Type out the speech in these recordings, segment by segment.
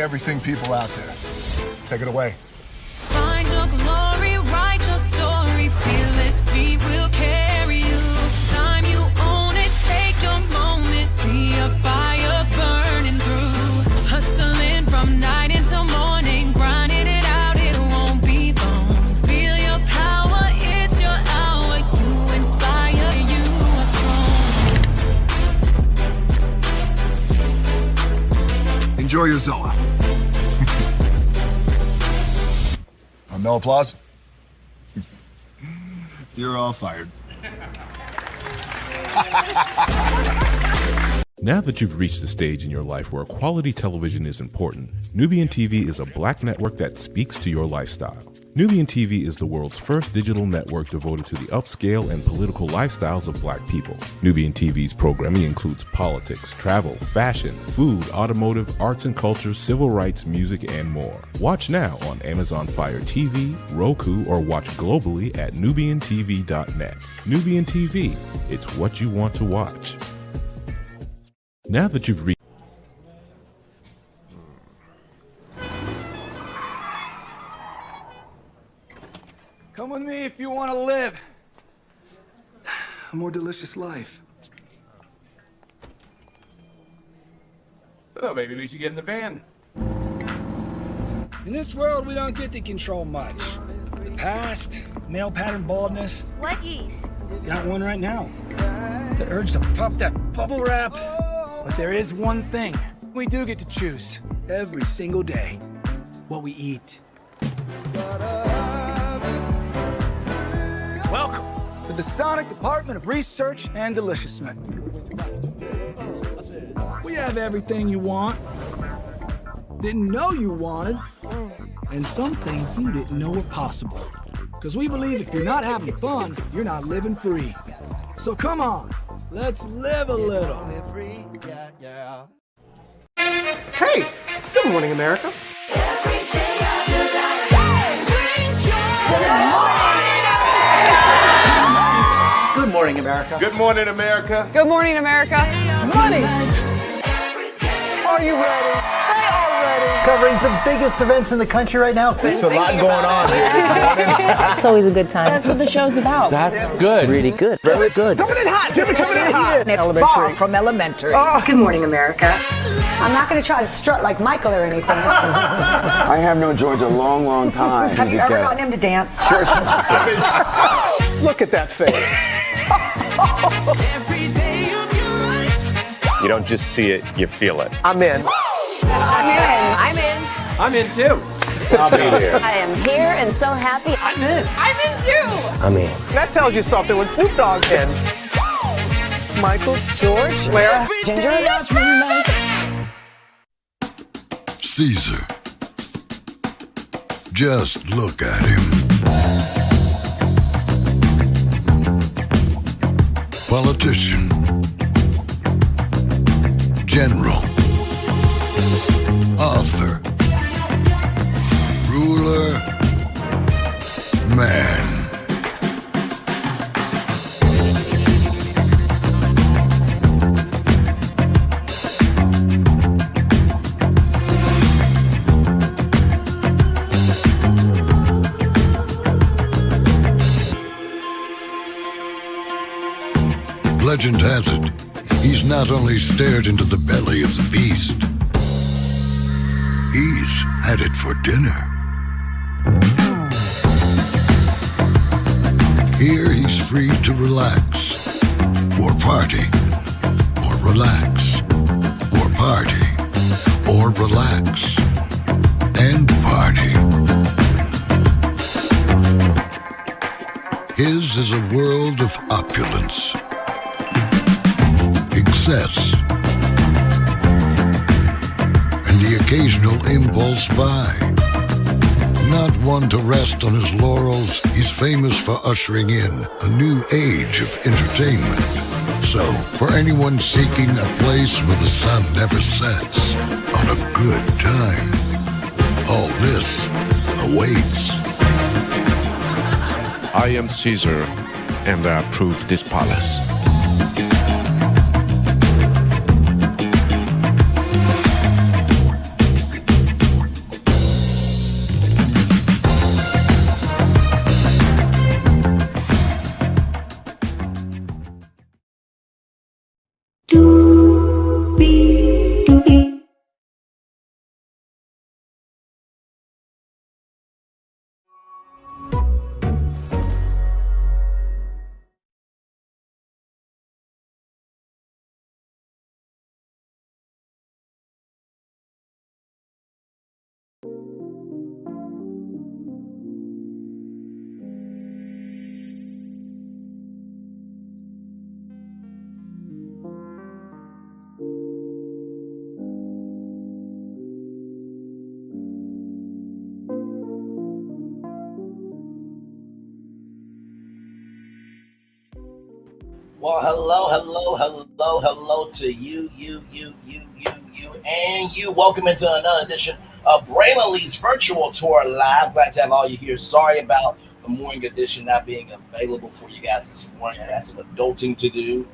everything people out there. Take it away. Find your glory, write your story, fearless feet will carry you. Time you own it, take your moment, be a fire burning through. Hustling from night until morning, grinding it out, it won't be long. Feel your power, it's your hour, you inspire, you are strong. Enjoy your Zola. No applause? You're all fired. Now that you've reached the stage in your life where quality television is important, Nubian TV is a black network that speaks to your lifestyle. Nubian TV is the world's first digital network devoted to the upscale and political lifestyles of black people. Nubian TV's programming includes politics, travel, fashion, food, automotive, arts and culture, civil rights, music, and more. Watch now on Amazon Fire TV, Roku, or watch globally at nubiantv.net. Nubian TV, it's what you want to watch. Now that you've reached Come with me if you want to live a more delicious life. Oh, maybe we should get in the van. In this world, we don't get to control much. The past, male pattern baldness. Leggies. Got one right now. The urge to puff that bubble wrap. But there is one thing we do get to choose every single day. What we eat. Welcome to the Sonic Department of Research and Deliciousment. We have everything you want, didn't know you wanted, and some things you didn't know were possible. Because we believe if you're not having fun, you're not living free. So come on, let's live a little. Hey, good morning, America. Good morning, America. Good morning, America. Good morning, America. Money! Are you ready? They are ready. Covering the biggest events in the country right now. There's a lot going on here this morning. It's always a good time. That's what the show's about. That's good. Really good. Very good. Coming in hot, Jimmy, coming in hot. It's far from elementary. Good morning, America. I'm not going to try to strut like Michael or anything. I have known George a long, long time. Have you ever gotten him to dance? Look at that face. You don't just see it, you feel it. I'm in. I'm in. I'm in too. I'll be there. I am here and so happy. I'm in. I'm in too. I'm in. That tells you something when Snoop Dogg's in. Michael, George, where? Ginger. Caesar. Just look at him. Politician. General. Author. Ruler. Man. Legend has it, he's not only stared into the belly of the beast, he's had it for dinner. Here he's free to relax, or party, or relax, or party, or relax, and party. His is a world of opulence. Excess, and the occasional impulse buy. Not one to rest on his laurels, he's famous for ushering in a new age of entertainment. So, for anyone seeking a place where the sun never sets on a good time, all this awaits. I am Caesar, and I approve this palace. Well, hello to you, and you. Welcome into another edition of Braylon Lee's Virtual Tour Live. Glad to have all you here. Sorry about the morning edition not being available for you guys this morning. I had some adulting to do.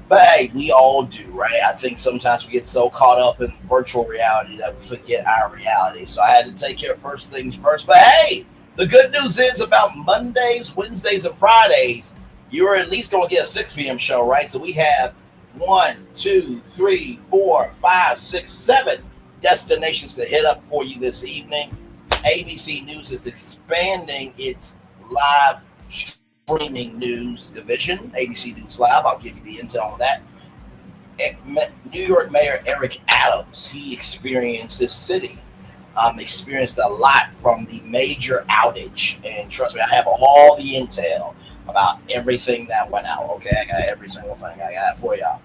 But hey, we all do, right? I think sometimes we get so caught up in virtual reality that we forget our reality. So I had to take care of first things first. But hey, the good news is about Mondays, Wednesdays, and Fridays, you're at least going to get a 6 p.m. show, right? So we have 1, 2, 3, 4, 5, 6, 7 destinations to hit up for you this evening. ABC News is expanding its live streaming news division, ABC News Live. I'll give you the intel on that. New York Mayor Eric Adams, he experienced this city, experienced a lot from the major outage. And trust me, I have all the intel about everything that went out. Okay, I got every single thing I got for y'all.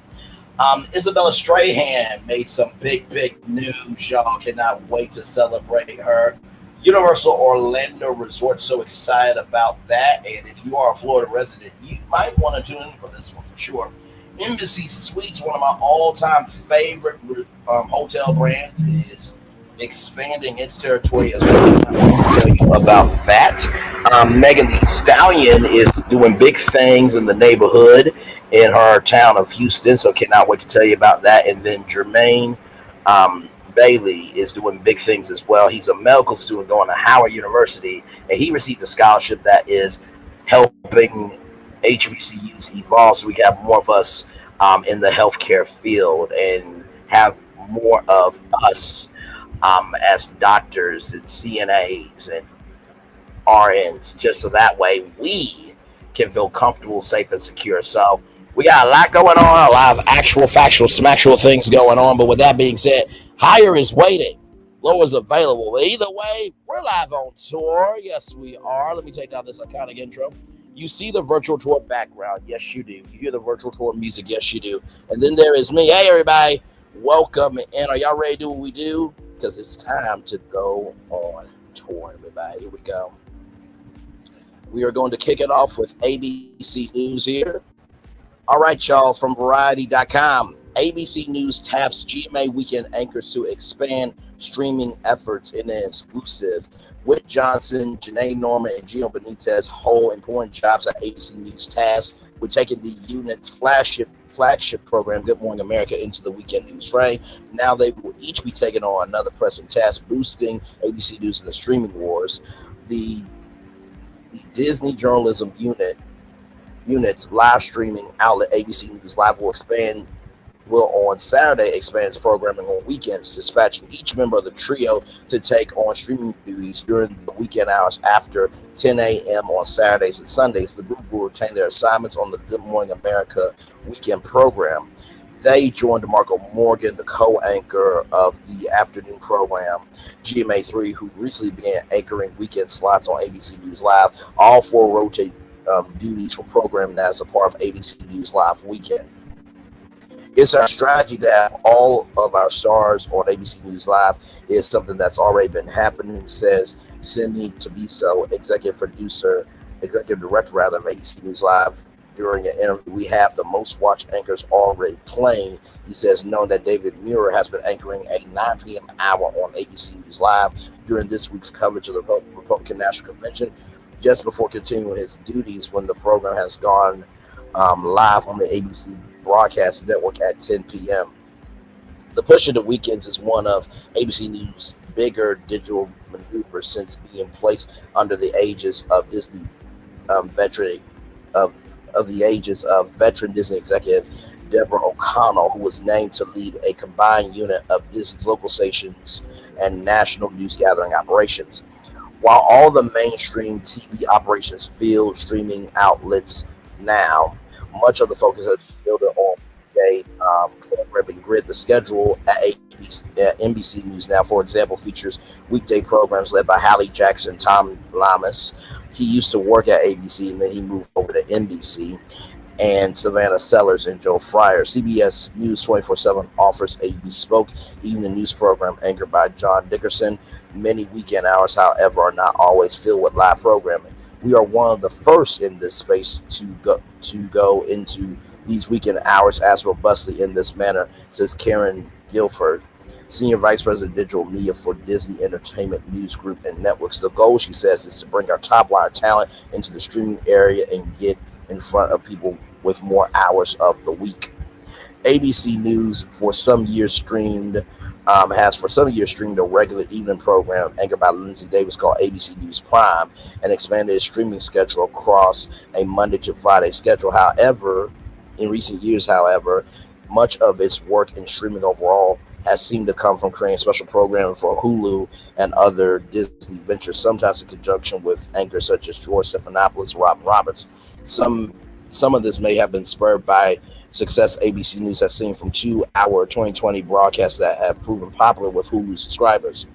Isabella Strahan made some big news. Y'all cannot wait to celebrate her. Universal Orlando Resort, so excited about that. And if you are a Florida resident, you might want to tune in for this one for sure. Embassy Suites, one of my all-time favorite hotel brands, is expanding its territory as well. I want to tell you about that. Megan Thee Stallion is doing big things in the neighborhood in her town of Houston, so cannot wait to tell you about that. And then Jermaine Bailey is doing big things as well. He's a medical student going to Howard University, and he received a scholarship that is helping HBCUs evolve so we can have more of us in the healthcare field and have more of us as doctors and CNAs and RNs, just so that way we can feel comfortable, safe, and secure. So we got a lot going on, a lot of actual, factual, smactual things going on. But with that being said, higher is waiting, lower is available. But either way, we're live on tour. Yes, we are. Let me take down this iconic intro. You see the virtual tour background. Yes, you do. You hear the virtual tour music. Yes, you do. And then there is me. Hey, everybody. Welcome in. Are y'all ready to do what we do? Because it's time to go on tour, everybody. Here we go. We are going to kick it off with ABC News here. All right, y'all, from Variety.com. ABC News taps GMA weekend anchors to expand streaming efforts in an exclusive. Whit Johnson, Janae Norman, and Gio Benitez hold important jobs at ABC News tasked with taking the unit's flagship program, Good Morning America, into the weekend news frame. Now they will each be taking on another pressing task, boosting ABC News in the streaming wars. The Disney Journalism Unit's live streaming outlet ABC News Live will on Saturday expand its programming on weekends, dispatching each member of the trio to take on streaming duties during the weekend hours after 10 a.m. on Saturdays and Sundays. The group will retain their assignments on the Good Morning America weekend program. They joined DeMarco Morgan, the co-anchor of the afternoon program, GMA3, who recently began anchoring weekend slots on ABC News Live. All four rotate duties for programming as a part of ABC News Live weekend. It's our strategy to have all of our stars on ABC News Live. Is something that's already been happening, says Cindy Tabiso, executive director of ABC News Live. During an interview, we have the most watched anchors already playing. He says, knowing that David Muir has been anchoring a 9 p.m. hour on ABC News Live during this week's coverage of the Republican National Convention, just before continuing his duties when the program has gone live on the ABC broadcast network at 10 p.m. The push of the weekends is one of ABC News' bigger digital maneuvers since being placed under the aegis of Disney veteran Disney executive Deborah O'Connell, who was named to lead a combined unit of Disney's local stations and national news gathering operations. While all the mainstream TV operations field streaming outlets now, much of the focus is built on programming grid. The schedule at NBC News now, for example, features weekday programs led by Hallie Jackson, Tom Lamas. He used to work at ABC and then he moved over to NBC, and Savannah Sellers and Joe Fryer. CBS News 24/7 offers a bespoke evening news program anchored by John Dickerson. Many weekend hours, however, are not always filled with live programming. We are one of the first in this space to go into these weekend hours as robustly in this manner, says Karen Guilford, Senior Vice President Digital Media for Disney Entertainment News Group and Networks. The goal, she says, is to bring our top line talent into the streaming area and get in front of people with more hours of the week. ABC News has for some years streamed a regular evening program anchored by Lindsay Davis called ABC News Prime and expanded its streaming schedule across a Monday to Friday schedule. However, in recent years, much of its work in streaming overall has seemed to come from creating special programming for Hulu and other Disney ventures, sometimes in conjunction with anchors such as George Stephanopoulos, Robin Roberts. Some of this may have been spurred by success ABC News has seen from 2-hour 2020 broadcasts that have proven popular with Hulu subscribers.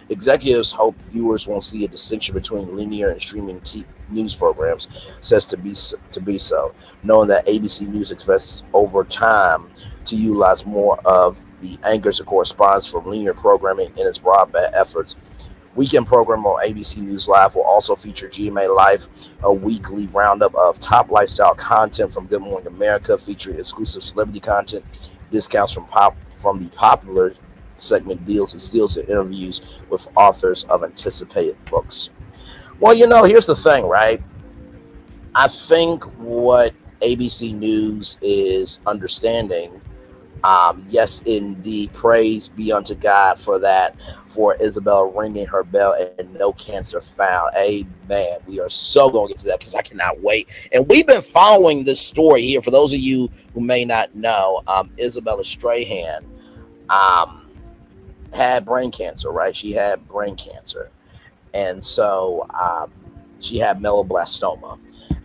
Executives hope viewers won't see a distinction between linear and streaming news programs, says to be so, knowing that ABC News expects over time to utilize more of the anchors and correspondents from linear programming in its broadband efforts. Weekend program on ABC News Live will also feature GMA Life, a weekly roundup of top lifestyle content from Good Morning America, featuring exclusive celebrity content, discounts from the popular segment deals and steals and interviews with authors of anticipated books. Well, here's the thing, right? I think what ABC News is understanding, yes, indeed, praise be unto God for that, for Isabella ringing her bell and no cancer found. Amen. We are so going to get to that because I cannot wait. And we've been following this story here. For those of you who may not know, Isabella Strahan had brain cancer, right? She had brain cancer. And so she had meloblastoma.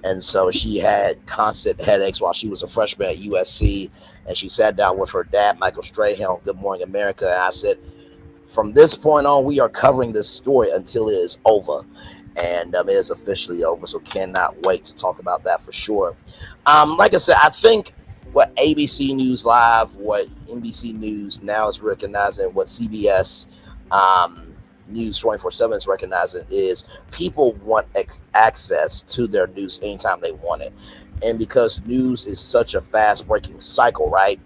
And so she had constant headaches while she was a freshman at USC. And she sat down with her dad, Michael Strahan, on Good Morning America. And I said, from this point on, we are covering this story until it is over. And it is officially over. So cannot wait to talk about that for sure. Like I said, I think what ABC News Live, what NBC News now is recognizing, what CBS News 24/7 is recognizing is people want access to their news anytime they want it. And because news is such a fast breaking cycle, right?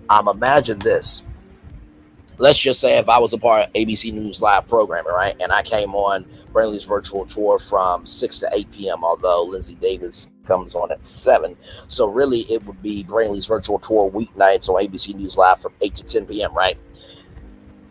Imagine this. Let's just say if I was a part of ABC News Live programming, right? And I came on Brainley's virtual tour from 6 to 8 p.m., although Lindsay Davis comes on at 7. So really it would be Brainley's virtual tour weeknights on ABC News Live from 8 to 10 p.m., right?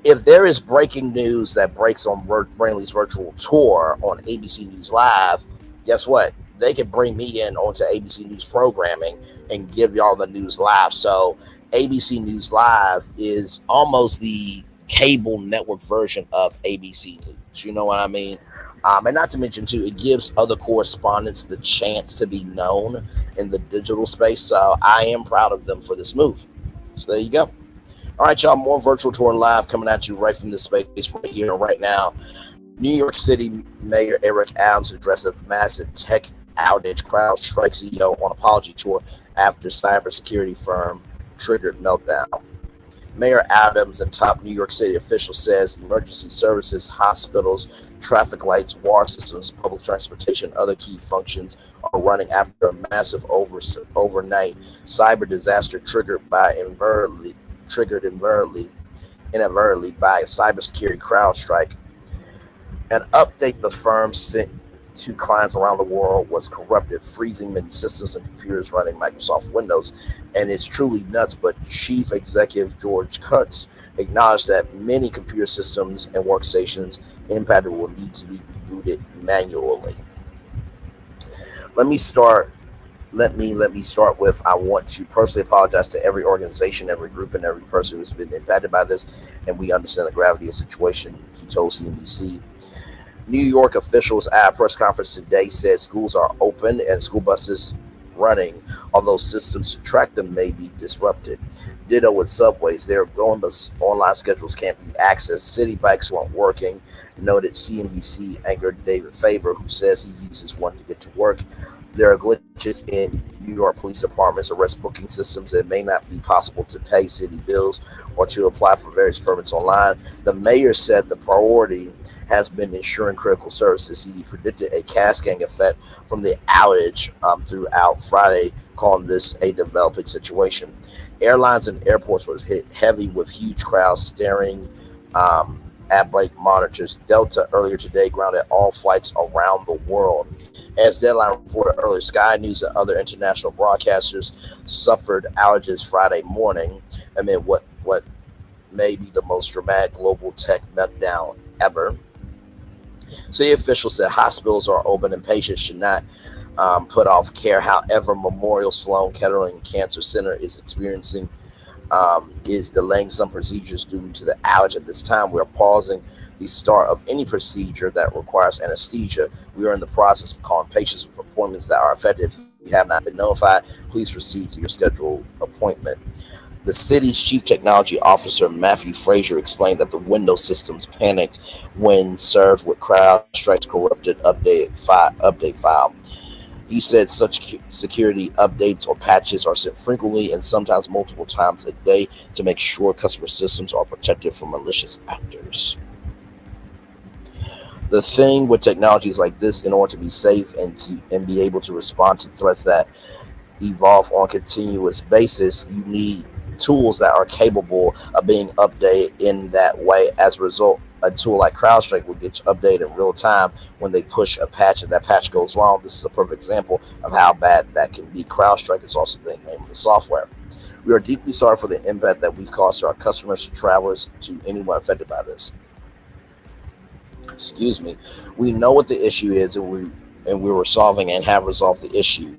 If there is breaking news that breaks on Brainley's virtual tour on ABC News Live, guess what? They can bring me in onto ABC News programming and give y'all the news live. So ABC News Live is almost the cable network version of ABC News. You know what I mean? And not to mention, too, it gives other correspondents the chance to be known in the digital space. So I am proud of them for this move. So there you go. All right, y'all, more Virtual Tour Live coming at you right from this space right here and right now. New York City Mayor Eric Adams addressed a massive tech outage. CrowdStrike CEO on apology tour after cybersecurity firm triggered meltdown. Mayor Adams and top New York City officials says emergency services, hospitals, traffic lights, water systems, public transportation, other key functions are running after a massive overnight cyber disaster triggered inadvertently by cybersecurity CrowdStrike. An update the firm sent to clients around the world was corrupted, freezing many systems and computers running Microsoft Windows. And it's truly nuts, but Chief Executive George Kurtz acknowledged that many computer systems and workstations impacted will need to be rebooted manually. Let me start with, I want to personally apologize to every organization, every group, and every person who's been impacted by this, and we understand the gravity of the situation, he told CNBC. New York officials at a press conference today said schools are open and school buses running, although systems to track them may be disrupted. Ditto with subways. They're going, but online schedules can't be accessed. City bikes weren't working, noted CNBC anchor David Faber, who says he uses one to get to work. There are glitches in New York police departments' arrest booking systems. It may not be possible to pay city bills or to apply for various permits online. The mayor said the priority has been ensuring critical services. He predicted a cascading effect from the outage throughout Friday, calling this a developing situation. Airlines and airports were hit heavy with huge crowds staring at Blake monitors. Delta earlier today grounded all flights around the world. As Deadline reported earlier, Sky News and other international broadcasters suffered outages Friday morning amid what may be the most dramatic global tech meltdown ever. City officials said hospitals are open and patients should not put off care. However, Memorial Sloan Kettering Cancer Center is delaying some procedures due to the outage. At this time, we are pausing the start of any procedure that requires anesthesia. We are in the process of calling patients with appointments that are affected. If you have not been notified, please proceed to your scheduled appointment. The city's chief technology officer, Matthew Frazier, explained that the Windows systems panicked when served with CrowdStrike's corrupted update file. He said such security updates or patches are sent frequently and sometimes multiple times a day to make sure customer systems are protected from malicious actors. The thing with technologies like this, in order to be safe and be able to respond to threats that evolve on a continuous basis, you need tools that are capable of being updated in that way. As a result, a tool like CrowdStrike will get you updated in real time when they push a patch and that patch goes wrong. This is a perfect example of how bad that can be. CrowdStrike is also the name of the software. We are deeply sorry for the impact that we've caused to our customers, to travelers, to anyone affected by this. Excuse me. We know what the issue is, and we were solving and have resolved the issue.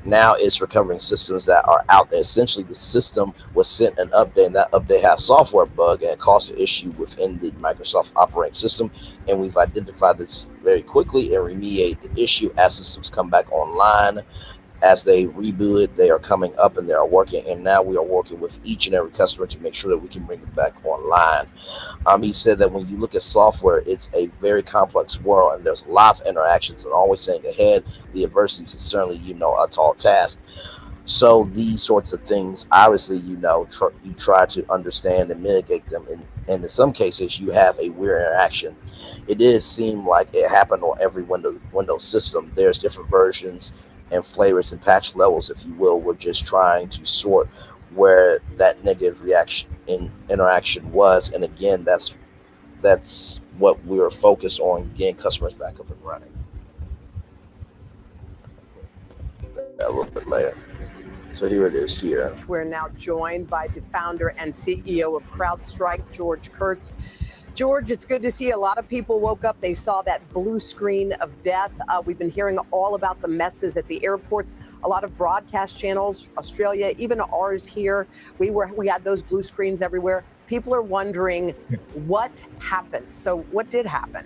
Now it's recovering systems that are out there. Essentially, the system was sent an update, and that update has a software bug and it caused an issue within the Microsoft operating system. And we've identified this very quickly and remediate the issue as systems come back online. As they reboot it, they are coming up and they are working. And now we are working with each and every customer to make sure that we can bring it back online. He said that when you look at software, it's a very complex world and there's a lot of interactions, and always saying ahead, the adversities is certainly, a tall task. So these sorts of things, obviously, you try to understand and mitigate them. And in some cases, you have a weird interaction. It does seem like it happened on every Windows system. There's different versions and flavors and patch levels, if you will. We're just trying to sort where that negative interaction was, and again, that's what we were focused on, getting customers back up and running. A little bit later. So here it is here. We're now joined by the founder and CEO of CrowdStrike, George Kurtz. George, it's good to see a lot of people woke up. They saw that blue screen of death. We've been hearing all about the messes at the airports. A lot of broadcast channels, Australia, even ours here. We had those blue screens everywhere. People are wondering what happened. So what did happen?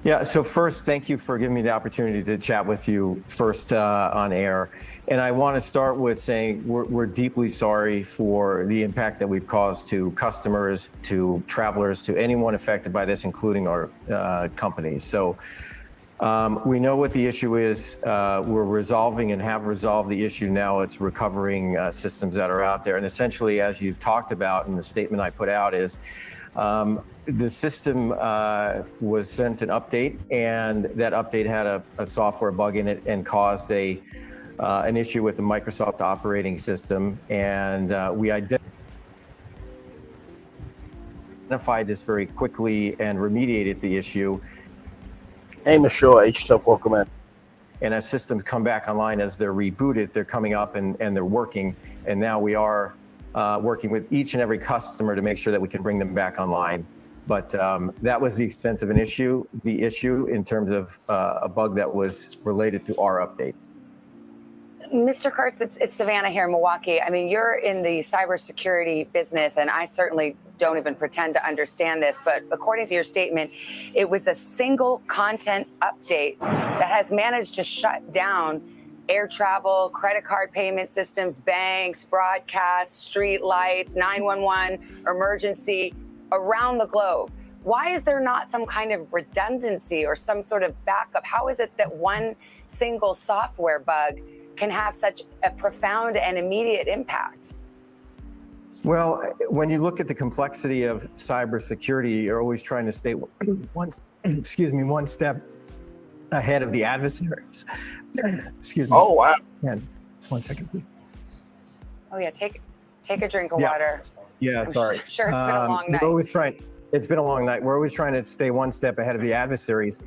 Yeah, so first, thank you for giving me the opportunity to chat with you first on air. And I want to start with saying we're deeply sorry for the impact that we've caused to customers, to travelers, to anyone affected by this, including our companies. So we know what the issue is. We're resolving and have resolved the issue. Now it's recovering systems that are out there. And essentially, as you've talked about in the statement I put out, is the system was sent an update, and that update had a software bug in it and caused an issue with the Microsoft operating system. And we identified this very quickly and remediated the issue. Hey, Michelle, H-Tough, welcome in. And as systems come back online, as they're rebooted, they're coming up and they're working. And now we are working with each and every customer to make sure that we can bring them back online. But that was the extent of the issue in terms of a bug that was related to our update. Mr. Kurtz, it's Savannah here in Milwaukee. I mean, you're in the cybersecurity business, and I certainly don't even pretend to understand this, but according to your statement, it was a single content update that has managed to shut down air travel, credit card payment systems, banks, broadcasts, street lights, 911, emergency around the globe. Why is there not some kind of redundancy or some sort of backup? How is it that one single software bug can have such a profound and immediate impact? Well, when you look at the complexity of cybersecurity, you're always trying to stay one step ahead of the adversaries. Excuse me. Oh, wow. And Just 1 second, please. Oh yeah, take a drink of Yeah. water. Yeah, sorry. I'm sure it's been a long night. It's been a long night. We're always trying to stay one step ahead of the adversaries.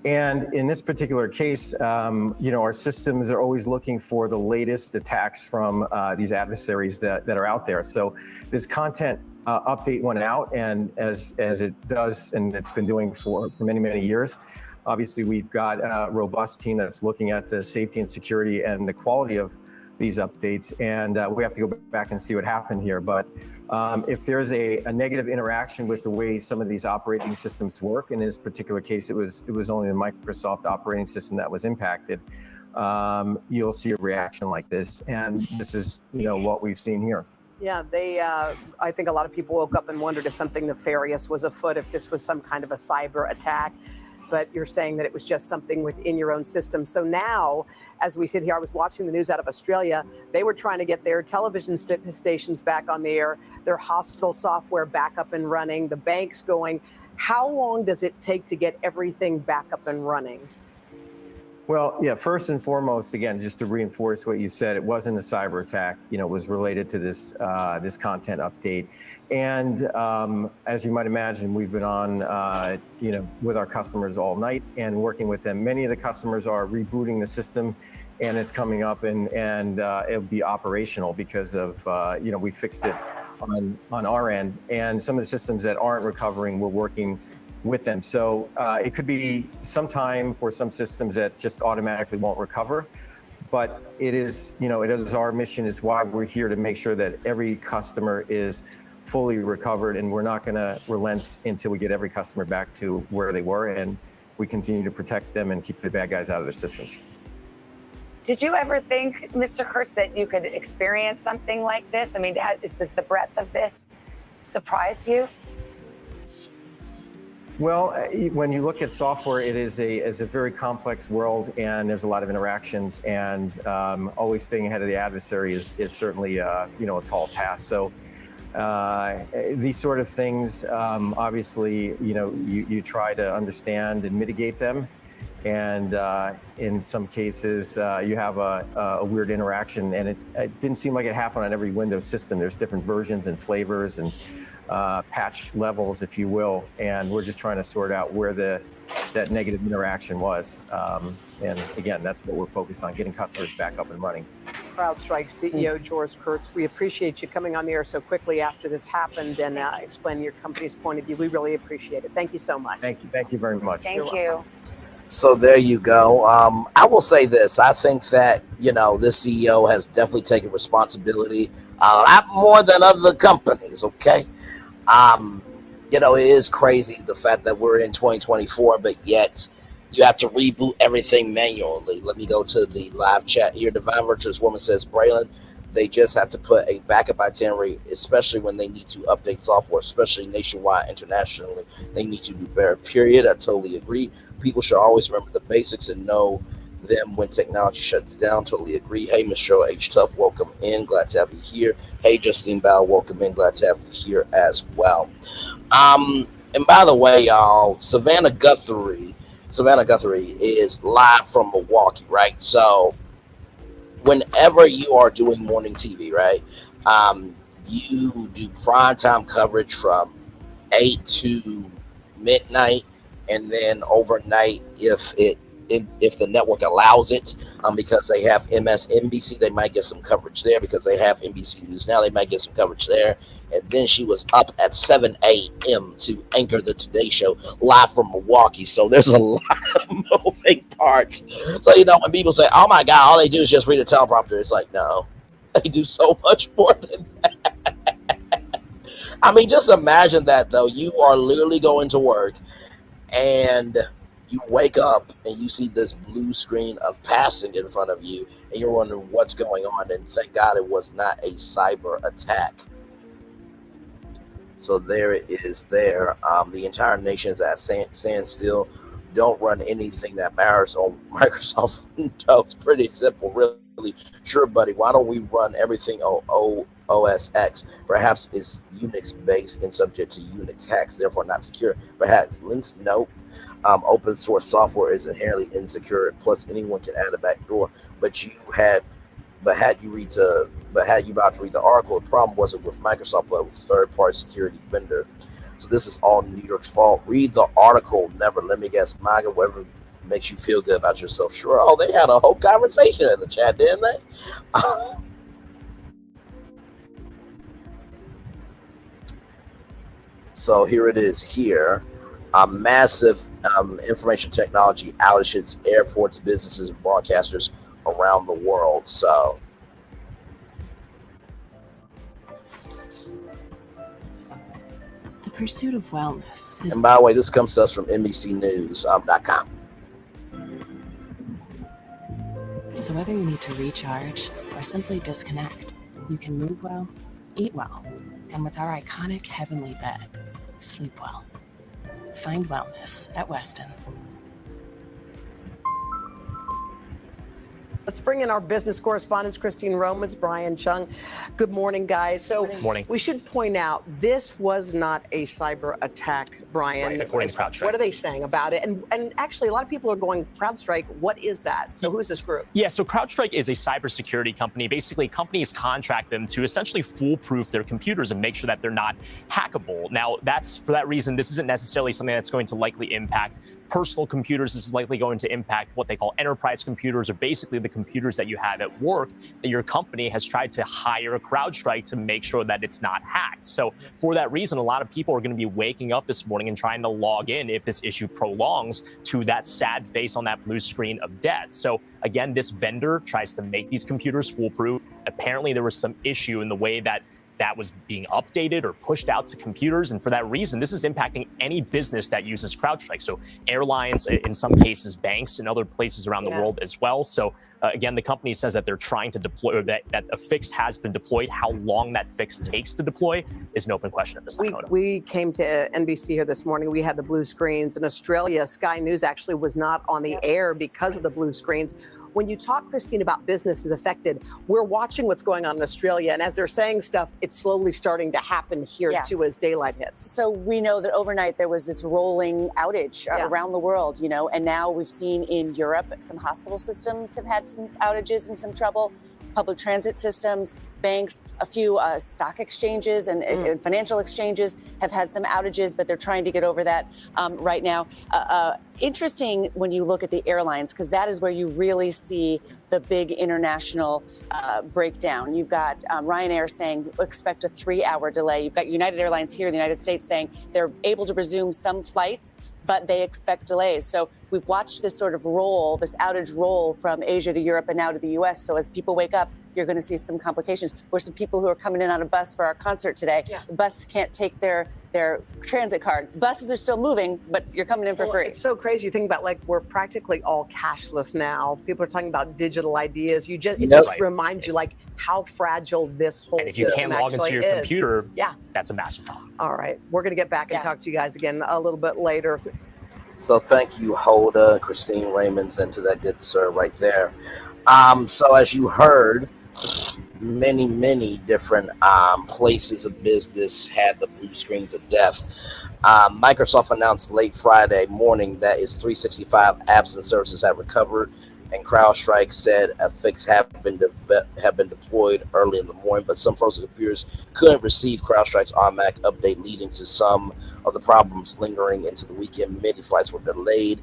And in this particular case, our systems are always looking for the latest attacks from these adversaries that are out there. So this content update went out, and as it does, and it's been doing for many, many years, obviously we've got a robust team that's looking at the safety and security and the quality of these updates, and we have to go back and see what happened here. But if there's a negative interaction with the way some of these operating systems work, in this particular case, it was only the Microsoft operating system that was impacted, you'll see a reaction like this. And this is, what we've seen here. Yeah, I think a lot of people woke up and wondered if something nefarious was afoot, if this was some kind of a cyber attack. But you're saying that it was just something within your own system. So now, as we sit here, I was watching the news out of Australia. They were trying to get their television stations back on the air, their hospital software back up and running, the banks going. How long does it take to get everything back up and running? Well, yeah, first and foremost, again, just to reinforce what you said, it wasn't a cyber attack. It was related to this content update. And as you might imagine, we've been on, with our customers all night and working with them. Many of the customers are rebooting the system, and it's coming up and it'll be operational because of, we fixed it on our end. And some of the systems that aren't recovering, we're working with them. So it could be some time for some systems that just automatically won't recover. But it is our mission, is why we're here, to make sure that every customer is fully recovered, and we're not going to relent until we get every customer back to where they were, and we continue to protect them and keep the bad guys out of their systems. Did you ever think, Mr. Kurtz, that you could experience something like this? I mean, does the breadth of this surprise you? Well, when you look at software, it is a very complex world, and there's a lot of interactions, and always staying ahead of the adversary is certainly a tall task. So these sort of things, obviously, you try to understand and mitigate them, and in some cases you have a weird interaction, and it didn't seem like it happened on every Windows system. There's different versions and flavors and patch levels, if you will, and we're just trying to sort out where that negative interaction was. And again, that's what we're focused on, getting customers back up and running. CrowdStrike CEO George Kurtz, we appreciate you coming on the air so quickly after this happened and explaining your company's point of view. We really appreciate it. Thank you so much. Thank you very much. Thank you. So there you go. I will say this. I think that, this CEO has definitely taken responsibility a lot more than other companies, okay? It is crazy, the fact that we're in 2024, but yet you have to reboot everything manually. Let me go to the live chat here. Divine Virtuous Woman says, Braylon, they just have to put a backup itinerary, especially when they need to update software, especially nationwide, internationally. They need to do better, period. I totally agree. People should always remember the basics and know them when technology shuts down. Totally agree. Hey, Miss Cheryl H. Tuff, welcome in. Glad to have you here. Hey, Justine Bow, welcome in. Glad to have you here as well. And by the way, y'all, Savannah Guthrie is live from Milwaukee, right? So whenever you are doing morning TV, right, you do primetime coverage from 8 to midnight, and then overnight if the network allows it, because they have MSNBC, they might get some coverage there. Because they have NBC News Now, they might get some coverage there. And then she was up at 7 a.m. to anchor the Today Show live from Milwaukee. So there's a lot of moving parts. So, when people say, oh my God, all they do is just read a teleprompter, it's like, no, they do so much more than that. I mean, just imagine that, though. You are literally going to work, and you wake up and you see this blue screen of passing in front of you, and you're wondering what's going on. And thank God it was not a cyber attack. So there it is there. The entire nation is at standstill. Don't run anything that matters on Microsoft Windows. Pretty simple, really. Sure, buddy. Why don't we run everything on OS X? Perhaps it's Unix-based and subject to Unix hacks, therefore not secure. Perhaps links? Nope. Open source software is inherently insecure. Plus, anyone can add a backdoor. But you had But had you about to read the article, the problem wasn't with Microsoft, but with third-party security vendor. So this is all New York's fault. Read the article. Never let me guess. MAGA, whatever makes you feel good about yourself. Sure. Oh, they had a whole conversation in the chat, didn't they? So here it is here. A massive information technology outage hits airports, businesses, and broadcasters around the world. So the pursuit of wellness is... And by the way, this comes to us from NBCnews.com. So whether you need to recharge or simply disconnect, you can move well, eat well, and with our iconic heavenly bed, sleep well. Find wellness at Weston. Let's bring in our business correspondents, Christine Romans, Brian Chung. Good morning, guys. So morning. We should point out this was not a cyber attack, Brian. Right, according to CrowdStrike. What are they saying about it? And actually, a lot of people are going, CrowdStrike, what is that? So who is this group? Yeah, so CrowdStrike is a cybersecurity company. Basically, companies contract them to essentially foolproof their computers and make sure that they're not hackable. Now, for that reason, this isn't necessarily something that's going to likely impact personal computers. This is likely going to impact what they call enterprise computers, or basically the computers that you have at work that your company has tried to hire CrowdStrike to make sure that it's not hacked. So for that reason, a lot of people are going to be waking up this morning and trying to log in if this issue prolongs to that sad face on that blue screen of death. So again, this vendor tries to make these computers foolproof. Apparently there was some issue in the way that was being updated or pushed out to computers. And for that reason, this is impacting any business that uses CrowdStrike. So airlines, in some cases, banks and other places around the world as well. So again, the company says that they're trying to deploy, or that a fix has been deployed. How long that fix takes to deploy is an open question at this time. We came to NBC here this morning. We had the blue screens. In Australia, Sky News actually was not on the air because of the blue screens. When you talk, Christine, about businesses affected, we're watching what's going on in Australia. And as they're saying stuff, it's slowly starting to happen here, too, as daylight hits. So we know that overnight there was this rolling outage around the world, and now we've seen in Europe some hospital systems have had some outages and some trouble. Public transit systems, banks, a few stock exchanges and financial exchanges have had some outages, but they're trying to get over that right now. Interesting when you look at the airlines, because that is where you really see the big international breakdown. You've got Ryanair saying expect a 3-hour delay. You've got United Airlines here in the United States saying they're able to resume some flights, but they expect delays. So we've watched this sort of roll, this outage roll from Asia to Europe and now to the US. So as people wake up, you're going to see some complications. Where some people who are coming in on a bus for our concert today, the bus can't take their transit card. Buses are still moving, but you're coming in for free. It's so crazy. You think about, like, we're practically all cashless now. People are talking about digital ideas. It just reminds you, like, how fragile this whole system actually is. And if you can't log into your computer, that's a massive problem. All right. We're going to get back and talk to you guys again a little bit later. So thank you, Hoda, Christine Raymond, and to that good sir right there. So as you heard, many different places of business had the blue screens of death. Microsoft announced late Friday morning that its 365 apps and services have recovered, and CrowdStrike said a fix have been deployed early in the morning, but some frozen computers couldn't receive CrowdStrike's automatic update, leading to some of the problems lingering into the weekend. Many flights were delayed.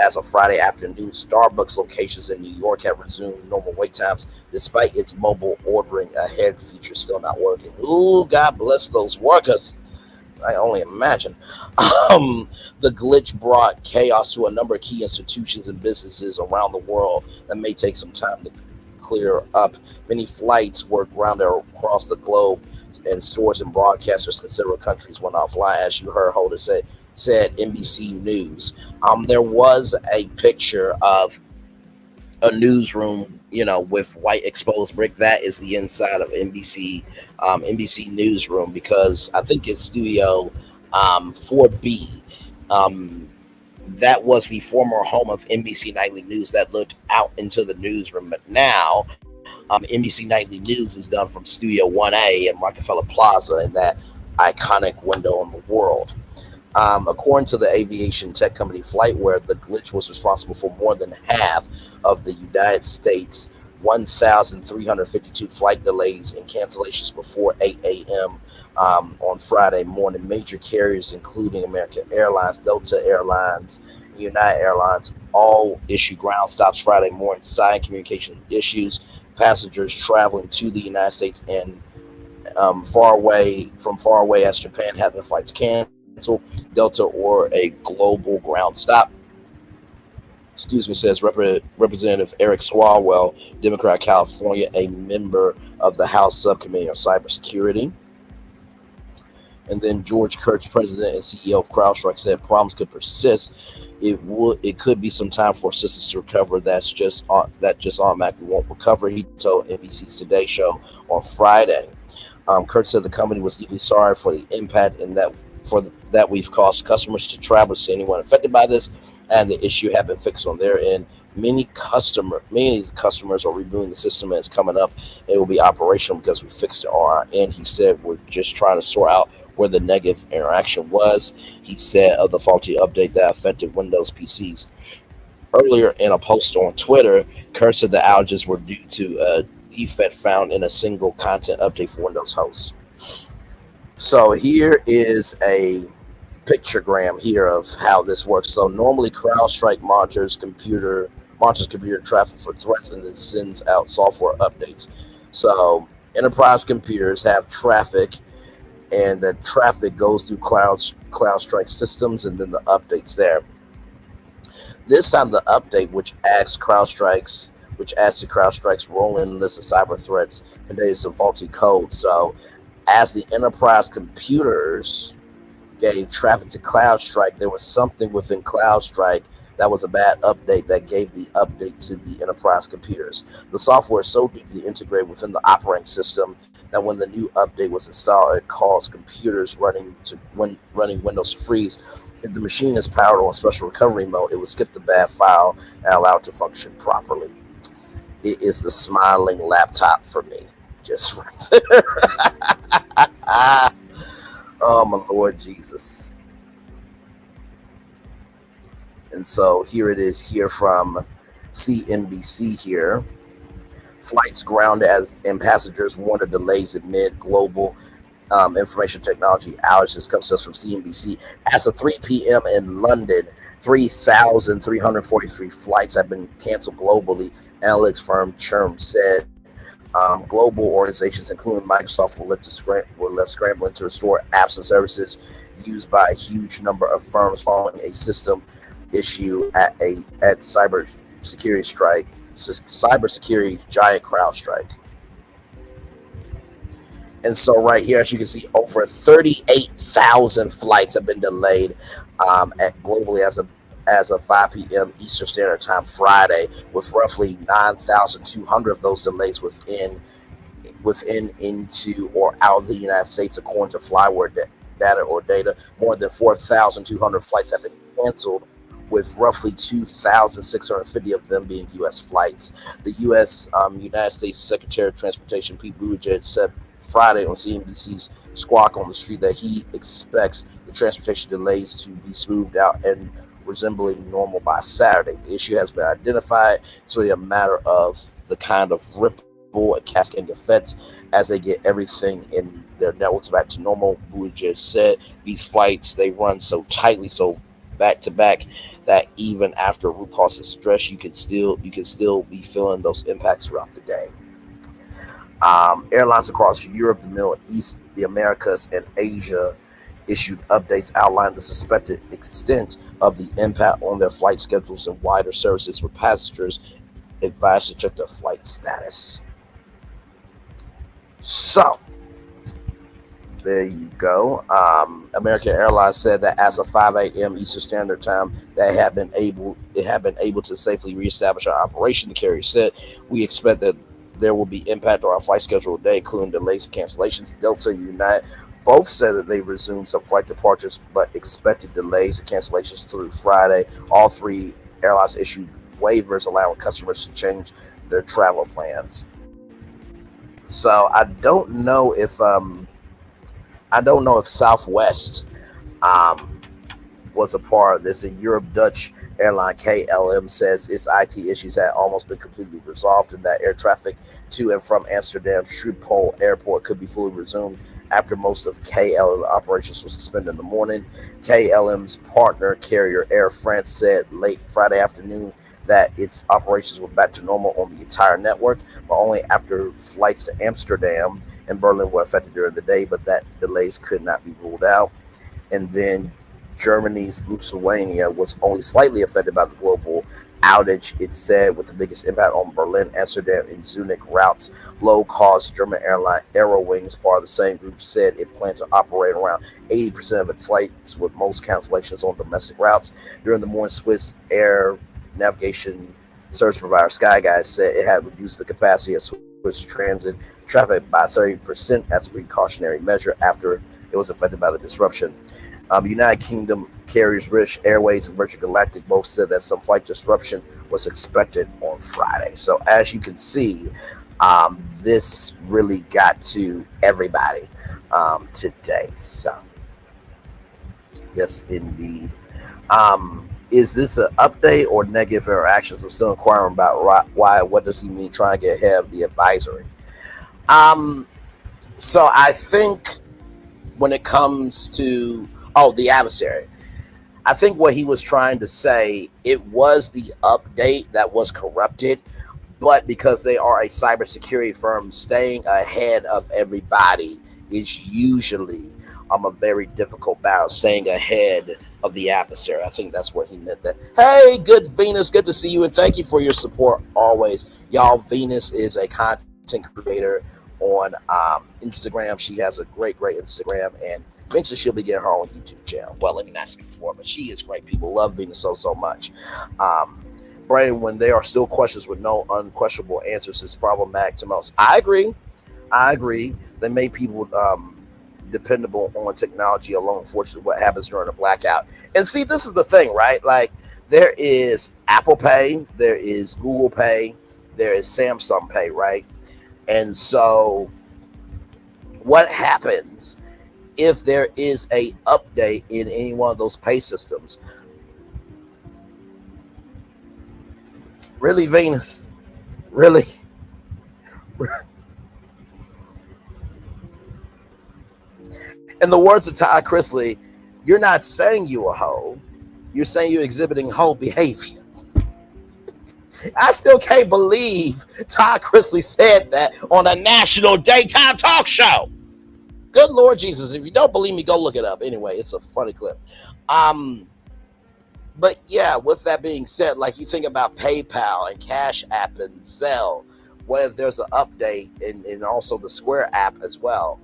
As of Friday afternoon, Starbucks locations in New York have resumed normal wait times, despite its mobile ordering ahead feature still not working. Ooh, God bless those workers. I only imagine. The glitch brought chaos to a number of key institutions and businesses around the world that may take some time to clear up. Many flights were grounded across the globe, and stores and broadcasters in several countries went offline, as you heard Holder said NBC News. There was a picture of a newsroom, with white exposed brick. That is the inside of NBC newsroom, because I think it's Studio 4B. That was the former home of NBC Nightly News that looked out into the newsroom. But now NBC Nightly News is done from Studio 1A in Rockefeller Plaza, in that iconic window in the world. According to the aviation tech company FlightWare, the glitch was responsible for more than half of the United States 1,352 flight delays and cancellations before 8 a.m. On Friday morning. Major carriers, including American Airlines, Delta Airlines, United Airlines, all issue ground stops Friday morning, citing communication issues. Passengers traveling to the United States and far away as Japan had their flights canceled. Delta or a global ground stop. Says Representative Eric Swalwell, Democrat, California, a member of the House Subcommittee on Cybersecurity. And then George Kurtz, president and CEO of CrowdStrike, said problems could persist. It could be some time for systems to recover. That just automatically won't recover. He told NBC's Today Show on Friday. Kurtz said the company was deeply sorry for the impact and that we've caused customers to travel to anyone affected by this, and the issue have been fixed on their end. Many of the customers are rebooting the system, and it's coming up. It will be operational because we fixed it on our end. He said we're just trying to sort out where the negative interaction was. He said of the faulty update that affected Windows PCs. Earlier in a post on Twitter, Kurtz said the outages were due to a defect found in a single content update for Windows host. So here is a pictogram here of how this works. So normally CrowdStrike monitors computer traffic for threats and then sends out software updates. So enterprise computers have traffic, and the traffic goes through CrowdStrike systems and then the updates there. This time the update, which adds to CrowdStrike's rolling list of cyber threats, contains some faulty code. So as the enterprise computers gave traffic to CrowdStrike, there was something within CrowdStrike that was a bad update that gave the update to the enterprise computers. The software is so deeply integrated within the operating system that when the new update was installed, it caused computers running Windows to freeze. If the machine is powered on special recovery mode, it would skip the bad file and allow it to function properly. It is the smiling laptop for me, just right there. Oh, my Lord Jesus. And so here it is here from CNBC here. Flights grounded and passengers warned of delays amid global information technology outage. This comes to us from CNBC. As of 3 p.m. in London, 3,343 flights have been canceled globally, analytics firm Churn said. Global organizations, including Microsoft, were left scrambling to restore apps and services used by a huge number of firms following a system issue at cybersecurity giant CrowdStrike. And so right here, as you can see, over 38,000 flights have been delayed globally as of 5 p.m. Eastern Standard Time Friday, with roughly 9,200 of those delays within, into, or out of the United States, according to Flyware data. More than 4,200 flights have been canceled, with roughly 2,650 of them being U.S. flights. The United States Secretary of Transportation, Pete Buttigieg, said Friday on CNBC's Squawk on the Street that he expects the transportation delays to be smoothed out and resembling normal by Saturday. The issue has been identified. It's really a matter of the kind of ripple and cascading effects as they get everything in their networks back to normal. Buttigieg said these flights, they run so tightly, so back to back, that even after root cause is addressed, you can still be feeling those impacts throughout the day. Airlines across Europe, the Middle East, the Americas, and Asia issued updates outlining the suspected extent of the impact on their flight schedules and wider services, with passengers advised to check their flight status. So there you go. American Airlines said that as of 5 a.m. Eastern Standard Time, it had been able to safely reestablish our operation. The carrier said, "We expect that there will be impact on our flight schedule today, including delays and cancellations." Delta and United both said that they resumed some flight departures, but expected delays and cancellations through Friday. All three airlines issued waivers allowing customers to change their travel plans. So I don't know if Southwest was a part of this. In Europe, Dutch airline KLM says its IT issues had almost been completely resolved and that air traffic to and from Amsterdam Schiphol Airport could be fully resumed after most of KLM operations were suspended in the morning. KLM's partner carrier Air France said late Friday afternoon that its operations were back to normal on the entire network, but only after flights to Amsterdam and Berlin were affected during the day, but that delays could not be ruled out. And then Germany's Lithuania was only slightly affected by the global outage, it said, with the biggest impact on Berlin, Amsterdam, and Zurich routes. Low-cost German airline Aerowings, part of the same group, said it planned to operate around 80% of its flights, with most cancellations on domestic routes. During the morning, Swiss air navigation service provider SkyGuide said it had reduced the capacity of Swiss transit traffic by 30% as a precautionary measure after it was affected by the disruption. United Kingdom carriers British Airways and Virgin Galactic both said that some flight disruption was expected on Friday. So as you can see, this really got to everybody today. So yes, indeed. Is this an update or negative interactions? I'm still inquiring about why. What does he mean trying to get ahead of the advisory? So I think when it comes to the adversary, I think what he was trying to say, it was the update that was corrupted, but because they are a cybersecurity firm, staying ahead of everybody is usually a very difficult battle, staying ahead of the adversary. I think that's what he meant there. Hey, good Venus, good to see you, and thank you for your support always. Y'all, Venus is a content creator on Instagram. She has a great Instagram, and eventually she'll be getting her own YouTube channel. Well, let me not speak for her, but she is great. People love Venus so much. Brian, when there are still questions with no unquestionable answers, is problematic to most. I agree. They made people dependable on technology alone. Unfortunately, what happens during a blackout. And see, this is the thing, right? Like, there is Apple Pay, there is Google Pay, there is Samsung Pay, right? And so what happens if there is a update in any one of those pay systems? Really, Venus? Really? In the words of Ty Chrisley, you're not saying you a hoe. You're saying you're exhibiting hoe behavior. I still can't believe Ty Chrisley said that on a national daytime talk show. Good Lord Jesus. If you don't believe me, go look it up. Anyway, it's a funny clip. But yeah, with that being said, like, you think about PayPal and Cash App and Zelle. What if there's an update and also the Square app as well?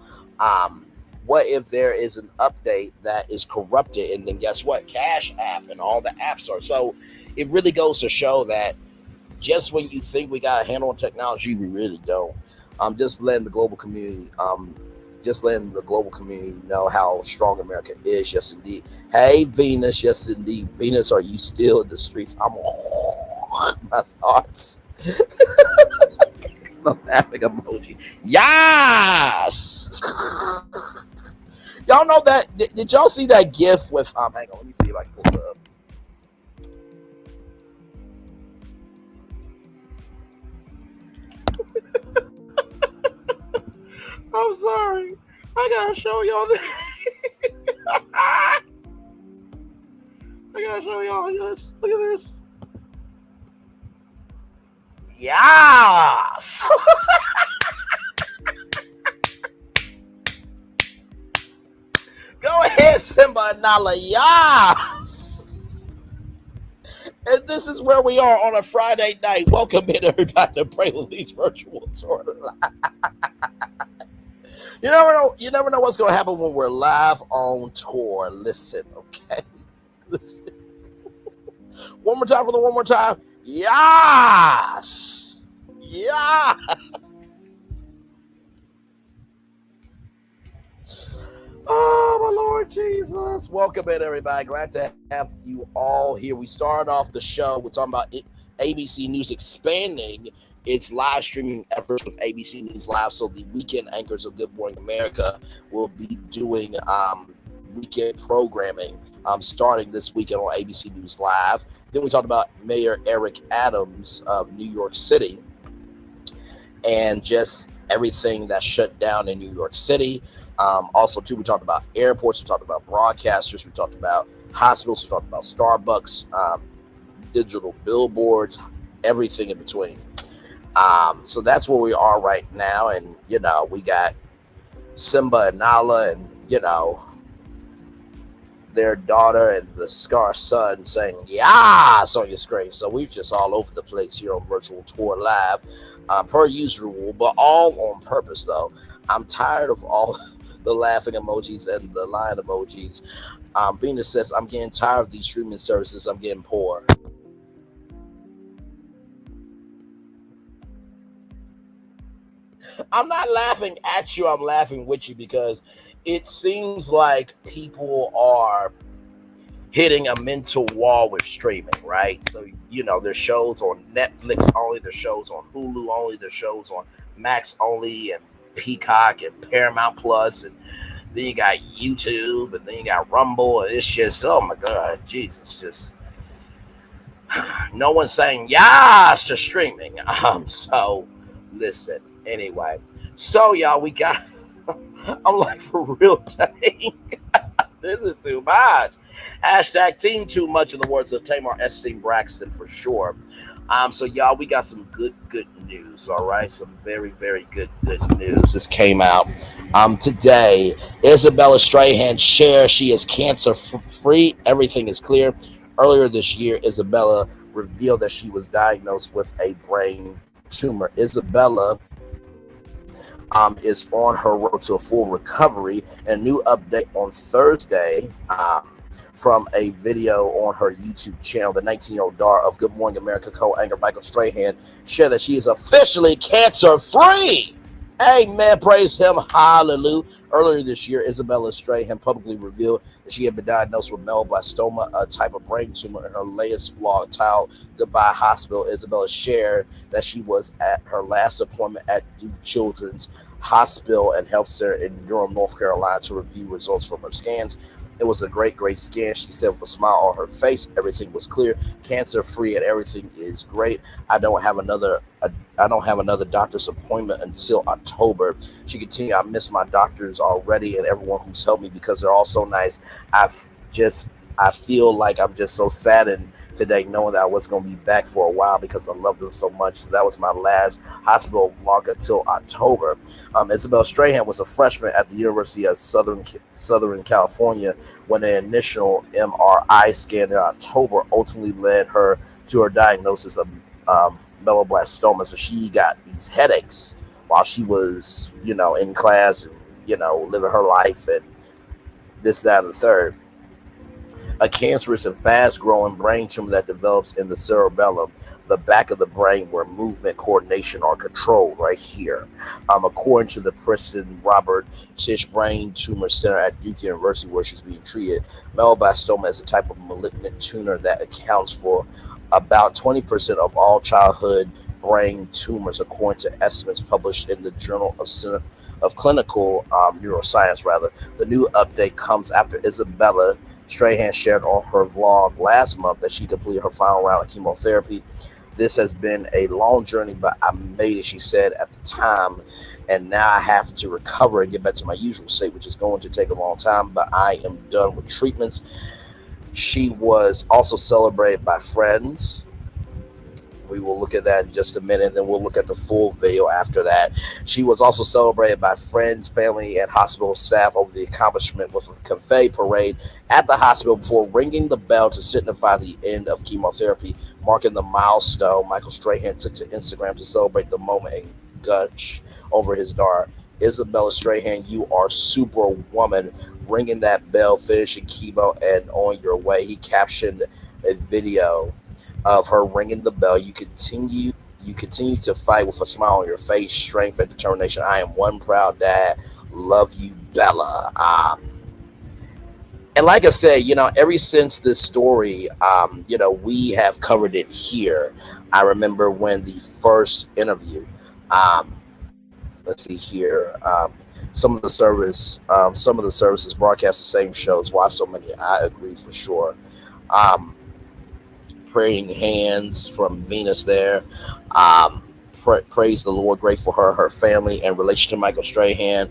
What if there is an update that is corrupted, and then guess what? Cash App and all the apps are. So it really goes to show that just when you think we got a handle on technology, we really don't. Just letting the global community know how strong America is. Yes, indeed. Hey, Venus. Yes, indeed. Venus, are you still in the streets? I'm on my thoughts. The laughing emoji. Yes. Y'all know that? Did y'all see that GIF with? Hang on. Let me see if I can pull it up. I'm sorry. I gotta show y'all this. I gotta show y'all this. Look at this. Yes. Go ahead, Simba and Nala. Yes. And this is where we are on a Friday night. Welcome in, everybody, to Braylon Lee's virtual tour. You never know what's going to happen when we're live on tour. Listen, okay? Listen. One more time. Yes! Yes! Oh, my Lord Jesus. Welcome in, everybody. Glad to have you all here. We started off the show. We're talking about ABC News expanding its live streaming efforts with ABC News Live. So the weekend anchors of Good Morning America will be doing weekend programming starting this weekend on ABC News Live. Then we talked about Mayor Eric Adams of New York City and just everything that shut down in New York City. Also, too, we talked about airports, we talked about broadcasters, we talked about hospitals, we talked about Starbucks, digital billboards, everything in between. So that's where we are right now. And, you know, we got Simba and Nala and, you know, their daughter and the Scar son saying, yes, on your screen. So we're just all over the place here on Virtual Tour Live, per usual, but all on purpose, though. I'm tired of all the laughing emojis and the lying emojis. Venus says, I'm getting tired of these streaming services. I'm getting poor. I'm not laughing at you. I'm laughing with you because it seems like people are hitting a mental wall with streaming, right? So, you know, there's shows on Netflix only, there's shows on Hulu only, there's shows on Max only and Peacock and Paramount Plus, and then you got YouTube, and then you got Rumble, and it's just, oh my God, Jesus, just no one's saying yes to streaming. So listen, anyway. So y'all, we got I'm like, for real, dang. This is too much. Hashtag team too much, in the words of Tamar Epstein Braxton, for sure. So y'all, we got some good news. All right, some very good news. This came out today. Isabella Strahan shares she is cancer free. Everything is clear. Earlier this year, Isabella revealed that she was diagnosed with a brain tumor. Isabella is on her road to a full recovery. And a new update on Thursday from a video on her YouTube channel. The 19-year-old daughter of Good Morning America co-anchor Michael Strahan shared that she is officially cancer-free. Amen. Praise him. Hallelujah. Earlier this year, Isabella Strahan publicly revealed that she had been diagnosed with meloblastoma, a type of brain tumor. In her latest vlog titled Goodbye Hospital, Isabella shared that she was at her last appointment at Duke Children's Hospital and Health Center in Durham, North Carolina, to review results from her scans. It was a great scan, she said, with a smile on her face. Everything was clear, cancer-free, and everything is great. I don't have another doctor's appointment until October. She continued, I miss my doctors already and everyone who's helped me because they're all so nice. I feel like I'm just so saddened today knowing that I was going to be back for a while because I love them so much. So that was my last hospital vlog until October. Isabella Strahan was a freshman at the University of Southern California when the initial MRI scan in October ultimately led her to her diagnosis of meloblastoma. So she got these headaches while she was, you know, in class and, you know, living her life and this, that, and the third. A cancerous and fast-growing brain tumor that develops in the cerebellum, the back of the brain where movement, coordination are controlled, right here. According to the Preston Robert Tisch Brain Tumor Center at Duke University, where she's being treated, meloblastoma is a type of malignant tumor that accounts for about 20% of all childhood brain tumors, according to estimates published in the Journal of Clinical Neuroscience. The new update comes after Isabella Strahan shared on her vlog last month that she completed her final round of chemotherapy. This has been a long journey, but I made it, she said at the time, and now I have to recover and get back to my usual state, which is going to take a long time, but I am done with treatments. She was also celebrated by friends. We will look at that in just a minute, then we'll look at the full video after that. She was also celebrated by friends, family, and hospital staff over the accomplishment with a confetti parade at the hospital before ringing the bell to signify the end of chemotherapy, marking the milestone. Michael Strahan took to Instagram to celebrate the moment and gush over his daughter. Isabella Strahan, you are superwoman. Ringing that bell, finishing chemo, and on your way. He captioned a video of her ringing the bell. You continue to fight with a smile on your face, strength and determination. I am one proud dad. Love you, Bella. And like I said, you know, ever since this story, you know, we have covered it here. I remember when the first interview, let's see here, some of the services broadcast the same shows. Why so many? I agree for sure. Praying hands from Venus there. Praise the Lord, grateful for her family, and relation to Michael Strahan.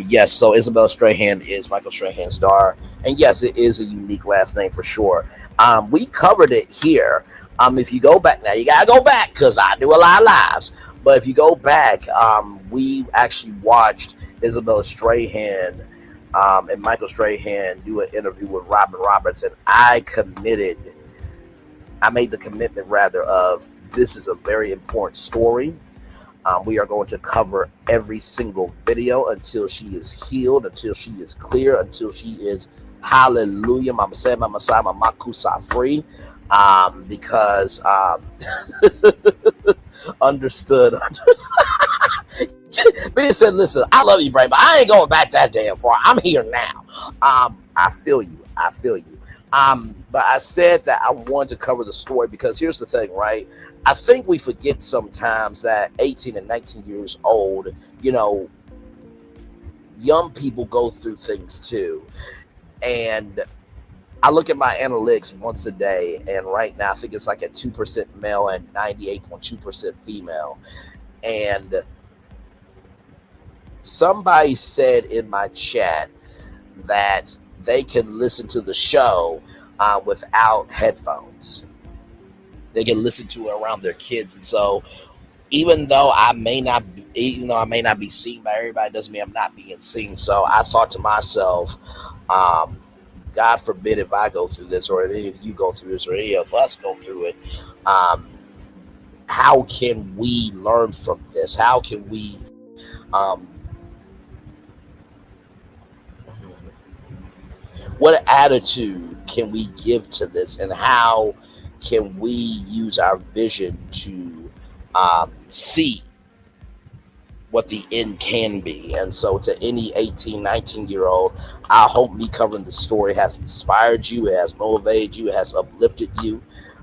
Yes, so Isabella Strahan is Michael Strahan's daughter, and yes, it is a unique last name for sure. We covered it here. If you go back now, you gotta go back because I do a lot of lives. But if you go back, we actually watched Isabella Strahan and Michael Strahan do an interview with Robin Roberts, and I made the commitment rather of this is a very important story. We are going to cover every single video until she is healed, until she is clear, until she is hallelujah, mama said, mama side, mama kusa free. Because understood. Ben said, listen, I love you, Bray, but I ain't going back that damn far. I'm here now. I feel you. But I said that I wanted to cover the story because here's the thing, right? I think we forget sometimes that 18 and 19 years old, young people go through things too. And I look at my analytics once a day, and right now I think it's like at 2% male and 98.2% female. And somebody said in my chat that they can listen to the show without headphones. They can listen to it around their kids. And so even though I may not be seen by everybody, doesn't mean I'm not being seen. So I thought to myself, God forbid if I go through this, or any of you go through this, or any of us go through it, how can we learn from this? How can we what attitude can we give to this, and how can we use our vision to see what the end can be? And so to any 18, 19-year-old, I hope me covering the story has inspired you, it has motivated you, it has uplifted you.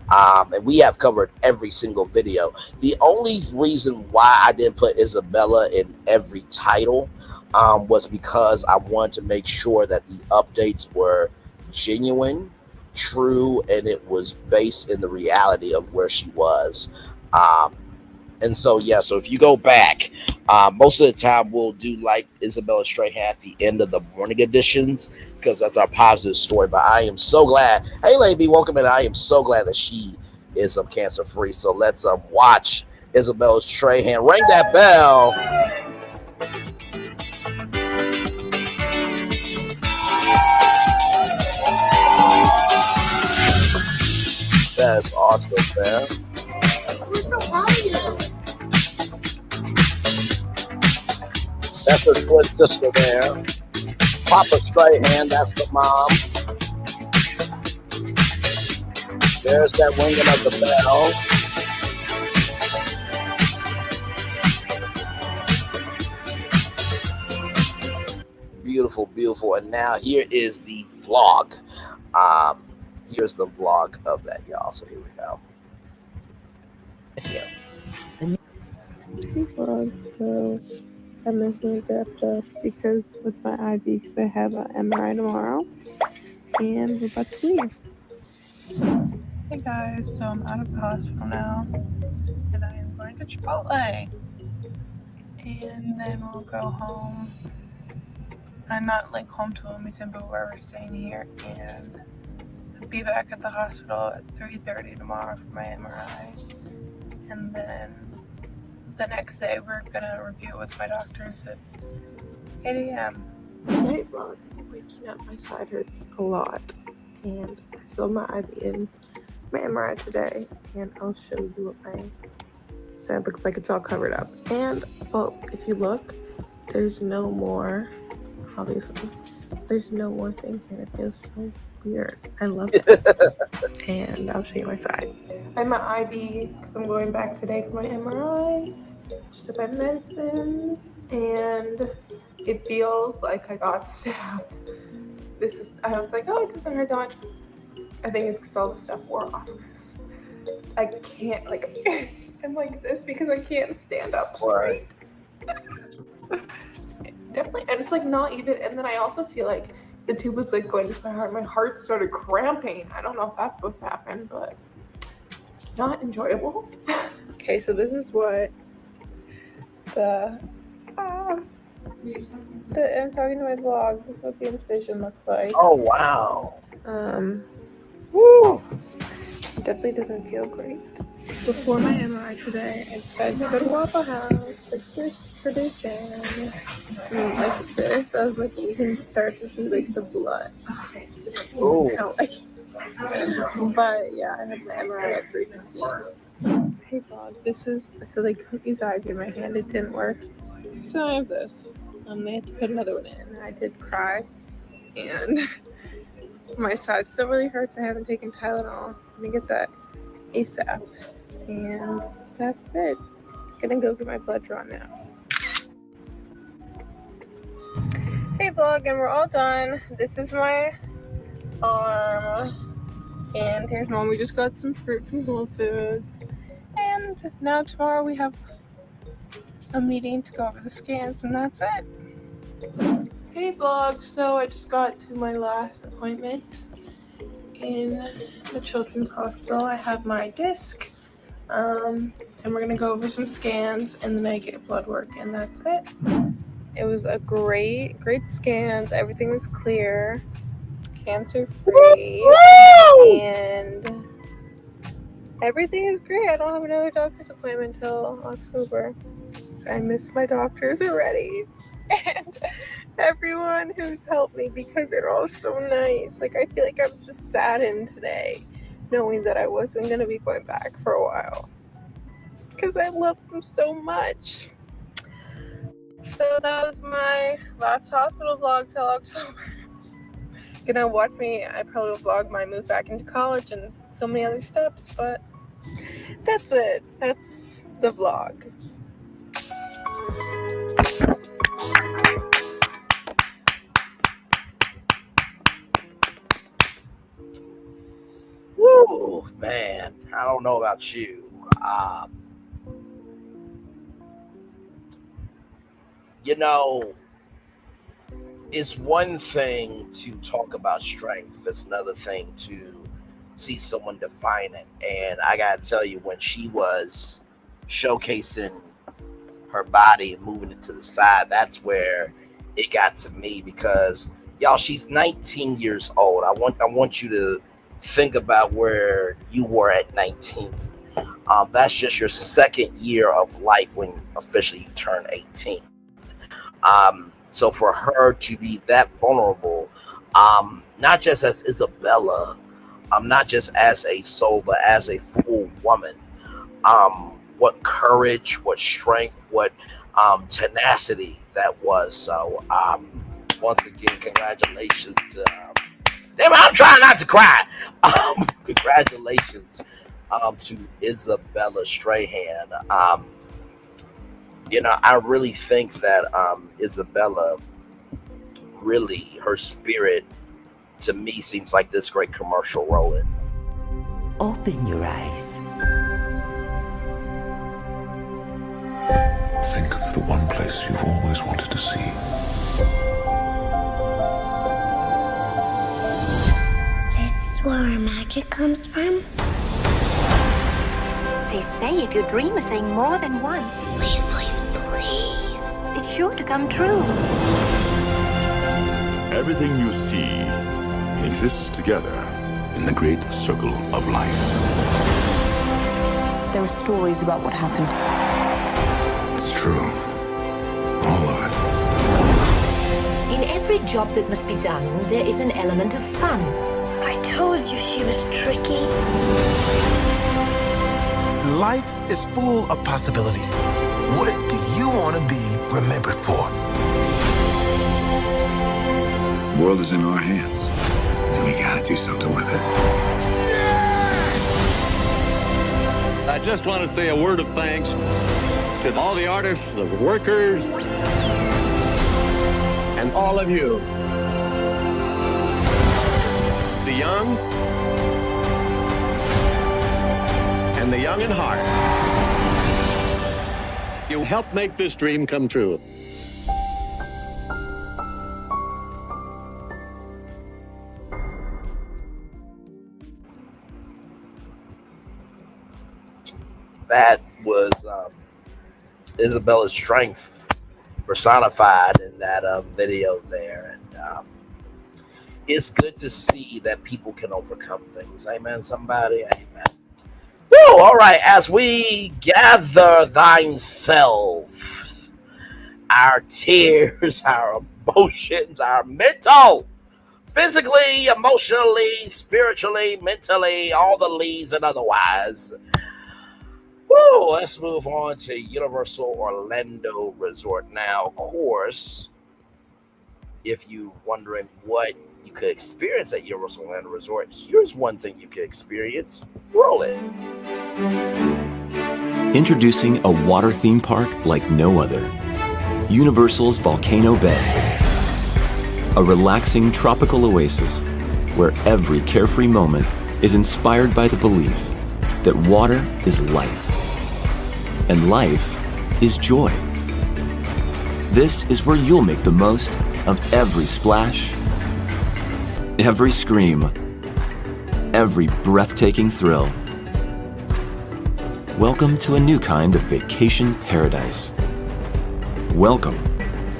And we have covered every single video. The only reason why I didn't put Isabella in every title was because I wanted to make sure that the updates were genuine, true, and it was based in the reality of where she was. And so, yeah, so if you go back, most of the time we'll do like Isabella Strahan at the end of the morning editions because that's our positive story. But I am so glad. Hey, lady, welcome in. I am so glad that she is cancer free. So let's watch Isabella Strahan. Ring that bell. That's awesome, man. That's her twin sister there. Papa Strahan, that's the mom. There's that ringing of the bell. Beautiful, beautiful. And now here is the vlog. Here's the vlog of that, y'all. So here we go. Hey vlog, so I had my hand wrapped up because with my IV, because I have an MRI tomorrow, and we're about to leave. Hey guys, so I'm out of the hospital now, and I am going to Chipotle, and then we'll go home. I'm not like home to Wilmington, but we're staying here, and I'll be back at the hospital at 3:30 tomorrow for my MRI, and then the next day we're gonna review with my doctors at 8 a.m. Hey vlog, I'm waking up, my side hurts a lot, and I still have my IV in my MRI today, and I'll show you what my side looks like. It's all covered up, and well, if you look, there's no more, obviously, there's no more thing here. It feels so weird. I love it. And I'll show you my side. I have my IV because I'm going back today for my MRI. Just took my medicines, and it feels like I got stabbed. I was like, oh, it doesn't hurt that much. I think it's because all the stuff wore off. I can't, I'm like this because I can't stand up straight. definitely, and it's like not even, and then I also feel like the tube was like going to my heart. My heart started cramping. I don't know if that's supposed to happen, but not enjoyable. Okay, so this is what I'm talking to my vlog. This is what the incision looks like. Oh wow. Woo! It definitely doesn't feel great. Before my MRI today, I decided to go to Waffle House for this day. Like this, I was like, you can start to see like the blood. Oh. But yeah, I had my MRI at 3:15. Hey vlog, this is so they put these eyes in my hand. It didn't work, so I have this. They had to put another one in. I did cry, and my side still really hurts. I haven't taken Tylenol. I'm gonna get that ASAP, and that's it. Gonna go get my blood drawn now. Hey vlog, and we're all done. This is my arm, and here's mom. We just got some fruit from Whole Foods, and now tomorrow we have a meeting to go over the scans, and that's it. Hey vlog, so I just got to my last appointment in the Children's Hospital. I have my disc, and we're gonna go over some scans, and then I get blood work, and that's it. It was a great scan. Everything was clear, cancer free, and everything is great. I don't have another doctor's appointment until October. So I miss my doctors already. And everyone who's helped me, because they're all so nice. Like, I feel like I'm just saddened today knowing that I wasn't going to be going back for a while, because I love them so much. So that was my last hospital vlog till October. Gonna watch me, I probably will vlog my move back into college and so many other steps, but that's it. That's the vlog. Woo, man. I don't know about you. You know, it's one thing to talk about strength. It's another thing to see someone define it. And I gotta tell you, when she was showcasing her body and moving it to the side, that's where it got to me, because y'all, she's 19 years old. I want you to think about where you were at 19. That's just your second year of life when officially you turn 18. So for her to be that vulnerable, not just as Isabella, not just as a soul, but as a full woman, what courage, what strength, what tenacity that was. So once again, congratulations to damn, I'm trying not to cry. Congratulations to Isabella Strahan. You know, I really think that Isabella, really, her spirit, to me, seems like this great commercial rolling. Open your eyes. Think of the one place you've always wanted to see. This is where our magic comes from? They say if you dream a thing more than once, Please, please, please. it's sure to come true. Everything you see exists together in the great circle of life. There are stories about what happened. It's true. All of it. In every job that must be done, there is an element of fun. I told you she was tricky. Life is full of possibilities. What do you want to be remembered for? The world is in our hands, and we gotta do something with it. I just want to say a word of thanks to all the artists, the workers, and all of you. The young and the young in heart. You helped make this dream come true. That was Isabella's strength personified in that video there. And it's good to see that people can overcome things. Amen, somebody. Amen. Woo, all right, as we gather thyself, our tears, our emotions, our mental, physically, emotionally, spiritually, mentally, all the leads and otherwise. Woo, let's move on to Universal Orlando Resort. Now, of course, if you're wondering what you could experience at Universal Orlando Resort, here's one thing you could experience. Roll it. Introducing a water theme park like no other. Universal's Volcano Bay. A relaxing tropical oasis where every carefree moment is inspired by the belief that water is life and life is joy. This is where you'll make the most of every splash, every scream, every breathtaking thrill. Welcome to a new kind of vacation paradise. Welcome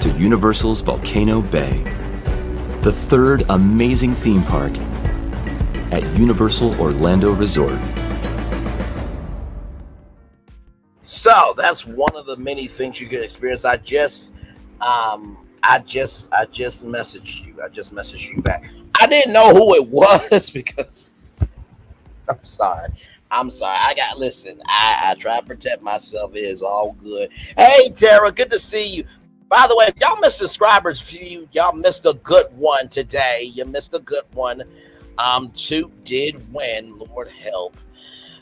to Universal's Volcano Bay, the third amazing theme park at Universal Orlando Resort. So that's one of the many things you can experience. I just messaged you. I just messaged you back. I didn't know who it was because I'm sorry. I try to protect myself. It is all good. Hey, Tara, good to see you. By the way, if y'all missed subscribers, y'all missed a good one today. You missed a good one. Toot did win. Lord help.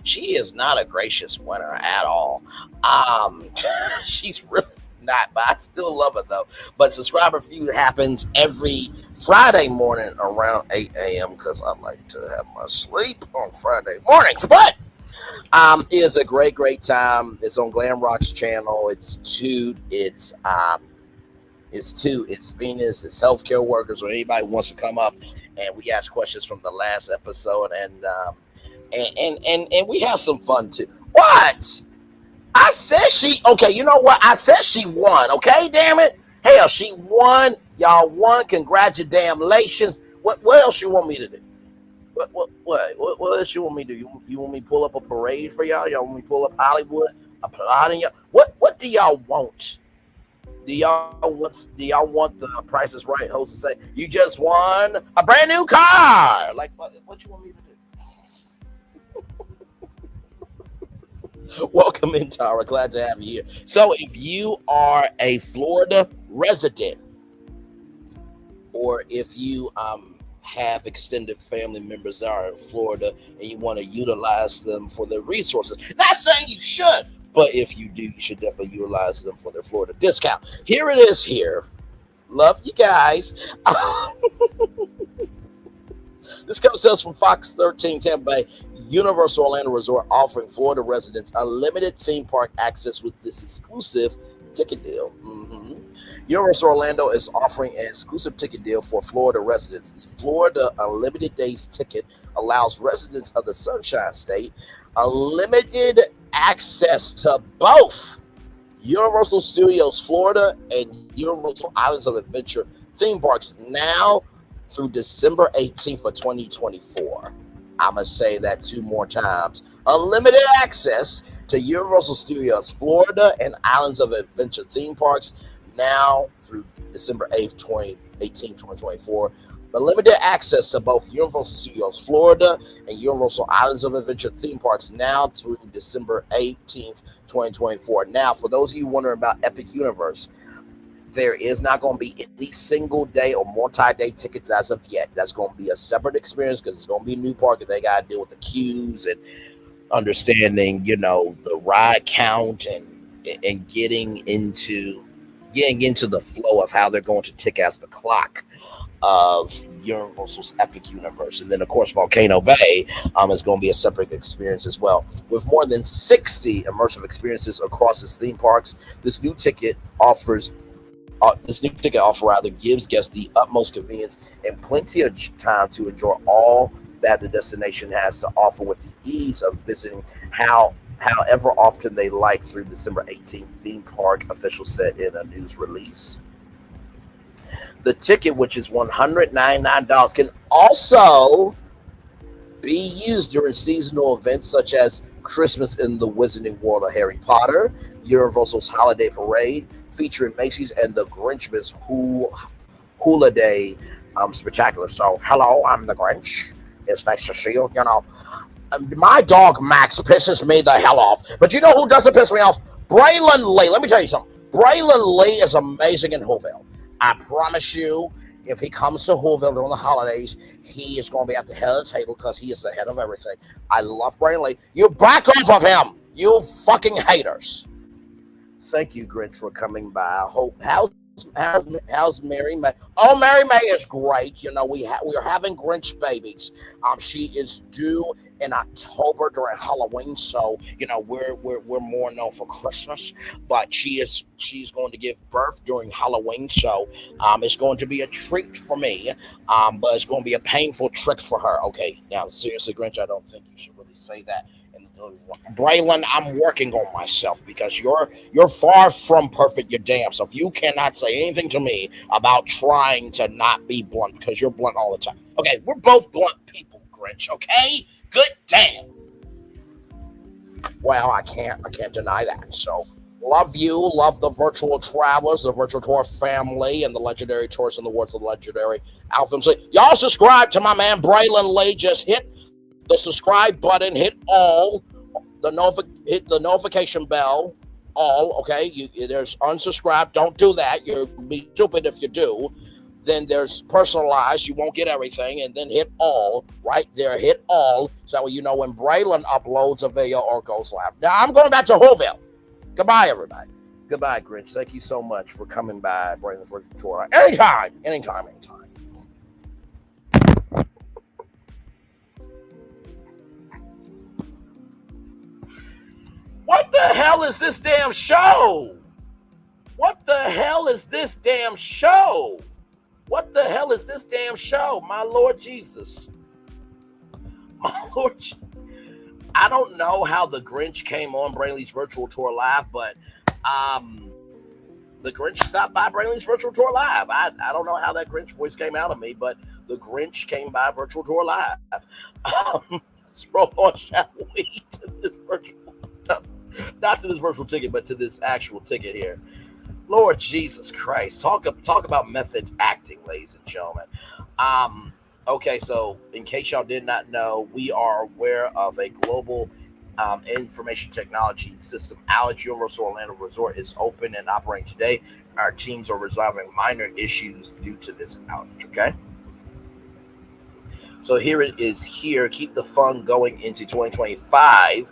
She is not a gracious winner at all. She's really not, but I still love her though. But subscriber feud happens every Friday morning around 8 a.m. because I like to have my sleep on Friday mornings. But it is a great time. It's on Glam Rock's channel. It's Toot. It's Venus. It's healthcare workers or anybody who wants to come up and we ask questions from the last episode and we have some fun too. What? I said okay, you know what? I said she won, okay? Damn it. Hell, she won. Y'all won. Congratulations. What else you want me to do? What else you want me to do? You want me to pull up a parade for y'all? Y'all want me to pull up Hollywood? Applauding y'all? What do y'all want? Do y'all want the Price is Right host to say, you just won a brand new car? Like, what you want me to do? Welcome in, Tara. Glad to have you here. So if you are a Florida resident or if you have extended family members that are in Florida and you want to utilize them for their resources, not saying you should, but if you do, you should definitely utilize them for their Florida discount. Here it is here. Love you guys. This comes to us from Fox 13 Tampa Bay. Universal Orlando Resort offering Florida residents unlimited theme park access with this exclusive ticket deal. Universal Orlando is offering an exclusive ticket deal for Florida residents. The Florida Unlimited Days ticket allows residents of the Sunshine State unlimited access to both Universal Studios Florida and Universal Islands of Adventure theme parks now through December 18th of 2024. I'm going to say that 2 more times. Unlimited access to Universal Studios Florida and Islands of Adventure theme parks now through December 8th, 2024. Unlimited access to both Universal Studios Florida and Universal Islands of Adventure theme parks now through December 18th, 2024. Now, for those of you wondering about Epic Universe, there is not going to be any single day or multi-day tickets as of yet. That's going to be a separate experience because it's going to be a new park and they got to deal with the queues and understanding, the ride count and getting into the flow of how they're going to tick as the clock of Universal's Epic Universe. And then, of course, Volcano Bay is going to be a separate experience as well. With more than 60 immersive experiences across its theme parks, this new ticket offer gives guests the utmost convenience and plenty of time to enjoy all that the destination has to offer with the ease of visiting how however often they like through December 18th, theme park officials said in a news release. The ticket, which is $199, can also be used during seasonal events such as Christmas in the Wizarding World of Harry Potter, Universal's Holiday Parade featuring Macy's, and the Grinchmas Hula Day Spectacular. So, hello, I'm the Grinch. It's nice to see you. You know, my dog Max pisses me the hell off. But you know who doesn't piss me off? Braylon Lee. Let me tell you something. Braylon Lee is amazing in Whoville. I promise you, if he comes to Whoville during the holidays, he is going to be at the head of the table because he is the head of everything. I love Braylon Lee. You back off of him, you fucking haters. Thank you, Grinch, for coming by. How's Mary May? Oh, Mary May is great. You know, we are having Grinch babies. She is due in October during Halloween, so you know we're more known for Christmas, but she's going to give birth during Halloween, so it's going to be a treat for me, but it's going to be a painful trick for her. Okay, now seriously, Grinch, I don't think you should really say that. Braylon, I'm working on myself because you're far from perfect, you damn. So if you cannot say anything to me about trying to not be blunt, because you're blunt all the time. Okay, we're both blunt people, Grinch, okay? Good damn. Well, I can't deny that. So love you, love the virtual travelers, the virtual tour family, and the legendary tourists and the awards of the legendary Alpha. Y'all subscribe to my man Braylon Lee. Just hit the subscribe button, hit all, hit the notification bell, all, okay? There's unsubscribe, don't do that. You'll be stupid if you do. Then there's personalized, you won't get everything, and then hit all, right there, hit all, so you know when Braylon uploads a video or goes live. Now, I'm going back to Whoville. Goodbye, everybody. Goodbye, Grinch. Thank you so much for coming by Braylon's Virtual Tour. Anytime. What the hell is this damn show? What the hell is this damn show? What the hell is this damn show? My Lord Jesus. My Lord. I don't know how the Grinch came on Braylon's Virtual Tour Live, but the Grinch stopped by Braylon's Virtual Tour Live. I don't know how that Grinch voice came out of me, but the Grinch came by Virtual Tour Live. Let's roll on, shall we, to this virtual, not to this virtual ticket, but to this actual ticket here. Lord Jesus Christ. Talk about method acting, ladies and gentlemen. Okay, so in case y'all did not know, we are aware of a global information technology system outage. Universal Orlando Resort is open and operating today. Our teams are resolving minor issues due to this outage, okay? So here it is here. Keep the fun going into 2025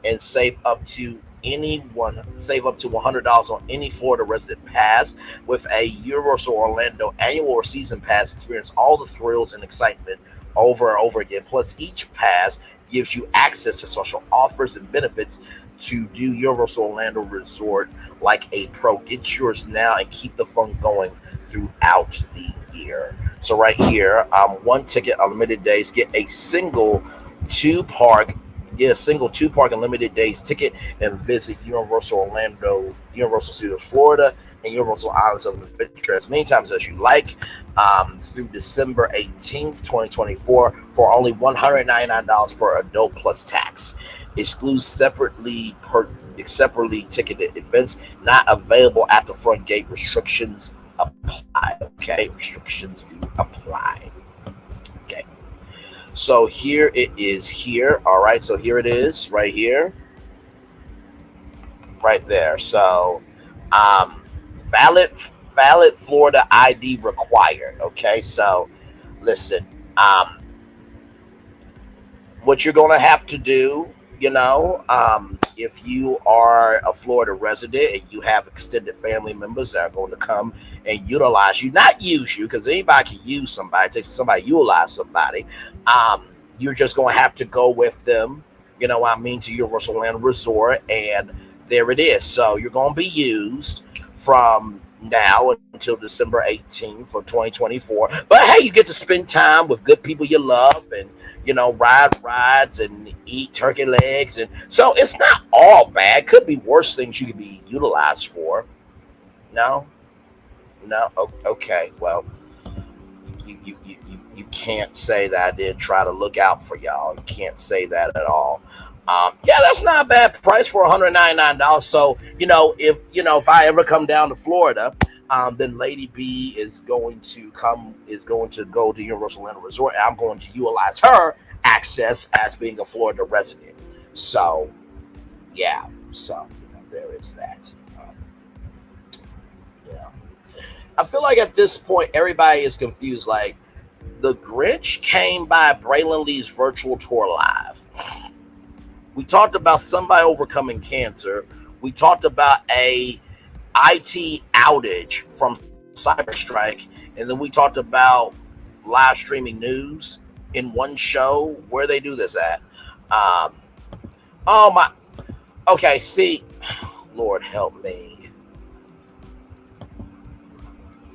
and save up to $100 on any Florida resident pass with a Universal Orlando annual or season pass. Experience all the thrills and excitement over and over again. Plus, each pass gives you access to special offers and benefits to do Universal Orlando Resort like a pro. Get yours now and keep the fun going throughout the year. So right here, one ticket, unlimited days, get a single two-park and limited days ticket and visit Universal Orlando, Universal Studios Florida, and Universal Islands of Adventure as many times as you like through December 18th, 2024 for only $199 per adult plus tax. Excludes separately ticketed events not available at the front gate. Restrictions apply. Okay, restrictions do apply. Okay. So here it is here. All right. So here it is right here. Right there. So valid Florida ID required. Okay. So listen, what you're going to have to do, if you are a Florida resident and you have extended family members that are going to come and utilize you, not use you, because anybody can use somebody, it takes somebody to utilize somebody. You're just going to have to go with them, to Universal Orlando Resort, and there it is. So you're going to be used from now until December 18th for 2024. But hey, you get to spend time with good people you love, and ride rides and eat turkey legs. And so it's not all bad. Could be worse things you could be utilized for. No? Okay. Well, you can't say that I didn't try to look out for y'all. You can't say that at all. Yeah, that's not a bad price for $199. So, if I ever come down to Florida, then Lady B is going to go to Universal Orlando Resort, and I'm going to utilize her access as being a Florida resident. So, yeah. So, there is that. I feel like at this point, everybody is confused. Like, the Grinch came by Braylon Lee's virtual tour live. We talked about somebody overcoming cancer. We talked about a IT outage from Cyberstrike. And then we talked about live streaming news in one show. Where they do this at? Okay, see. Lord help me.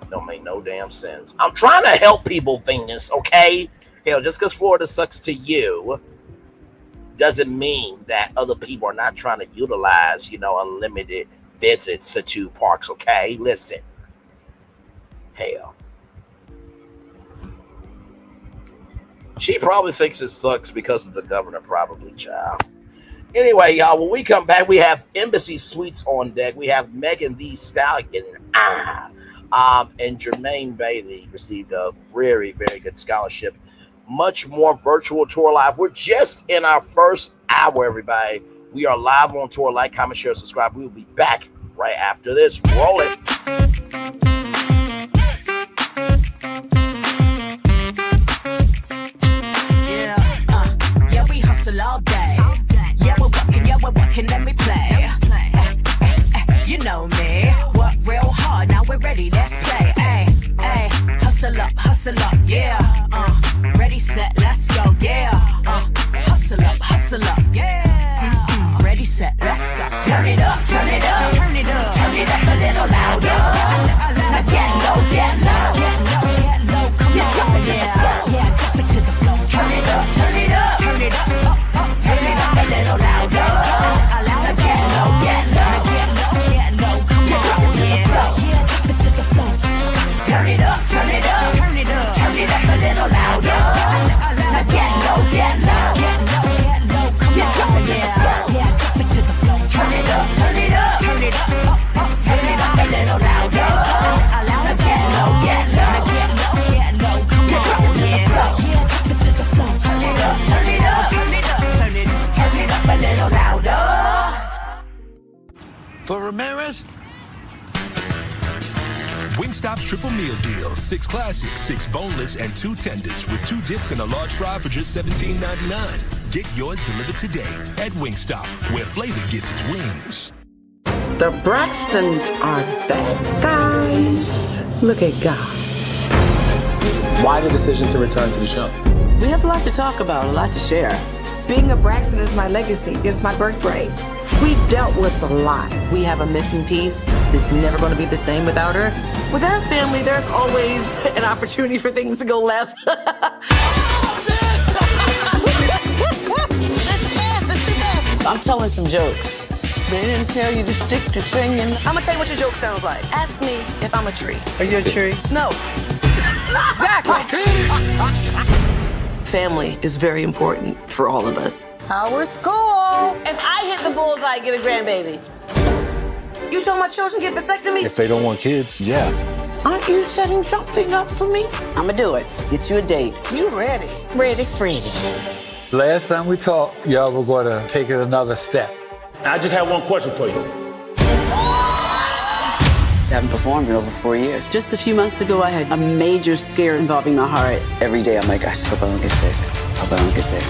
Don't make no damn sense. I'm trying to help people, Venus, okay? Hell, just because Florida sucks to you doesn't mean that other people are not trying to utilize, unlimited visits to two parks, okay? Listen. Hell. She probably thinks it sucks because of the governor, probably, child. Anyway, y'all, when we come back, we have Embassy Suites on deck. We have Megan Thee Stallion. And Jermaine Bailey received a very, very good scholarship. Much more virtual tour live. We're just in our first hour, everybody. We are live on tour. Like, comment, share, subscribe. We will be back right after this. Roll it. Yeah, we hustle all day. Yeah, we're working, let me play. You know me. Work real hard, now we're ready, let's play. Ay, hustle up, yeah. Ready, set, let's go, yeah. Hustle up, yeah. Ready, set, let's go. Turn it up, turn it up, turn it up, turn it up a little louder. Now get low, get low, come on, drop it to the floor, yeah, drop it to the floor. Turn it up, turn it up, turn it up, turn it up a little louder. Now get low, get low, come on, drop it to the floor, yeah, drop it to the floor. Turn it up, turn it up, turn it up, turn it up a little louder. Now get low, come on, drop it to the floor, yeah, drop it to the floor. Turn it up, turn it up, turn it up, turn it up a little louder. Now get low, come on, drop it to the floor, yeah, drop it to the floor. Turn it up, turn it up, turn it up, turn it up a little louder. For Ramirez, Wingstop's triple meal deal. 6 classics, 6 boneless, and 2 tenders with 2 dips and a large fry for just $17.99. Get yours delivered today at Wingstop, where flavor gets its wings. The Braxtons are bad guys. Look at God. Why the decision to return to the show? We have a lot to talk about, a lot to share. Being a Braxton is my legacy. It's my birthright. We've dealt with a lot. We have a missing piece. It's never going to be the same without her. With our family, there's always an opportunity for things to go left. I'm telling some jokes. They didn't tell you to stick to singing. I'm going to tell you what your joke sounds like. Ask me if I'm a tree. Are you a tree? No. Exactly. Family is very important for all of us. How was school? If I hit the bullseye, I get a grandbaby. You told my children get vasectomies? If they don't want kids, yeah. Aren't you setting something up for me? I'ma do it. Get you a date. You ready? Ready, Freddy. Last time we talked, y'all were going to take it another step. I just have one question for you. I haven't performed in over 4 years. Just a few months ago, I had a major scare involving my heart. Every day, I'm like, I just hope I don't get sick. Hope I don't get sick.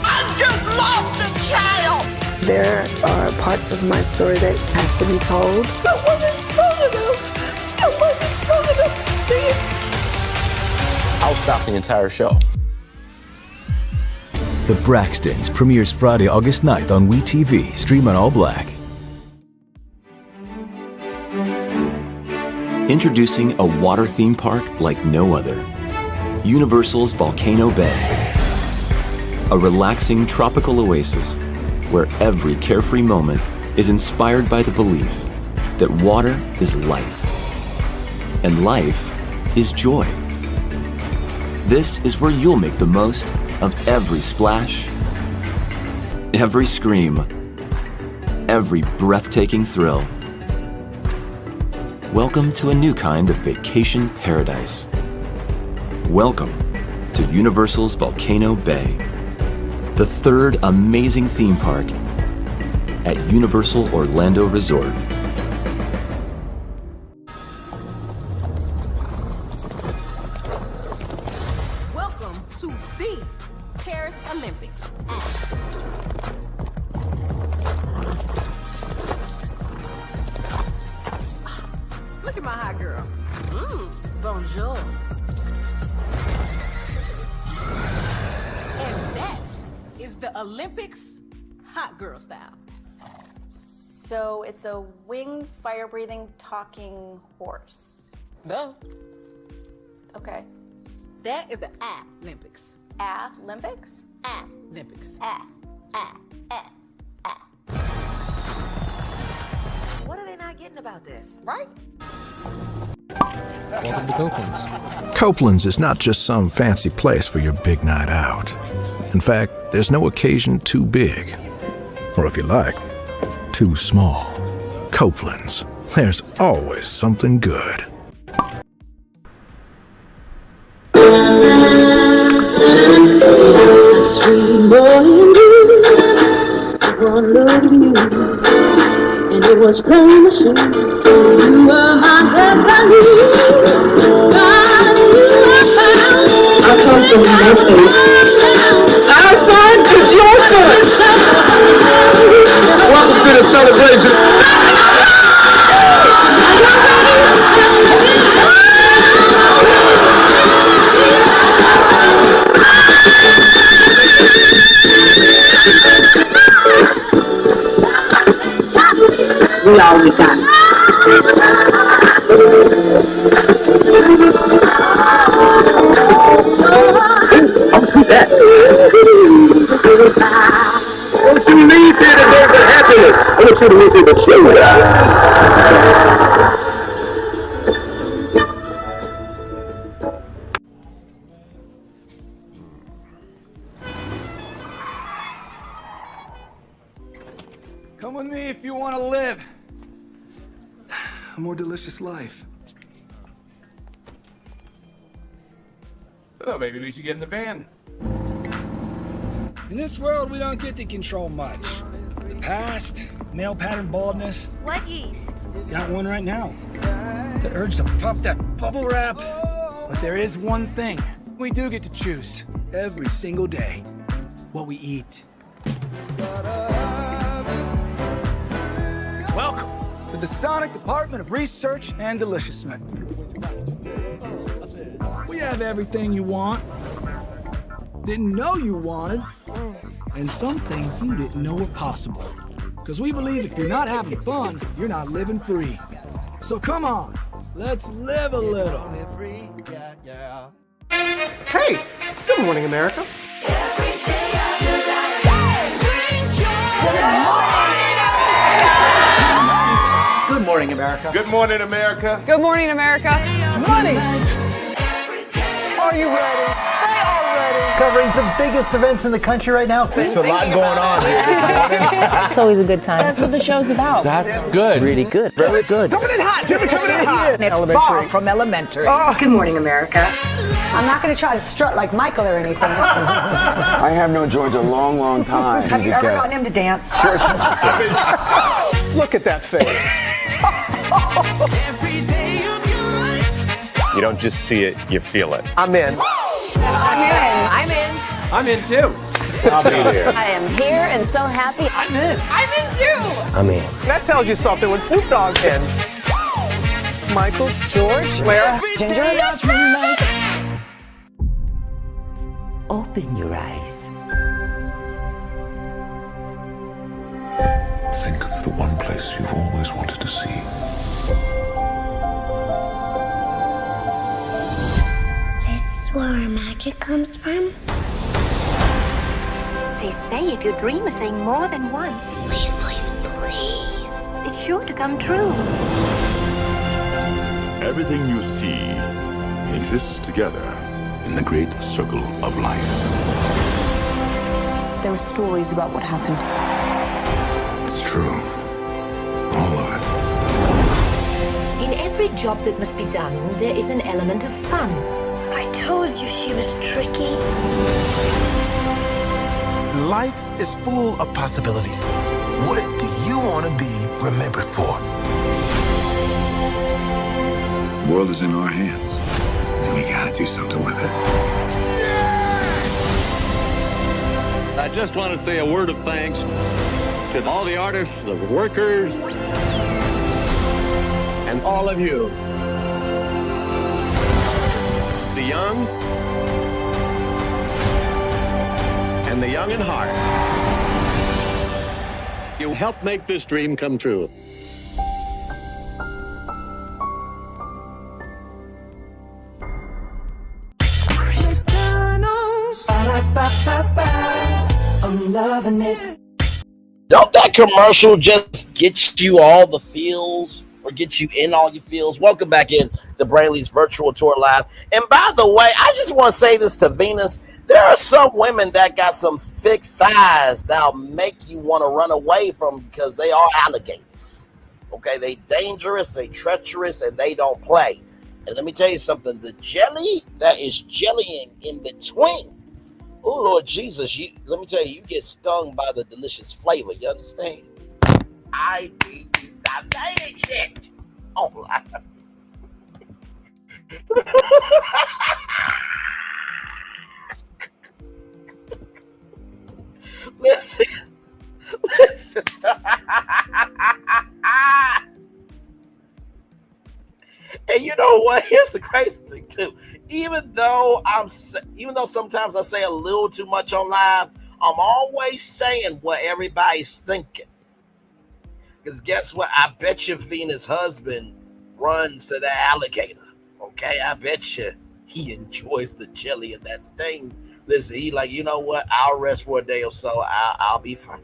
I just lost a child! There are parts of my story that has to be told. I wasn't strong enough. I wasn't strong enough to see it. I'll stop the entire show. The Braxtons premieres Friday, August 9th on WeTV. Stream on All Black. Introducing a water theme park like no other. Universal's Volcano Bay. a relaxing tropical oasis where every carefree moment is inspired by the belief that water is life, and life is joy. This is where you'll make the most of every splash, every scream, every breathtaking thrill. Welcome to a new kind of vacation paradise. Welcome to Universal's Volcano Bay, the third amazing theme park at Universal Orlando Resort. Welcome to the Paris Olympics. Look at my hot girl. Bonjour. And that is the Olympics hot girl style. So it's a winged, fire-breathing, talking horse. Duh. Okay. That is the Olympics. Olympics? Olympics. What are they not getting about this? Right? Welcome to Copeland's. Copeland's is not just some fancy place for your big night out. In fact, there's no occasion too big. Or if you like, too small. Copeland's. There's always something good. Sweet morning dew, one look at you, and it was plain to see you were my destiny. God, you were found. I come from Memphis. Our son is your son. Welcome to the celebration. We all we got. Don't you leave here today with happiness. I want you to leave here with joy. Come with me if you want to live a more delicious life. Oh, maybe we should get in the van. In this world, we don't get to control much. The past, male pattern baldness. Leggies. Got one right now. The urge to puff that bubble wrap. But there is one thing we do get to choose every single day: what we eat. Welcome to the Sonic Department of Research and Deliciousment. We have everything you want, didn't know you wanted, and some things you didn't know were possible. Because we believe if you're not having fun, you're not living free. So come on, let's live a little. Hey, good morning, America. Good morning, America. Good morning, America. Good morning, America. Money! Are you ready? They are ready. Covering the biggest events in the country right now. There's a lot going on here this morning. It's always a good time. That's what the show's about. That's good. Really good. Very good. Coming in hot, Jimmy, coming in hot. It's far from elementary. Oh. Good morning, America. I'm not going to try to strut like Michael or anything. I have known George a long, long time. Have you ever gotten him to dance? Look at that face. You don't just see it, you feel it. I'm in. I'm in. I'm in too. I'll be there. I am here and so happy. I'm in. I'm in too. I'm in. That tells you something when Snoop Dogg's in. Michael, George, Lara, Ginger. Open your eyes. Think of the one place you've always wanted to see. This is where our magic comes from. They say if you dream a thing more than once, please, please, please, it's sure to come true. Everything you see exists together in the great circle of life. There are stories about what happened. It's true. All of it. In every job that must be done, there is an element of fun. I told you she was tricky. Life is full of possibilities. What do you want to be remembered for? The world is in our hands, and we gotta do something with it. I just want to say a word of thanks to all the artists, the workers, and all of you. The young and the young in heart. You helped make this dream come true. I'm loving it. Don't that commercial just get you all the feels or get you in all your feels? Welcome back in to Brainley's Virtual Tour Live. And by the way, I just want to say this to Venus. There are some women that got some thick thighs that'll make you want to run away from because they are alligators. Okay, they dangerous, they treacherous, and they don't play. And let me tell you something, the jelly that is jellying in between. Oh, Lord Jesus, let me tell you, you get stung by the delicious flavor. You understand? I need to stop saying shit. Oh, my. Listen. And you know what? Here's the crazy thing too. Even though sometimes I say a little too much on live, I'm always saying what everybody's thinking. Because guess what? I bet you Venus' husband runs to the alligator. Okay, I bet you he enjoys the jelly of that sting. Listen, he like, you know what? I'll rest for a day or so. I'll be fine.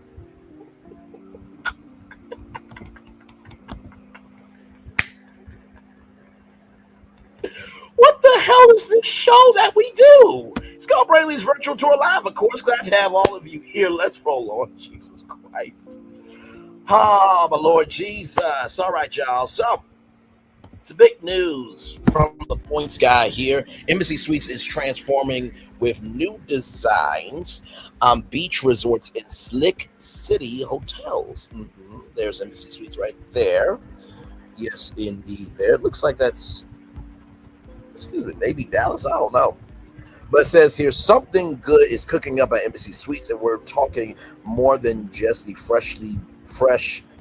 What the hell is this show that we do? It's called Brainley's Virtual Tour Live. Of course, glad to have all of you here. Let's roll on. Jesus Christ. Oh, my Lord Jesus. All right, y'all. So, it's a big news from the points guy here. Embassy Suites is transforming with new designs beach resorts in Slick City hotels. There's Embassy Suites right there. Yes, indeed. There. It looks like that's... Excuse me, maybe Dallas, I don't know. But it says here, something good is cooking up at Embassy Suites, and we're talking more than just the fresh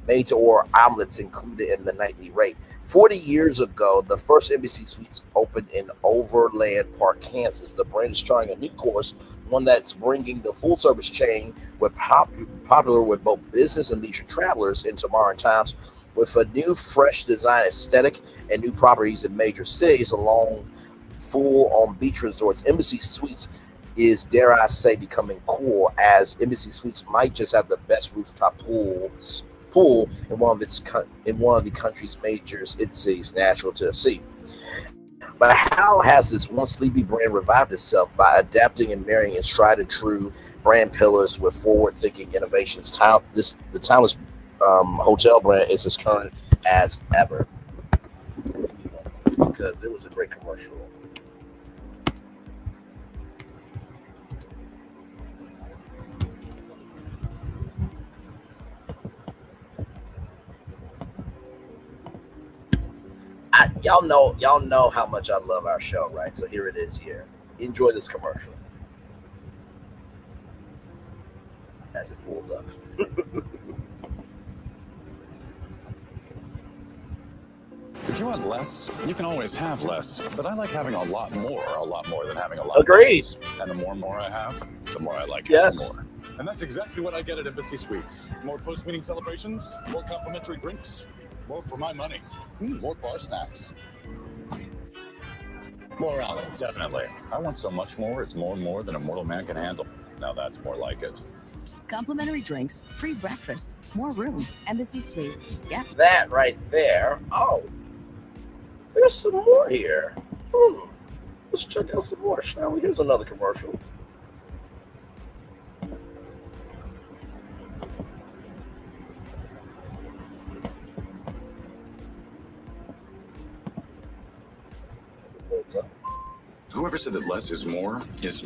made-to-order omelets included in the nightly rate. 40 years ago, the first Embassy Suites opened in Overland Park, Kansas. The brand is trying a new course, one that's bringing the full-service chain with popular with both business and leisure travelers into modern times, with a new fresh design aesthetic and new properties in major cities along full-on beach resorts. Embassy Suites is, dare I say, becoming cool, as Embassy Suites might just have the best rooftop pool in one of the country's major cities, natural to the sea. But how has this once sleepy brand revived itself? By adapting and marrying its tried and true brand pillars with forward-thinking innovations. The timeless hotel brand is as current as ever. Because it was a great commercial. Y'all know how much I love our show, right? So here it is here. Enjoy this commercial as it pulls up. If you want less, you can always have less. But I like having a lot more than having a lot Agreed. less. And the more I have, the more I like yes. having more. And that's exactly what I get at Embassy Suites. More post-meeting celebrations, more complimentary drinks, more for my money, more bar snacks. More olives, definitely. I want so much more, it's more than a mortal man can handle. Now that's more like it. complimentary drinks, free breakfast, more room, Embassy Suites. Yeah. That right there. Oh, there's some more here. Let's check out some more, shall we? Here's another commercial. Whoever said that less is more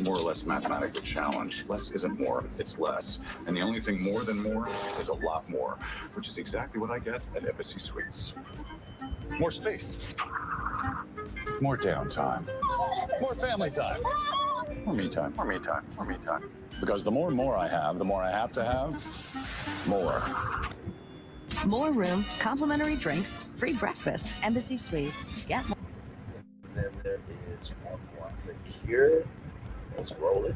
or less mathematically challenged. Less isn't more, it's less. And the only thing more than more is a lot more, which is exactly what I get at Embassy Suites. More space. More downtime. More family time. More me time. More me time. More me time. Because the more I have, the more I have to have more. More room, complimentary drinks, free breakfast, Embassy Suites. Get more. And then there is one more thing here. Let's roll it.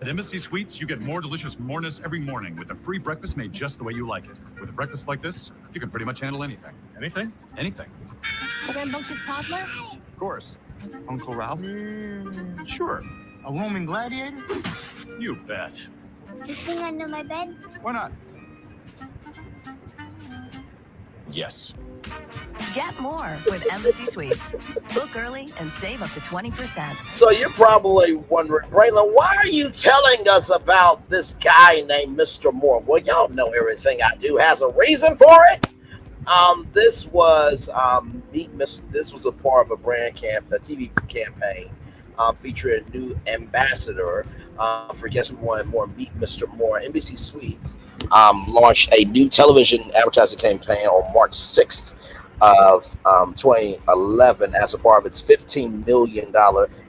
At Embassy Suites, you get more delicious moreness every morning with a free breakfast made just the way you like it. With a breakfast like this, you can pretty much handle anything. Anything? Anything. A rambunctious toddler? Of course. Uncle Ralph? Sure. A Roman gladiator? You bet. You think under my bed? Why not? Yes. Get more with Embassy Suites. Book early and save up to 20%. So you're probably wondering, Braylon, why are you telling us about this guy named Mr. Moore? Well, y'all know everything I do has a reason for it. This was this was a part of a TV campaign featuring a new ambassador for Guess Who Wanted More, Meet Mr. Moore. NBC Suites launched a new television advertising campaign on March 6th of 2011 as a part of its $15 million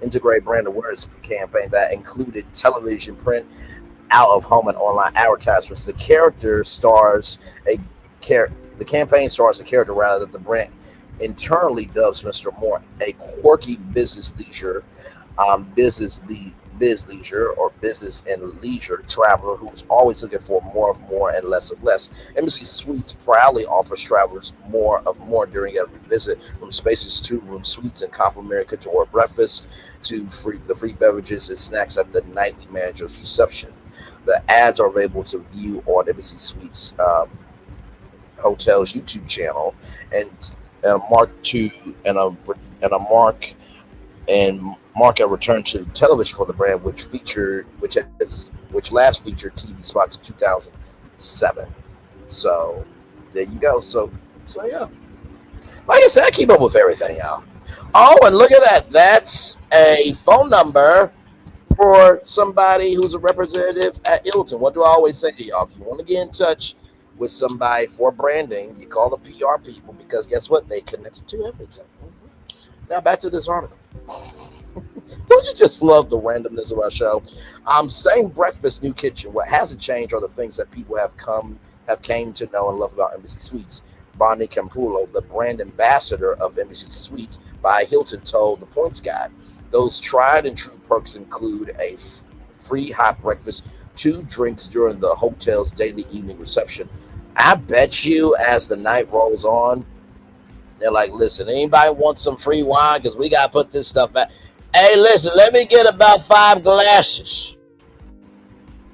integrated brand awareness campaign that included television, print, out-of-home, and online advertisements. The campaign stars a character rather that the brand internally dubs Mr. Moore, a quirky business and leisure traveler who's always looking for more of more and less of less. Embassy Suites proudly offers travelers more of more during every visit, from spacious two-room suites and complimentary couture breakfast to the free beverages and snacks at the nightly manager's reception. The ads are available to view on Embassy Suites Hotel's YouTube channel, and mark a return to television for the brand, which last featured TV spots in 2007. So there you go. So yeah. Like I said, I keep up with everything, y'all. Oh, and look at that. That's a phone number for somebody who's a representative at Hilton. What do I always say to y'all? If you want to get in touch with somebody for branding, you call the PR people, because guess what? They connected to everything. Now back to this article. Don't you just love the randomness of our show? Same breakfast, new kitchen. What hasn't changed are the things that people have came to know and love about Embassy Suites. Bonnie Campullo, the brand ambassador of Embassy Suites by Hilton, told the Points Guide those tried and true perks include a free hot breakfast, 2 drinks during the hotel's daily evening reception. I bet you as the night rolls on, they're like, listen, anybody want some free wine? Because we got to put this stuff back. Hey, listen, let me get about 5 glasses.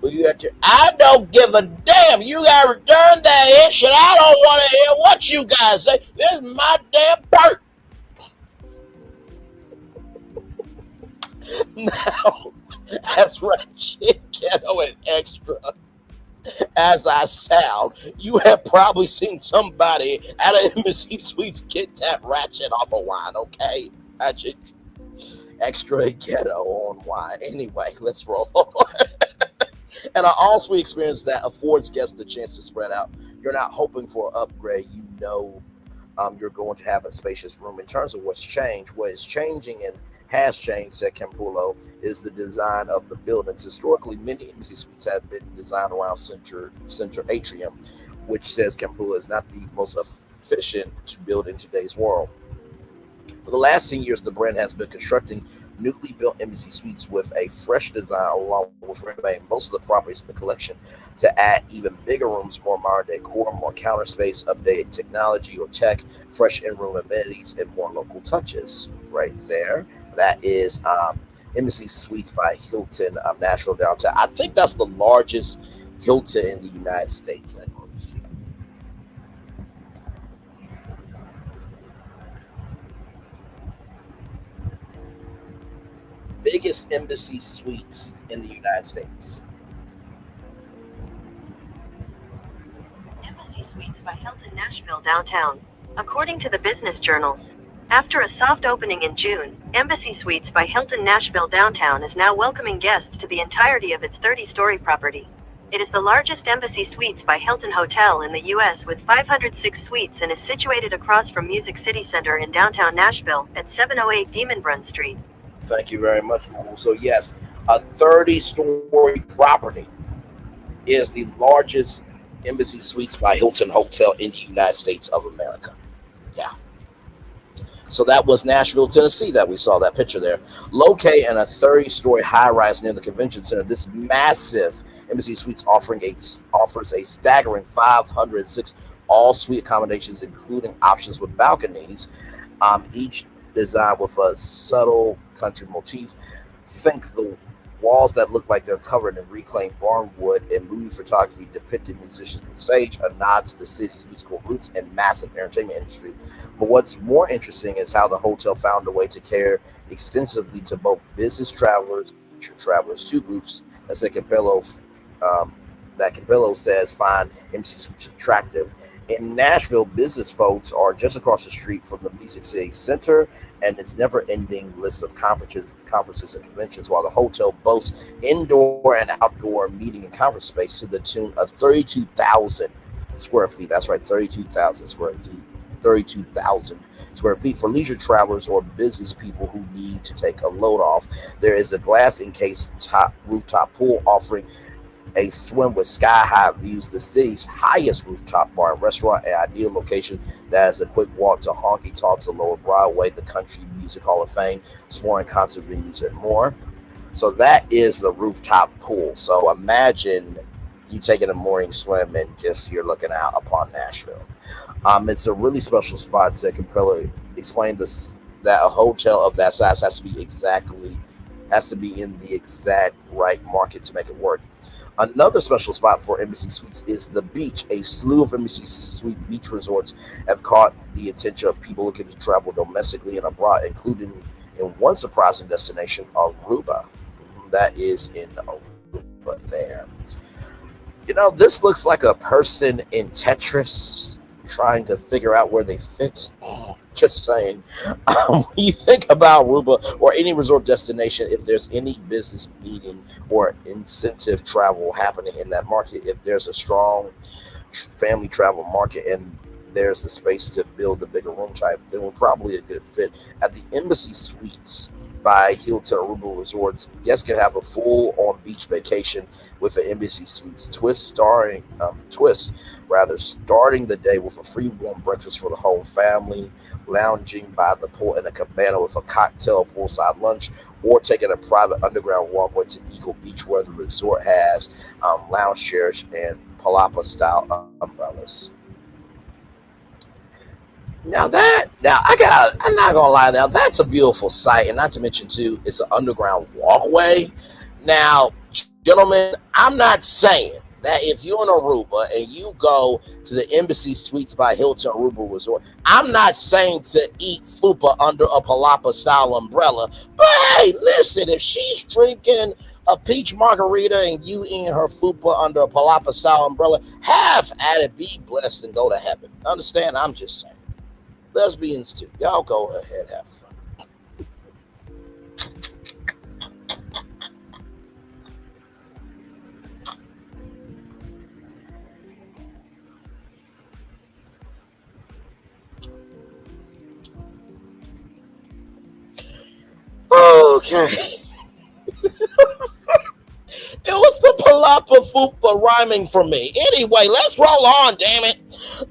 I don't give a damn. You got to return that shit. I don't want to hear what you guys say. This is my damn perk. Now, as Ratchet, Ghetto, and Extra as I sound, you have probably seen somebody at an Embassy Suites get that ratchet off of wine, okay? Ratchet, Extra, Ghetto on wine. Anyway, let's roll. And an all-suite experience that affords guests the chance to spread out. You're not hoping for an upgrade. You know you're going to have a spacious room. In terms of what's changed, what is changing and has changed, said Campullo, is the design of the buildings. Historically, many Embassy Suites have been designed around center atrium, which, says Campullo, is not the most efficient to build in today's world. For the last 10 years, the brand has been constructing newly built Embassy Suites with a fresh design along with renovating most of the properties in the collection to add even bigger rooms, more modern decor, more counter space, updated technology or tech, fresh in-room amenities, and more local touches. Right there. That is Embassy Suites by Hilton, Nashville downtown. I think that's the largest Hilton in the United States. Let me see. Biggest Embassy Suites in the United States. Embassy Suites by Hilton Nashville downtown. According to the business journals, after a soft opening in June, Embassy Suites by Hilton Nashville downtown is now welcoming guests to the entirety of its 30-story property. It is the largest Embassy Suites by Hilton hotel in the U.S. with 506 suites and is situated across from Music City Center in downtown Nashville at 708 Demonbrun Street. Thank you very much, Google. So yes, a 30-story property is the largest Embassy Suites by Hilton hotel in the United States of America. Yeah. So that was Nashville, Tennessee that we saw that picture there. Located in a 30-story high-rise near the convention center, this massive Embassy Suites offers a staggering 506 all-suite accommodations, including options with balconies, each designed with a subtle country motif. Think the walls that look like they're covered in reclaimed barnwood and movie photography depicting musicians on stage, a nod to the city's musical roots and massive entertainment industry. But what's more interesting is how the hotel found a way to cater extensively to both business travelers, two groups that Campello says find Embassy Suites attractive. In Nashville, business folks are just across the street from the Music City Center and its never-ending list of conferences and conventions, while the hotel boasts indoor and outdoor meeting and conference space to the tune of 32,000 square feet. That's right, 32,000 square feet. 32,000 square feet for leisure travelers or business people who need to take a load off. There is a glass-encased rooftop pool offering a swim with sky-high views, the city's highest rooftop bar and restaurant, an ideal location that is a quick walk to Honky Tonks, Lower Broadway, the Country Music Hall of Fame, sporting concert venues, and more. So that is the rooftop pool. So imagine you taking a morning swim and just you're looking out upon Nashville. It's a really special spot, said Campello. Explained this, that a hotel of that size has to be in the exact right market to make it work. Another special spot for Embassy Suites is the beach. A slew of Embassy Suite beach resorts have caught the attention of people looking to travel domestically and abroad, including in one surprising destination, Aruba. That is in Aruba there. You know, this looks like a person in Tetris trying to figure out where they fit. Just saying. When you think about Aruba or any resort destination, if there's any business meeting or incentive travel happening in that market, if there's a strong family travel market and there's the space to build the bigger room type, then we're probably a good fit. At the Embassy Suites by Hilton Aruba Resorts, guests can have a full-on beach vacation with an Embassy Suites starting the day with a free warm breakfast for the whole family, lounging by the pool in a cabana with a cocktail poolside lunch, or taking a private underground walkway to Eagle Beach, where the resort has lounge chairs and palapa-style umbrellas. I'm not gonna lie. Now that's a beautiful sight, and not to mention too, it's an underground walkway. Now, gentlemen, I'm not saying that if you're in Aruba and you go to the Embassy Suites by Hilton Aruba Resort, I'm not saying to eat fupa under a palapa style umbrella. But hey, listen, if she's drinking a peach margarita and you eating her fupa under a palapa style umbrella, have at it, be blessed and go to heaven. Understand? I'm just saying. Lesbians too. Y'all go ahead, have fun. Okay. It was the palapa fupa rhyming for me. Anyway, let's roll on, damn it.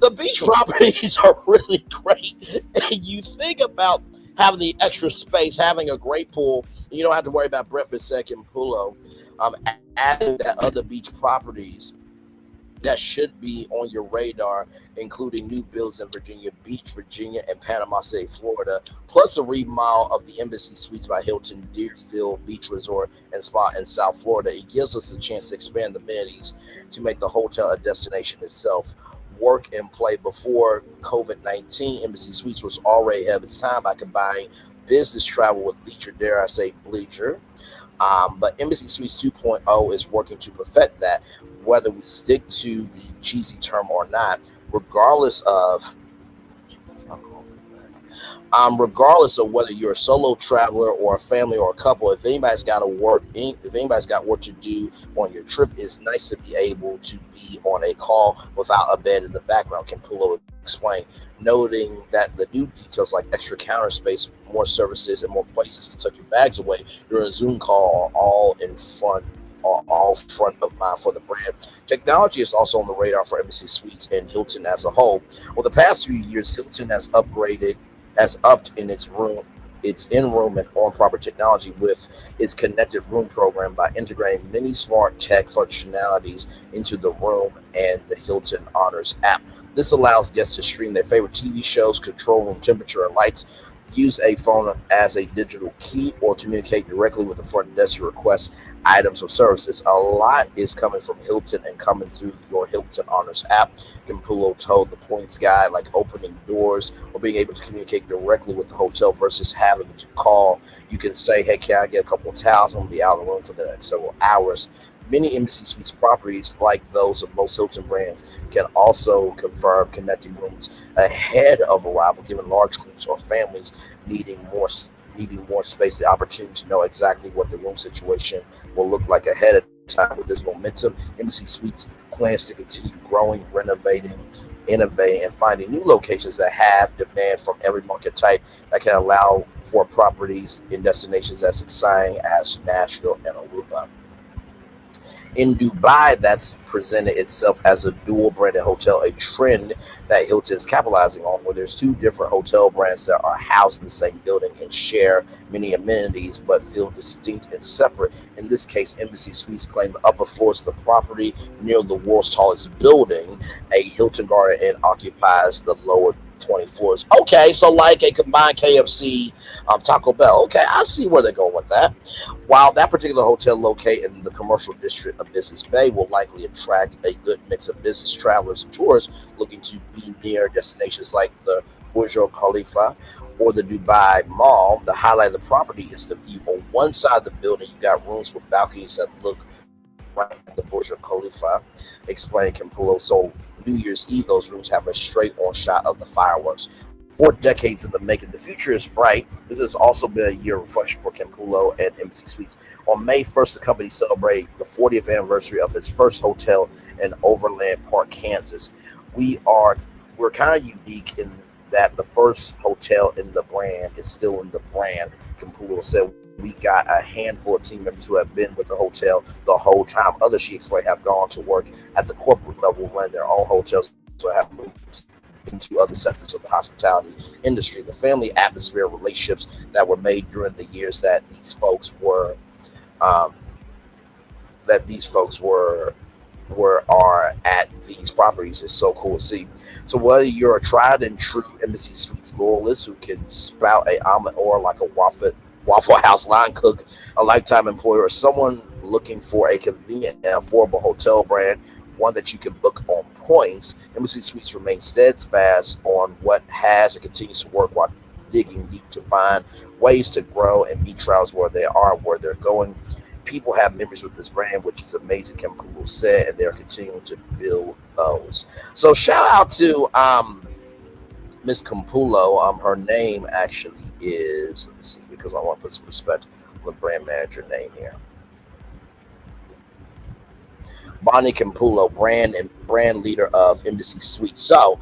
The beach properties are really great. And you think about having the extra space, having a great pool. You don't have to worry about breakfast at Campulo. Adding that other beach properties that should be on your radar, including new builds in Virginia Beach, Virginia, and Panama City, Florida, plus a remodel of the Embassy Suites by Hilton Deerfield Beach Resort and Spa in South Florida. It gives us the chance to expand the amenities to make the hotel a destination itself. Work and play. Before COVID-19, Embassy Suites was already ahead of its time by combining business travel with leisure, dare I say bleisure. But Embassy Suites 2.0 is working to perfect that, whether we stick to the cheesy term or not, regardless of whether you're a solo traveler or a family or a couple. If anybody's got work to do on your trip, it's nice to be able to be on a call without a bed in the background, Campulo explained, noting that the new details like extra counter space, more services, and more places to tuck your bags away during a Zoom call are all front of mind for the brand. Technology is also on the radar for Embassy Suites and Hilton as a whole. Well, the past few years, Hilton has upped in its in-room and on-property technology with its connected room program by integrating many smart tech functionalities into the room and the Hilton Honors app. This allows guests to stream their favorite TV shows, control room temperature and lights, use a phone as a digital key, or communicate directly with the front desk to request items or services. A lot is coming from Hilton and coming through your Hilton Honors app. Campulo told the Points Guy, like opening doors or being able to communicate directly with the hotel versus having to call. You can say, hey, can I get a couple of towels? I'm going to be out of the room for the next several hours. Many Embassy Suites properties, like those of most Hilton brands, can also confirm connecting rooms ahead of arrival, giving large groups or families needing more space the opportunity to know exactly what the room situation will look like ahead of time. With this momentum, Embassy Suites plans to continue growing, renovating, innovating, and finding new locations that have demand from every market type that can allow for properties in destinations as exciting as Nashville and Aruba. In Dubai, that's presented itself as a dual-branded hotel, a trend that Hilton is capitalizing on, where there's two different hotel brands that are housed in the same building and share many amenities but feel distinct and separate. In this case, Embassy Suites claim the upper floors of the property near the world's tallest building, a Hilton Garden Inn, occupies the lower 20 floors. Okay, so like a combined KFC, Taco Bell. Okay, I see where they're going with that. While that particular hotel located in the commercial district of Business Bay will likely attract a good mix of business travelers and tourists looking to be near destinations like the Burj Khalifa or the Dubai Mall, the highlight of the property is the view. On one side of the building, you got rooms with balconies that look right at the Burj Khalifa, explained Campulo. So New Year's Eve, those rooms have a straight-on shot of the fireworks. 4 decades in the making, the future is bright. This has also been a year of reflection for Campulo and Embassy Suites. On May 1st, the company celebrated the 40th anniversary of its first hotel in Overland Park, Kansas. We're kind of unique in that the first hotel in the brand is still in the brand. Campulo said, we got a handful of team members who have been with the hotel the whole time. Others, she explained, have gone to work at the corporate level, run their own hotels, so have moved into other sectors of the hospitality industry. The family atmosphere, relationships that were made during the years that these folks were are at these properties is so cool to see. So whether you're a tried and true Embassy Suites loyalist who can spout a omelet or like a Waffle House line cook, a lifetime employer, or someone looking for a convenient and affordable hotel brand, one that you can book on points, Embassy Suites remains steadfast on what has and continues to work while digging deep to find ways to grow and meet travelers where they are, where they're going. People have memories with this brand, which is amazing, Campulo said, and they're continuing to build those. So shout out to Miss Campulo. Her name actually is, let me see, because I want to put some respect on the brand manager name here. Bonnie Campulo, brand leader of Embassy Suites. So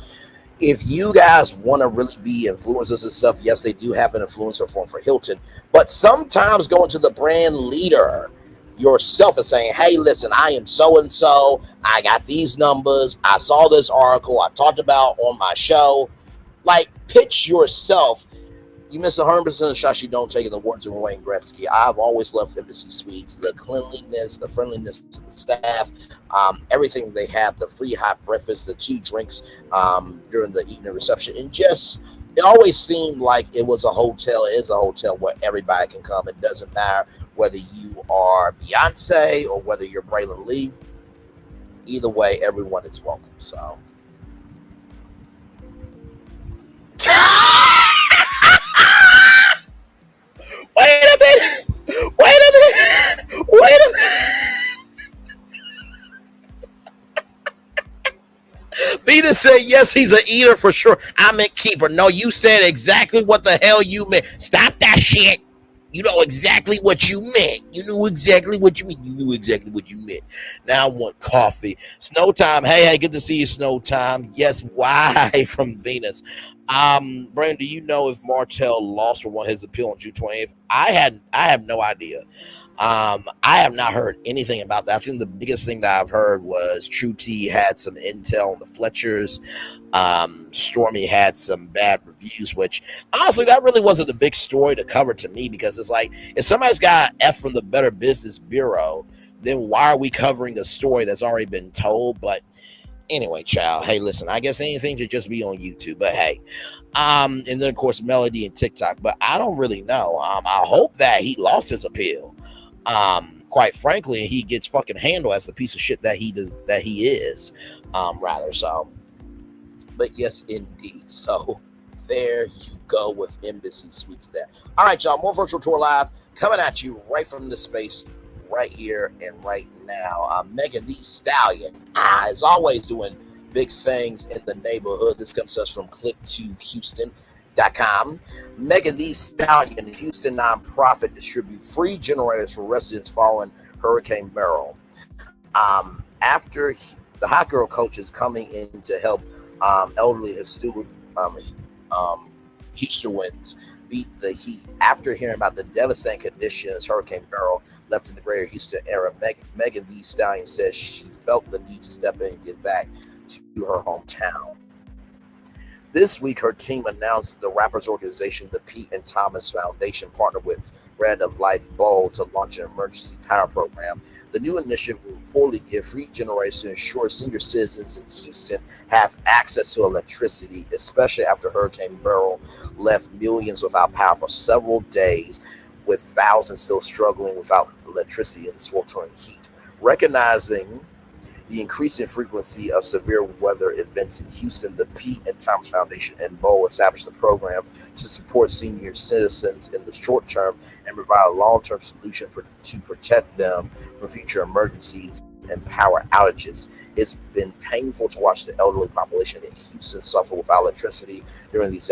if you guys want to really be influencers and stuff, yes, they do have an influencer form for Hilton, but sometimes going to the brand leader yourself and saying, hey, listen, I am so-and-so, I got these numbers, I saw this article, I talked about on my show, like pitch yourself. You missed 100% of the shots you don't take in the words of Wayne Gretzky. I've always loved Embassy Suites. The cleanliness, the friendliness of the staff, everything they have, the free hot breakfast, the 2 drinks during the evening reception. And just, it always seemed like it was a hotel. It is a hotel where everybody can come. It doesn't matter whether you are Beyonce or whether you're Braylon Lee. Either way, everyone is welcome. So. Wait a minute. Vita said, yes, he's an eater for sure. I meant keeper. No, you said exactly what the hell you meant. Stop that shit. You know exactly what you meant. You knew exactly what you meant. You knew exactly what you meant. Now I want coffee. Snow time. Hey, good to see you, Snow time. Yes, why from Venus. Brandon, do you know if Martell lost or won his appeal on June 20th? I have no idea. I have not heard anything about that. I think the biggest thing that I've heard was True T had some intel on the Fletchers. Stormy had some bad reviews, which honestly, that really wasn't a big story to cover to me, because it's like, if somebody's got F from the Better Business Bureau, then why are we covering a story that's already been told? But anyway, child, hey, listen, I guess anything should just be on YouTube, but hey. And then of course Melody and TikTok, but I don't really know. I hope that he lost his appeal. Quite frankly, he gets fucking handled as the piece of shit that he is, rather. So, but yes, indeed. So there you go with Embassy Suites there. All right, y'all, more Virtual Tour Live coming at you right from this space right here and right now. Megan Thee Stallion, as always, doing big things in the neighborhood. This comes to us from click2houston.com. Megan Thee Stallion, Houston nonprofit, distribute free generators for residents following Hurricane Beryl. After the hot girl coach is coming in to help elderly Houston's beat the heat. After hearing about the devastating conditions Hurricane Beryl left in the greater Houston area, Megan Thee Stallion says she felt the need to step in and give back to her hometown. This week, her team announced the rappers organization, the Pete and Thomas Foundation, partnered with Bread of Life Bowl to launch an emergency power program. The new initiative will reportedly give free generators to ensure senior citizens in Houston have access to electricity, especially after Hurricane Beryl left millions without power for several days, with thousands still struggling without electricity in the sweltering heat. Recognizing the increasing frequency of severe weather events in Houston, the Pete and Thomas Foundation and Bowl established a program to support senior citizens in the short term and provide a long-term solution to protect them from future emergencies and power outages. It's been painful to watch the elderly population in Houston suffer without electricity during these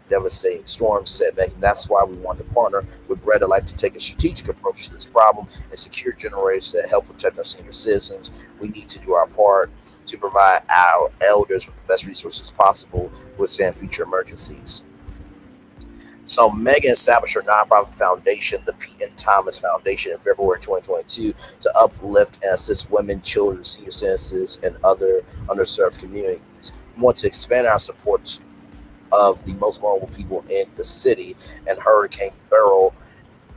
devastating storms, said Megan. That's why we want to partner with Bread of Life to take a strategic approach to this problem and secure generators to help protect our senior citizens. We need to do our part to provide our elders with the best resources possible to withstand future emergencies. So Megan established her nonprofit foundation, the Pete and Thomas Foundation, in February 2022 to uplift and assist women, children, senior citizens, and other underserved communities. We want to expand our support of the most vulnerable people in the city, and Hurricane Beryl,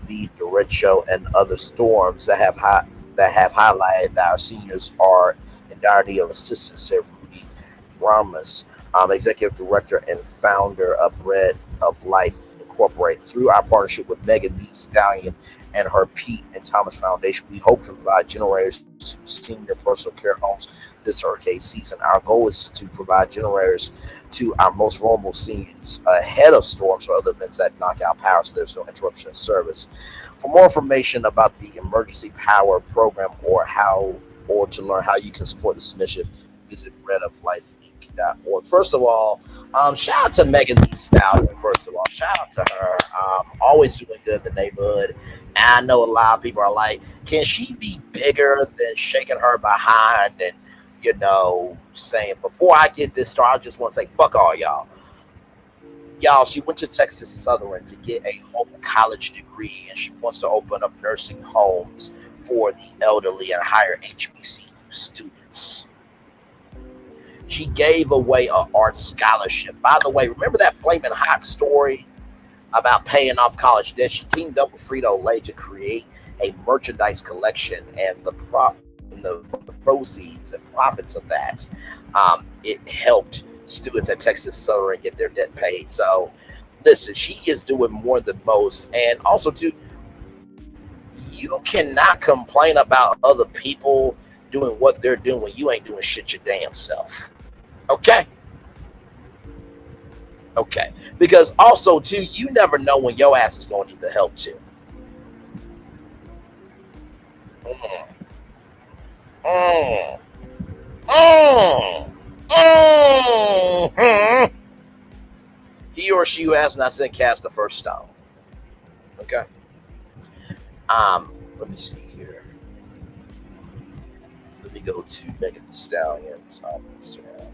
the derecho, and other storms that have highlighted that our seniors are in dire need of assistance, said Rudy Ramos, executive director and founder of Bread of Life Incorporated. Through our partnership with Megan Thee Stallion and her Pete and Thomas Foundation, we hope to provide generators to senior personal care homes this hurricane season. Our goal is to provide generators to our most vulnerable seniors ahead of storms or other events that knock out power, so there's no interruption of service. For more information about the emergency power program or to learn how you can support this initiative, visit breadoflifeinc.org. First of all, shout out to Megan Thee Stallion. First of all, shout out to her. Always doing good in the neighborhood. And I know a lot of people are like, can she be bigger than shaking her behind and, saying, before I get this started, I just want to say, fuck all y'all. Y'all, she went to Texas Southern to get a whole college degree, and she wants to open up nursing homes for the elderly and hire HBCU students. She gave away an art scholarship. By the way, remember that Flamin' Hot story about paying off college debt. She teamed up with Frito-Lay to create a merchandise collection, and from the proceeds and profits of that, it helped students at Texas Southern get their debt paid. So listen, she is doing more than most. And also too, you cannot complain about other people doing what they're doing when you ain't doing shit your damn self. Okay? Okay. Because also too, you never know when your ass is going to need the help too. He or she who has not sinned cast the first stone. Okay. Let me see here. Let me go to Megan Thee Stallion's on Instagram.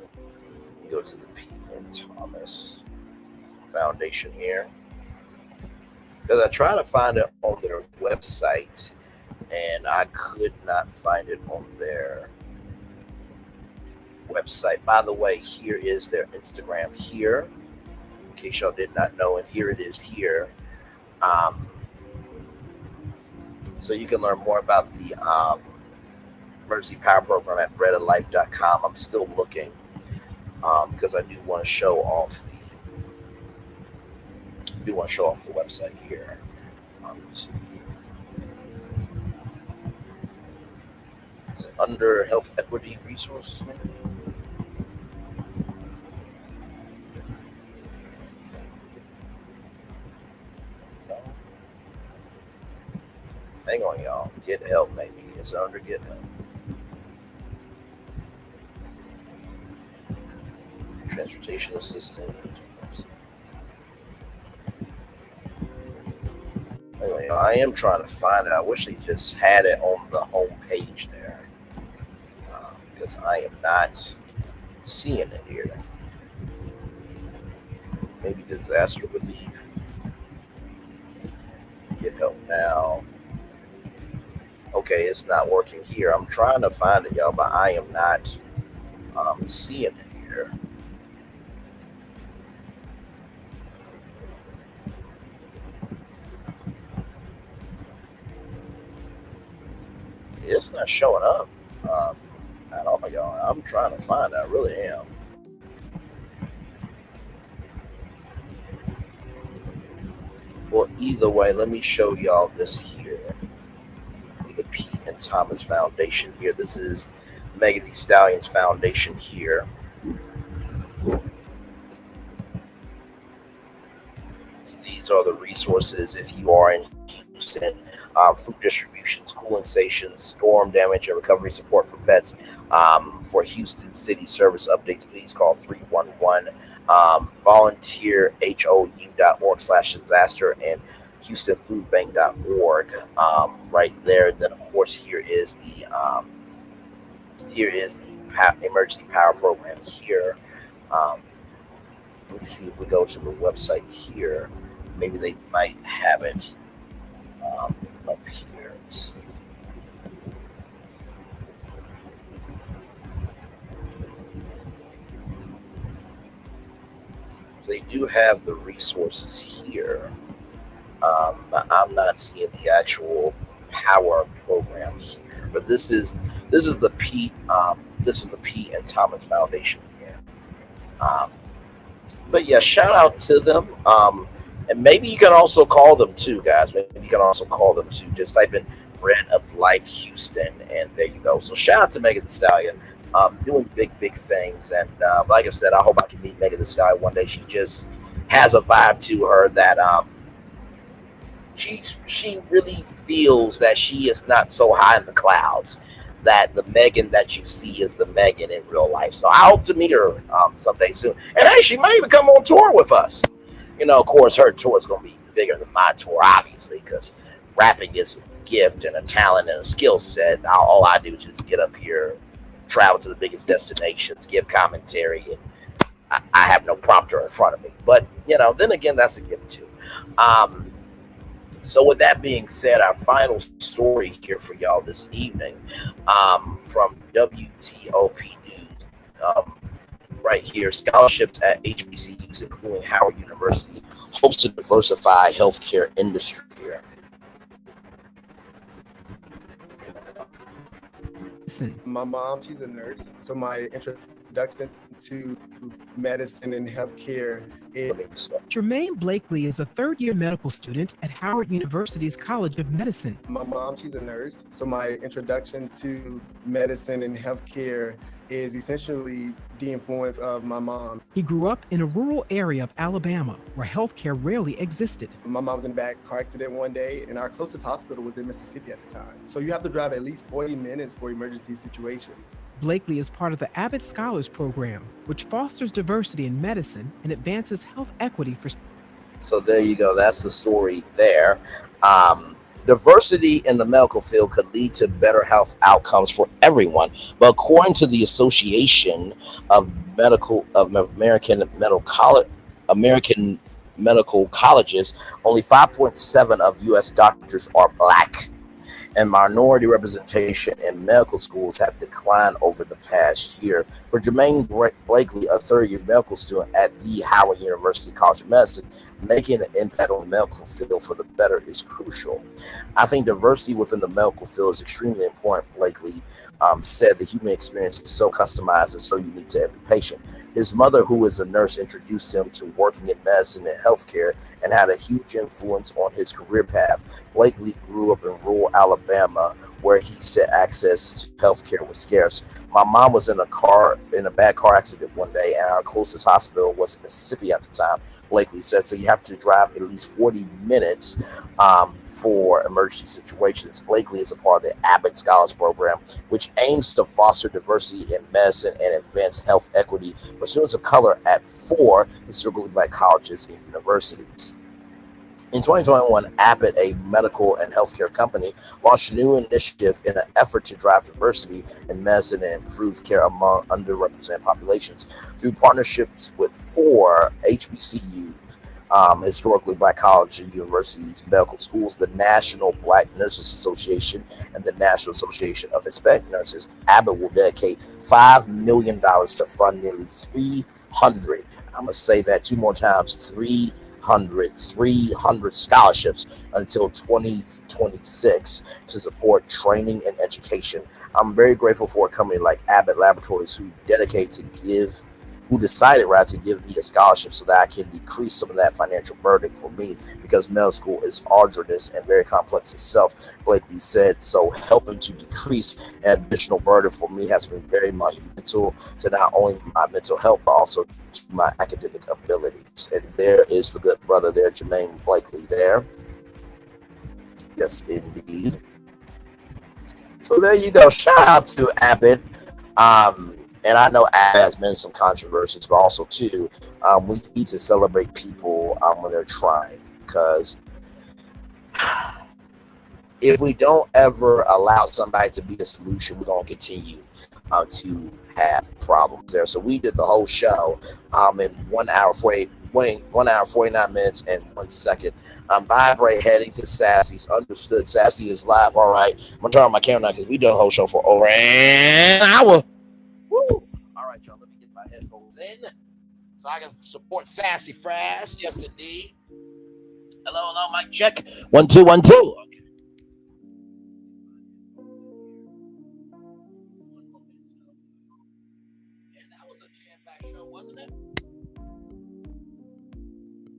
Let me go to the P. and Thomas Foundation here, because I tried to find it on their website and I could not find it on their website. By the way, here is their Instagram here, in case y'all did not know, and here it is here. So you can learn more about the Emergency Power Program at breadoflife.com. I'm still looking because I do want to show off the website here. Let's see. Is it under Health Equity Resources, maybe? Hang on, y'all. Get help, maybe. It's under Get Help. Transportation assistant. Anyway, I am trying to find it. I wish they just had it on the home page there, because I am not seeing it here. Maybe disaster relief. Get help now. Okay, it's not working here. I'm trying to find it, y'all, but I am not seeing it here. It's not showing up at all, y'all. I'm trying to find it. I really am. Well, either way, let me show y'all this here. The Pete and Thomas Foundation here. This is Megan Thee Stallion's foundation here. So these are the resources if you are in Houston. Food distribution, cooling stations, storm damage and recovery support for pets. For Houston City Service updates, please call 311. volunteerhou.org/disaster and HoustonFoodBank.org right there. Then of course here is the emergency power program here. Let me see if we go to the website here. Maybe they might have it up here. Let's see. So they do have the resources here. I'm not seeing the actual power program here, but this is the Pete and Thomas Foundation here. But yeah, shout out to them. And maybe you can also call them too, guys. Maybe you can also call them too. Just type in Bread of Life Houston, and there you go. So shout out to Megan Thee Stallion, doing big things. And like I said, I hope I can meet Megan Thee Stallion one day. She just has a vibe to her that she really feels that she is not so high in the clouds, that the Megan that you see is the Megan in real life. So I hope to meet her someday soon. And hey, she may even come on tour with us. You know, of course, her tour is going to be bigger than my tour, obviously, because rapping is a gift and a talent and a skill set. All I do is just get up here, travel to the biggest destinations, give commentary, and I have no prompter in front of me. But, you know, then again, that's a gift too. So with that being said, our final story here for y'all this evening from WTOP News. right here. Scholarships at HBCUs, including Howard University, hopes to diversify healthcare industry here. My mom, she's a nurse, so my introduction to medicine and healthcare is... Jermaine Blakely is a third-year medical student at Howard University's College of Medicine. My mom, she's a nurse, so my introduction to medicine and healthcare is essentially the influence of my mom. He grew up in a rural area of Alabama where healthcare rarely existed. My mom was in a bad car accident one day, and our closest hospital was in Mississippi at the time. So you have to drive at least 40 minutes for emergency situations. Blakely is part of the Abbott Scholars Program, which fosters diversity in medicine and advances health equity for... So there you go. That's the story there. Diversity in the medical field could lead to better health outcomes for everyone. But according to the Association of American Medical Colleges, only 5.7% of U.S. doctors are Black, and minority representation in medical schools have declined over the past year. For Jermaine Blakely, a third-year medical student at the Howard University College of Medicine, making an impact on the medical field for the better is crucial. I think diversity within the medical field is extremely important. Blakely said the human experience is so customized and so unique to every patient. His mother, who is a nurse, introduced him to working in medicine and healthcare and had a huge influence on his career path. Blakely grew up in rural Alabama, where he said access to healthcare was scarce. My mom was in a bad car accident one day, and our closest hospital was in Mississippi at the time, Blakely said. So you have to drive at least 40 minutes for emergency situations. Blakely is a part of the Abbott Scholars Program, which aims to foster diversity in medicine and advance health equity for students of color at 4 historically Black colleges and universities. In 2021, Abbott, a medical and healthcare company, launched a new initiative in an effort to drive diversity in medicine and improve care among underrepresented populations through partnerships with 4 HBCUs, historically Black colleges and universities, medical schools, the National Black Nurses Association, and the National Association of Hispanic Nurses. Abbott will dedicate $5 million to fund nearly 300. I'm going to say that 2 more times, 300 scholarships until 2026 to support training and education. I'm very grateful for a company like Abbott Laboratories who decided to give me a scholarship so that I can decrease some of that financial burden for me, because medical school is arduous and very complex itself, Blakely said. So helping to decrease an additional burden for me has been very monumental to not only my mental health, but also to my academic abilities. And there is the good brother there, Jermaine Blakely there. Yes, indeed. So there you go. Shout out to Abbott. And I know Abbott has been some controversies, but also too, we need to celebrate people when they're trying, because if we don't ever allow somebody to be a solution, we're going to continue to have problems there. So we did the whole show in 1 hour 49 minutes and 1 second. Vibrate heading to Sassy's. Understood. Sassy is live. All right. I'm going to turn on my camera now because we did the whole show for over an hour. Woo. All right, y'all. Let me get my headphones in so I can support Sassy Fresh. Yes, indeed. Hello, mic check. 1 2 1 2. Okay. And that was a jam-packed show, wasn't it?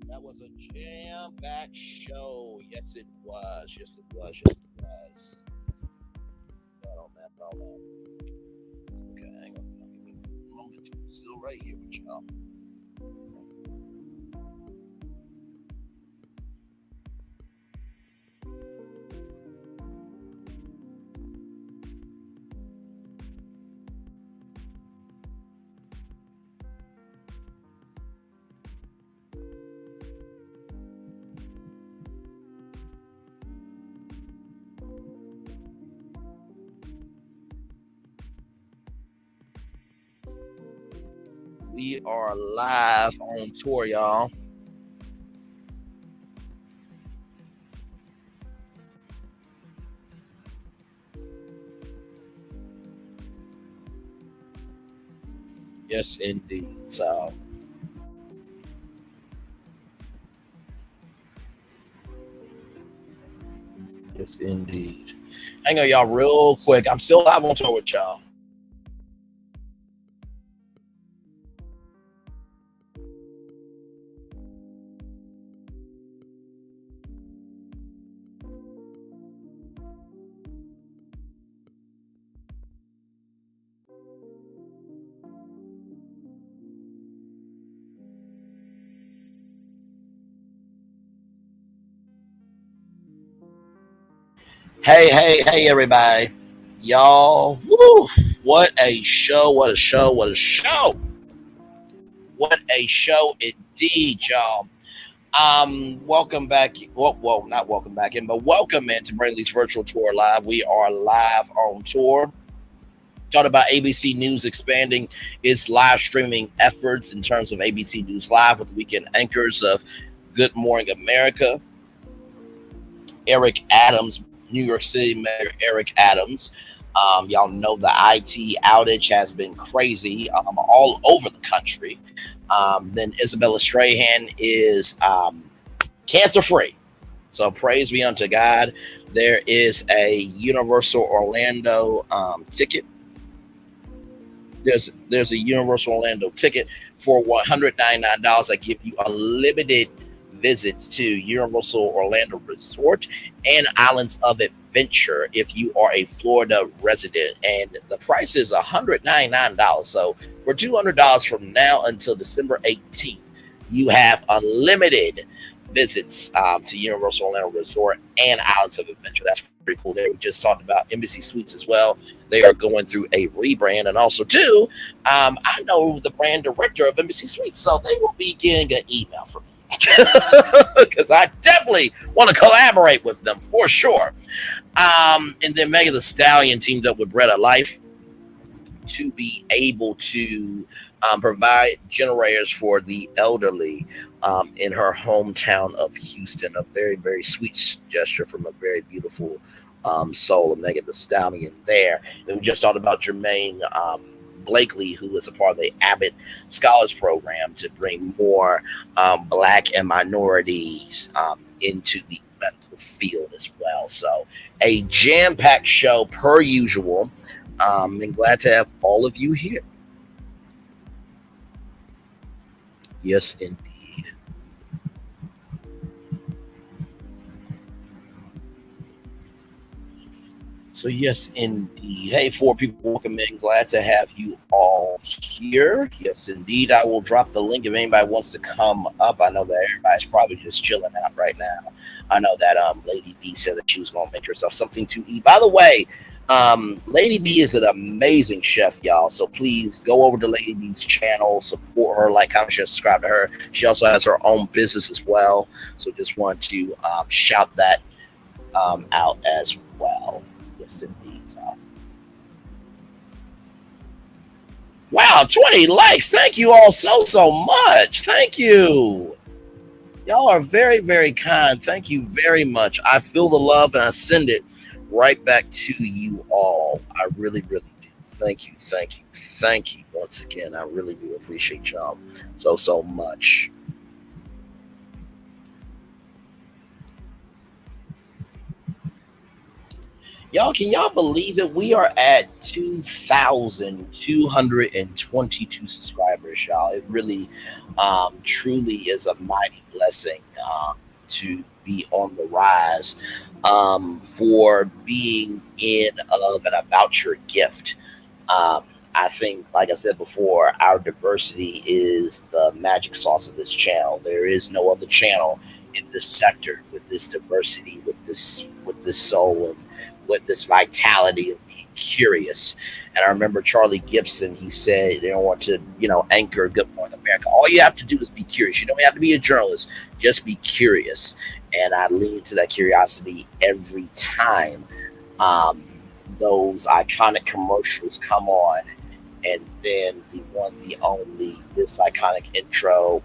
That was a jam-packed show. Yes, it was. Yes, it was. Yes, it was. Oh, man. Okay, hang on. I'm still right here with y'all. We are live on tour, y'all. Yes, indeed. So, yes, indeed. Hang on, y'all, real quick. I'm still live on tour with y'all. Hey, everybody. Y'all, woo, what a show, what a show, what a show. What a show indeed, y'all. Welcome back. Well, not welcome back in, but welcome into Brainley's Virtual Tour Live. We are live on tour. Talked about ABC News expanding its live streaming efforts in terms of ABC News Live with the weekend anchors of Good Morning America, Eric Adams, New York City Mayor Eric Adams. Y'all know the IT outage has been crazy all over the country. Then Isabella Strahan is cancer-free. So praise be unto God. There is a Universal Orlando ticket. There's a Universal Orlando ticket for $199 that give you unlimited visits to Universal Orlando Resort and Islands of Adventure if you are a Florida resident. And the price is $199. So for $200 from now until December 18th, you have unlimited visits to Universal Orlando Resort and Islands of Adventure. That's pretty cool. There, we just talked about Embassy Suites as well. They are going through a rebrand, and also too, I know the brand director of Embassy Suites, so they will be getting an email from me because I definitely want to collaborate with them for sure. And then Megan Thee Stallion teamed up with Bread of Life to be able to provide generators for the elderly in her hometown of Houston. A very, very sweet gesture from a very beautiful soul of Megan Thee Stallion there. And we just talked about Jermaine Blakely, who is a part of the Abbott Scholars Program to bring more Black and minorities into the medical field as well. So a jam-packed show per usual. And glad to have all of you here. Yes, indeed. So yes, indeed. Hey, 4 people, welcome in. Glad to have you all here. Yes, indeed. I will drop the link if anybody wants to come up. I know that everybody's probably just chilling out right now. I know that Lady B said that she was going to make herself something to eat. By the way, Lady B is an amazing chef, y'all. So please go over to Lady B's channel, support her, like, comment, share, subscribe to her. She also has her own business as well. So just want to shout that out as well. Yes, indeed. So. Wow, 20 likes. Thank you all so much. Thank you. Y'all are very, very kind. Thank you very much. I feel the love and I send it right back to you all. I really, really do. Thank you once again. I really do appreciate y'all so much. Y'all, can y'all believe that we are at 2,222 subscribers, y'all? It really truly is a mighty blessing to be on the rise for being in, of, and about your gift. I think, like I said before, our diversity is the magic sauce of this channel. There is no other channel in this sector with this diversity, with this soul, and with this vitality of being curious. And I remember Charlie Gibson, he said, they don't want to, anchor Good Morning America. All you have to do is be curious. You don't have to be a journalist, just be curious. And I lean to that curiosity every time those iconic commercials come on. And then the one, the only, this iconic intro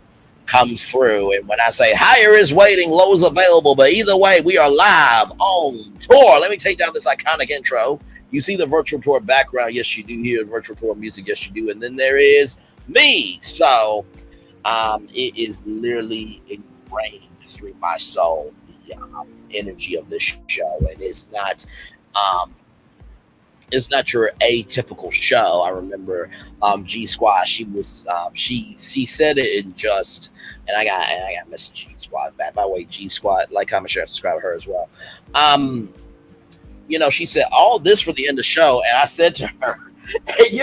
comes through. And when I say higher is waiting, low is available, but either way, we are live on tour. Let me take down this iconic intro. You see the virtual tour background. Yes, you do hear virtual tour music. Yes, you do. And then there is me. So it is literally ingrained through my soul, the energy of this show, and it's not your atypical show. I remember G Squad. She was she said it in just, and I got message G Squad back. By the way, G Squad, like, comment, share, subscribe to her as well. She said all this for the end of the show, and I said to her, hey,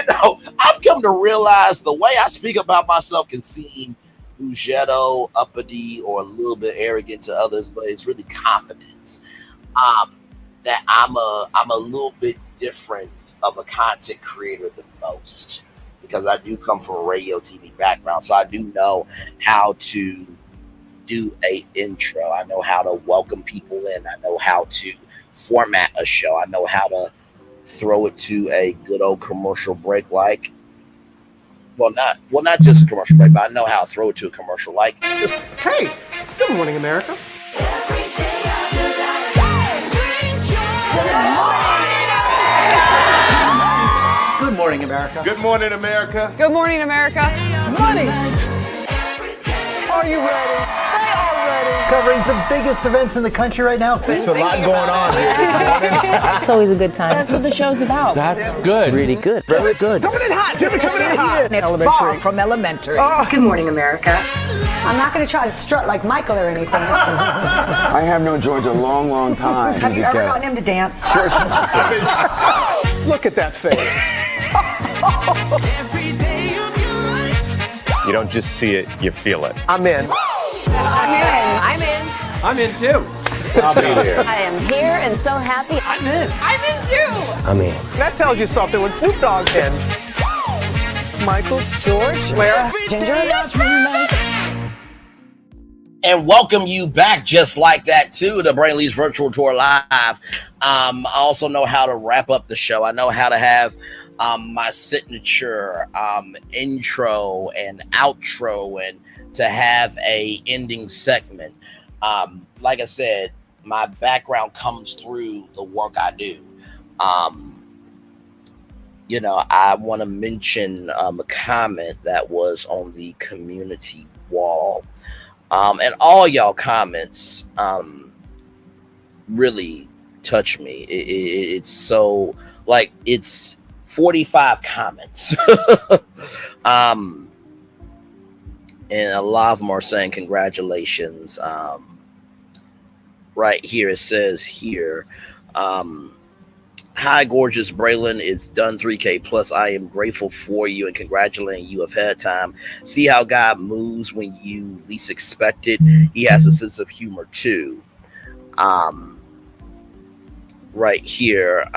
I've come to realize the way I speak about myself can seem bougetto, uppity, or a little bit arrogant to others, but it's really confidence. That I'm a little bit different of a content creator than most, because I do come from a radio TV background, so I do know how to do a intro. I know how to welcome people in. I know how to format a show. I know how to throw it to a good old commercial break, not just a commercial break, but I know how to throw it to a commercial like. Hey, good morning, America. Good morning, America. Good morning, America. Good morning, America. Money! Are you ready? They are ready. Covering the biggest events in the country right now. There's a lot going on here this morning. It's always a good time. That's what the show's about. That's good. Really good. Very good. Coming in hot, Jimmy, coming in hot. It's far from elementary. Good morning, America. I'm not going to try to strut like Michael or anything. I have known George a long, long time. Have you ever gotten him to dance? Look at that face. You don't just see it, you feel it. I'm in. I'm in. I'm in too. I'll be there. I am here and so happy. I'm in. I'm in too. I'm in. That tells you something when Snoop Dogg's in. Michael, George, where? Ginger. And welcome you back just like that to the Brainley's Virtual Tour Live. I also know how to wrap up the show. I know how to have my signature intro and outro, and to have a ending segment. Like I said, my background comes through the work I do. I want to mention a comment that was on the community wall. And all y'all comments really touch me. It's so, like, it's 45 comments. And a lot of them are saying congratulations. Right here, it says here, hi, gorgeous Braylon. It's done 3K plus. I am grateful for you and congratulating you ahead of time. See how God moves when you least expect it. He has a sense of humor too. Right here.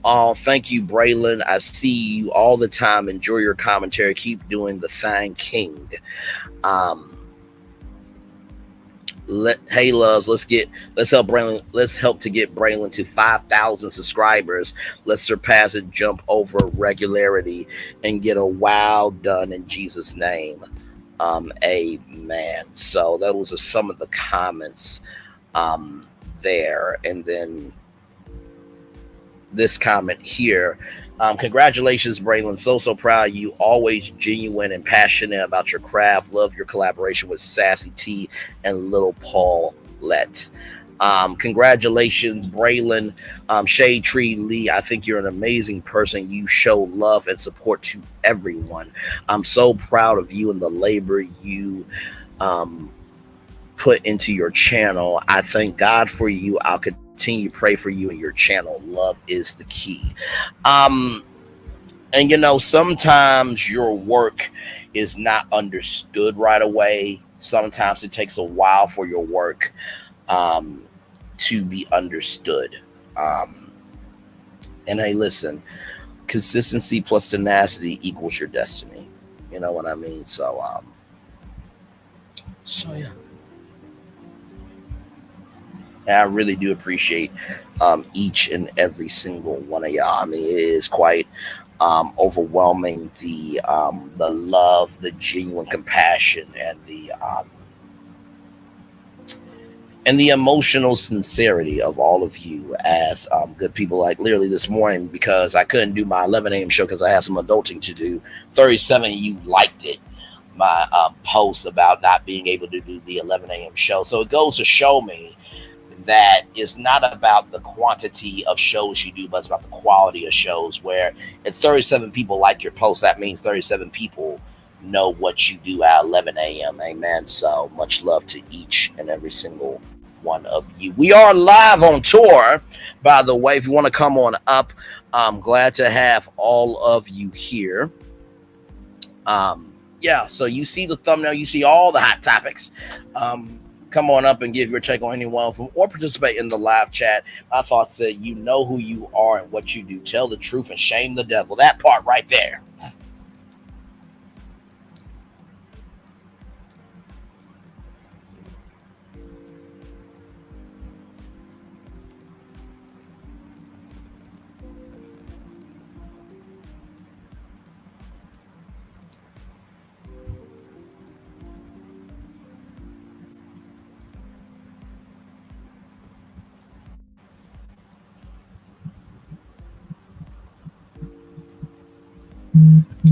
Oh, thank you, Braylon. I see you all the time. Enjoy your commentary. Keep doing the thing, King. Hey loves, let's help to get Braylon to 5,000 subscribers. Let's surpass and jump over regularity and get a wow done in Jesus' name. Amen. So those are some of the comments there. And then this comment here. Congratulations, Braylon. So proud of you. Always genuine and passionate about your craft. Love your collaboration with Sassy T and Little Paulette. Congratulations, Braylon. Shade Tree Lee, I think you're an amazing person. You show love and support to everyone. I'm so proud of you and the labor you put into your channel. I thank God for you. I'll continue to pray for you and your channel. Love is the key. And sometimes your work is not understood right away. Sometimes it takes a while for your work to be understood. And hey, listen, consistency plus tenacity equals your destiny. You know what I mean? So yeah. And I really do appreciate each and every single one of y'all. I mean, it is quite overwhelming, the love, the genuine compassion, and and the emotional sincerity of all of you as good people. Like literally this morning, because I couldn't do my 11 a.m. show because I had some adulting to do, 37 of you liked it, my post about not being able to do the 11 a.m. show. So it goes to show me that it's not about the quantity of shows you do, but it's about the quality of shows. Where if 37 people like your post, that means 37 people know what you do at 11 a.m. Amen. So much love to each and every single one of you. We are live on tour, by the way. If you want to come on up, I'm glad to have all of you here. Yeah, so you see the thumbnail, you see all the hot topics. Come on up and give your take on any one of them, or participate in the live chat. My thoughts say, you know who you are and what you do. Tell the truth and shame the devil. That part right there.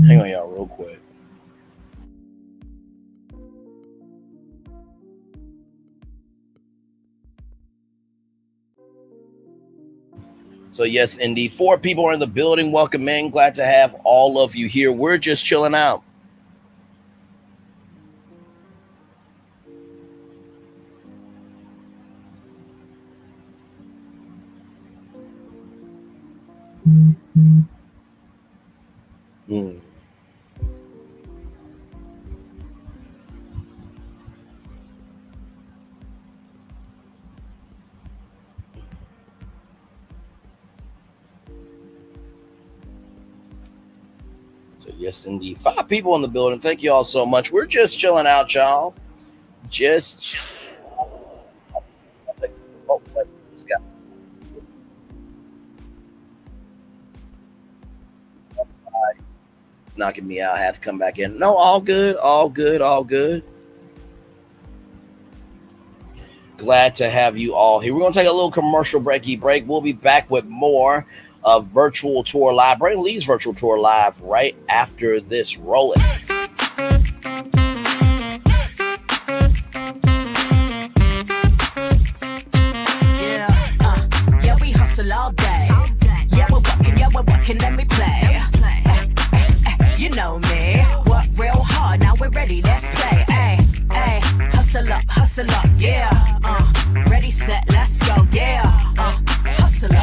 Hang on, y'all, real quick. So yes, indeed, 4 people are in the building. Welcome in. Glad to have all of you here. We're just chilling out. So yes, indeed, 5 people in the building. Thank you all so much. We're just chilling out, y'all. Just knocking me out. I had to come back in. No, all good, all good, all good. Glad to have you all here. We're going to take a little commercial breaky break. We'll be back with more of Virtual Tour Live. Brain Lee's Virtual Tour Live right after this. Roll it. Yeah, we hustle all day. Yeah, we're working, let me play. You know me, work real hard, now we're ready, let's play. Ay, hustle up, yeah. Ready, set, let's go, yeah. Hustle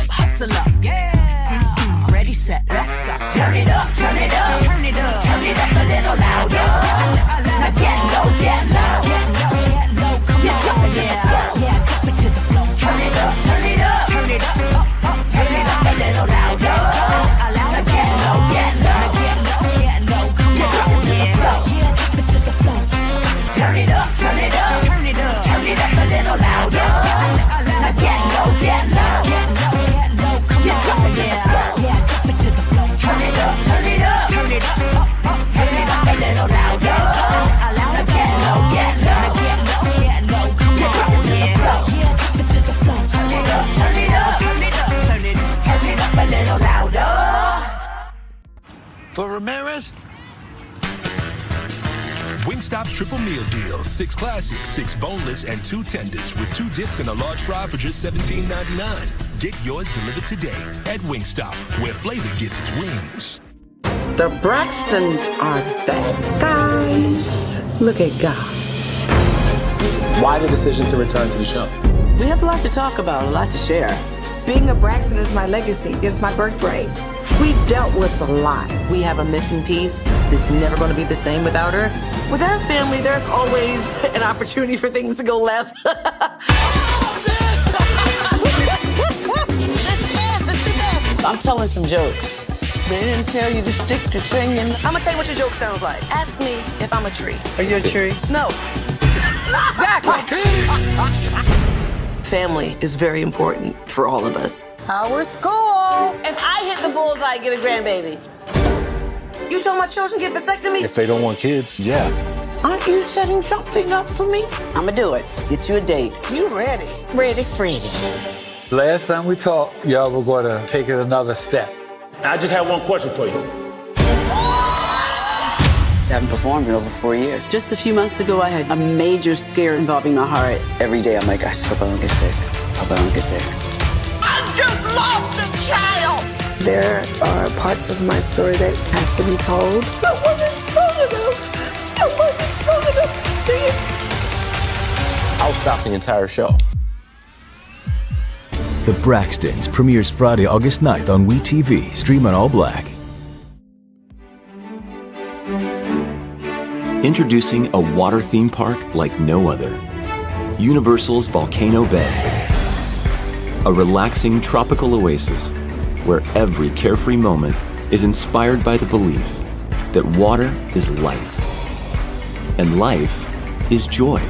up, yeah. Ready, set, let's go. Turn it up, turn it up, turn it up, turn it up a little louder. Now get low, get low, come on, drop it to the floor, yeah, drop it to the floor. Turn it up, turn it up, turn it up, turn it up a little louder. Now get low, get low. Turn it up, turn it up, turn it up, turn it up a little louder. Now get low, get low, come on, drop it to the floor, yeah, drop it to the floor. Turn it up, turn it up, turn it up, turn it up a little louder. Now get low, come on, drop it to the floor, yeah, drop it to the floor. Turn it up, turn it up, turn it up, turn it up, turn it up a little louder. For Ramirez, Wingstop's triple meal deal. 6 classics, 6 boneless, and 2 tenders with 2 dips and a large fry for just $17.99. Get yours delivered today at Wingstop, where flavor gets its wings. The Braxtons are bad guys. Look at God. Why the decision to return to the show? We have a lot to talk about, a lot to share. Being a Braxton is my legacy. It's my birthright. We've dealt with a lot. We have a missing piece that's never going to be the same without her. With our family, there's always an opportunity for things to go left. I'm telling some jokes. They didn't tell you to stick to singing. I'm going to tell you what your joke sounds like. Ask me if I'm a tree. Are you a tree? No. Exactly. Family is very important for all of us. How was school? If I hit the bullseye, get a grandbaby. You told my children get vasectomies? If they don't want kids, yeah. Aren't you setting something up for me? I'ma do it. Get you a date. You ready? Ready, Freddy. Last time we talked, y'all were going to take it another step. I just have one question for you. I haven't performed in over 4 years. Just a few months ago, I had a major scare involving my heart. Every day, I'm like, I just hope I don't get sick. Hope I don't get sick. I just lost a child! There are parts of my story that has to be told. I wasn't strong enough. I wasn't strong enough to see it. I'll stop the entire show. The Braxtons premieres Friday, August 9th on WeTV. Stream on All Black. Introducing a water theme park like no other. Universal's Volcano Bay. A relaxing tropical oasis where every carefree moment is inspired by the belief that water is life. And life is joy.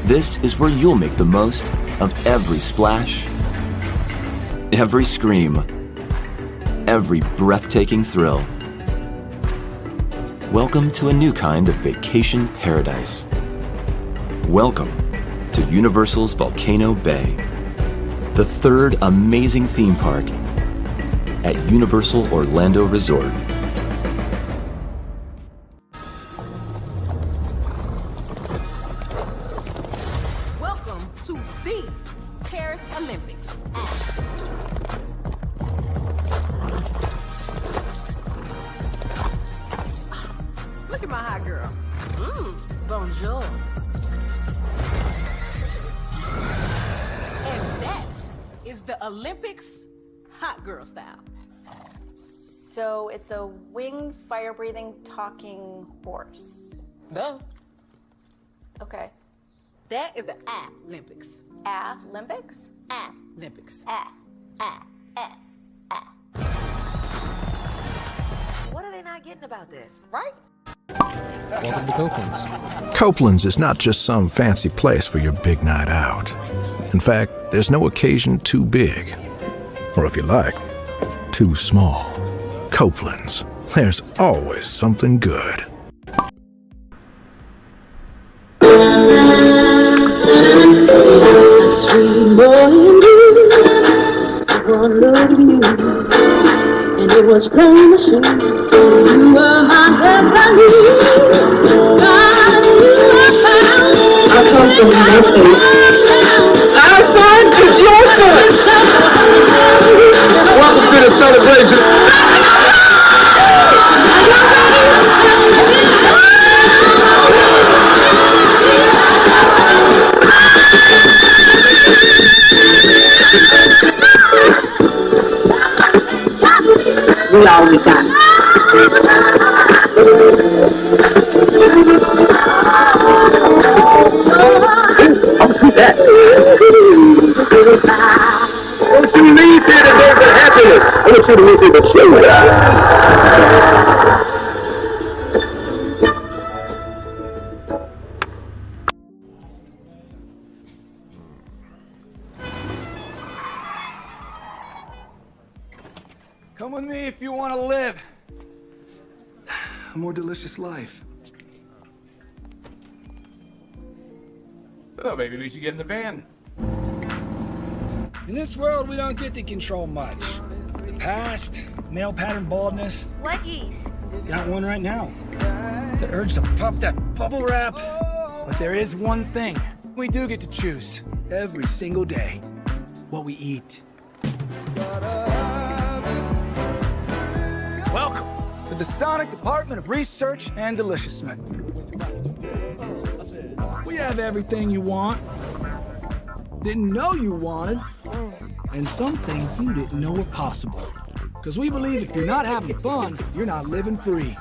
This is where you'll make the most of every splash, every scream, every breathtaking thrill. Welcome to a new kind of vacation paradise. Welcome to Universal's Volcano Bay, the third amazing theme park at Universal Orlando Resort. Welcome to the Paris Olympics. Look at my hot girl. Bonjour. And that is the Olympics hot girl style. So it's a winged, fire-breathing, talking horse. Duh. Okay. That is the Olympics. Olympics? Olympics. What are they not getting about this? Right? Welcome to Copeland's. Copeland's is not just some fancy place for your big night out. In fact, there's no occasion too big. Or if you like, too small. Copeland's. There's always something good. Sweet morning dew, one look at you, and it was plain to see you were my destiny. God, you are found. I come from nothing. Our son is your son. Welcome to the celebration. We all we got. I'll see that. Don't you leave here today with happiness. I want you to leave here with joy. Come with me if you want to live. A more delicious life. Oh, maybe we should get in the van. In this world, we don't get to control much. The past, male pattern baldness. What geese? Got one right now. The urge to puff that bubble wrap. But there is one thing we do get to choose every single day. What we eat. Welcome to the Sonic Department of Research and Deliciousment. We have everything you want, didn't know you wanted, and some things you didn't know were possible. Because we believe if you're not having fun, you're not living free.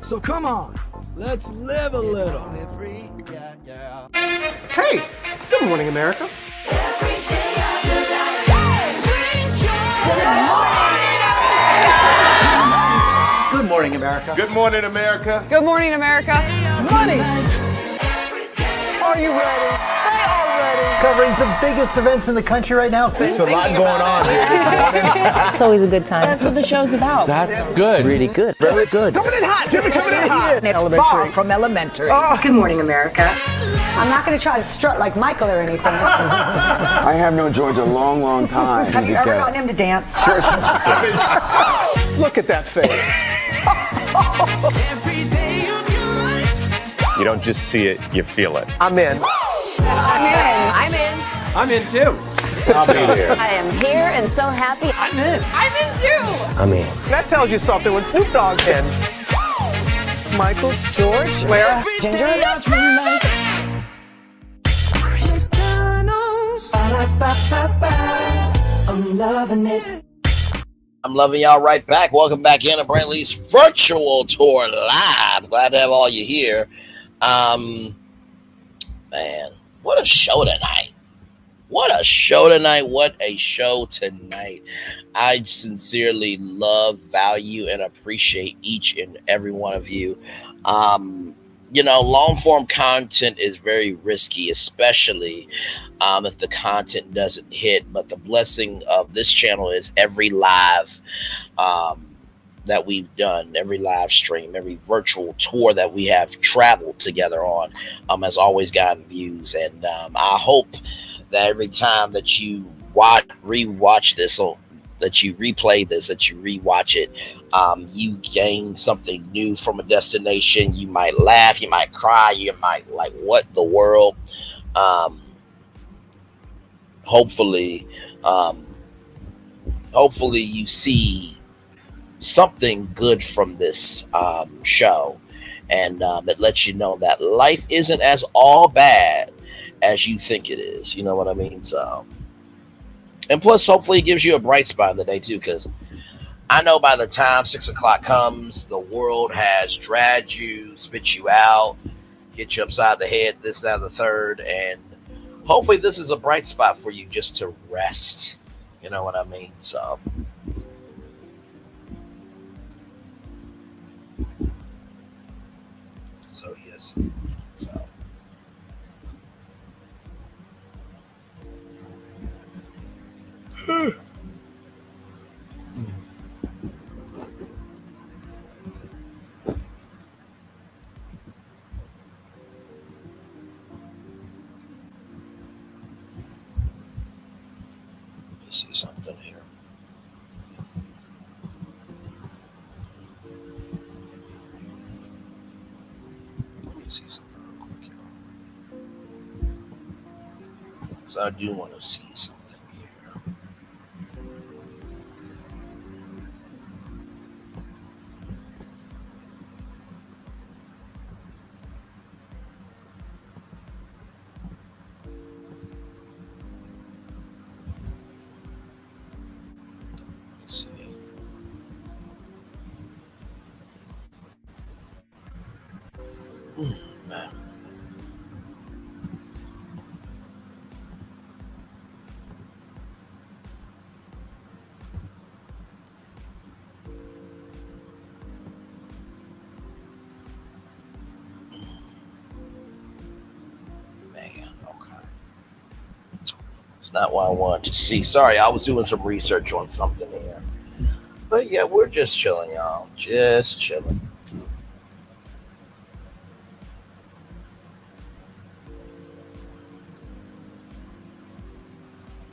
So come on, let's live a little. Hey, good morning, America. Good morning, America. Good morning, America. Good morning, America. Money! Are you ready? They are ready. Covering covering the biggest events in the country right now. There's a lot going on here this morning. It's always a good time. That's what the show's about. That's good. Really good. Very good. Coming in hot, Jimmy, coming in hot. It's far from elementary. Good morning, America. I'm not going to try to strut like Michael or anything. I have known George a long, long time. Have you ever gotten him to dance? Look at that face. You don't just see it, you feel it. I'm in. I'm in. I'm in too. I'll be there. I am here and so happy. I'm in. I'm in too. I'm in. That tells you something when Snoop Dogg's in. Michael, George, Where? Ginger. I'm loving it. I'm loving y'all right back. Welcome back in to Brantley's virtual tour live. Glad to have all you here. Man, what a show tonight. What a show tonight. What a show tonight. I sincerely love, value, and appreciate each and every one of you. Long form content is very risky, especially if the content doesn't hit. But the blessing of this channel is every live that we've done, every live stream, every virtual tour that we have traveled together on has always gotten views. And I hope that every time that you rewatch this, or that you replay this, that you rewatch it, you gain something new from a destination. You might laugh, you might cry, you might like, what the world? Hopefully you see something good from this show, and it lets you know that life isn't as all bad as you think it is. You know what I mean? So, and plus, hopefully, it gives you a bright spot in the day too, because I know by the time 6 o'clock comes, the world has dragged you, spit you out, hit you upside the head, this, that, and the third, and hopefully, this is a bright spot for you just to rest. You know what I mean? So. Yes. So. Let's see something here. See something real quick here. So I do want to see something here. Let's see. Man. Okay. It's not what I wanted to see. Sorry, I was doing some research on something here. But yeah, we're just chilling, y'all. Just chilling.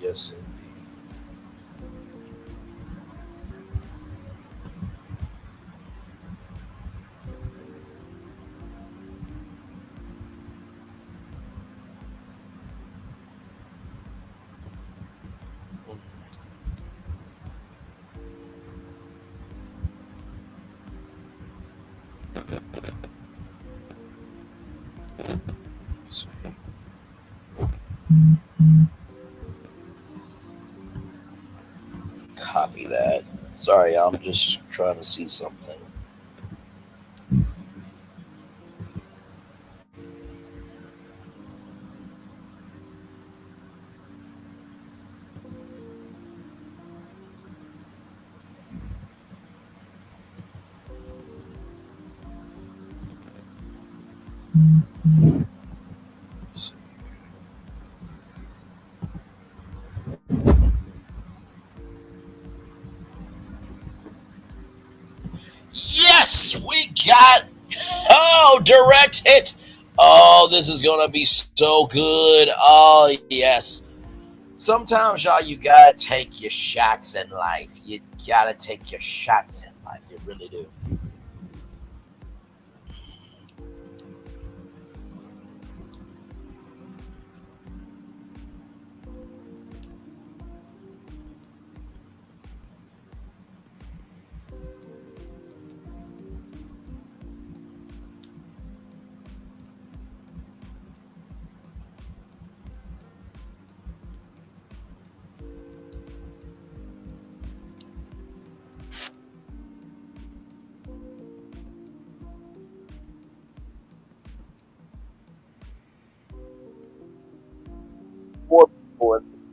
Yes, indeed. Copy that. Sorry, I'm just trying to see something. direct hit. Oh, this is going to be so good. Oh, yes. Sometimes, y'all, you got to take your shots in life. You got to take your shots in life. You really do.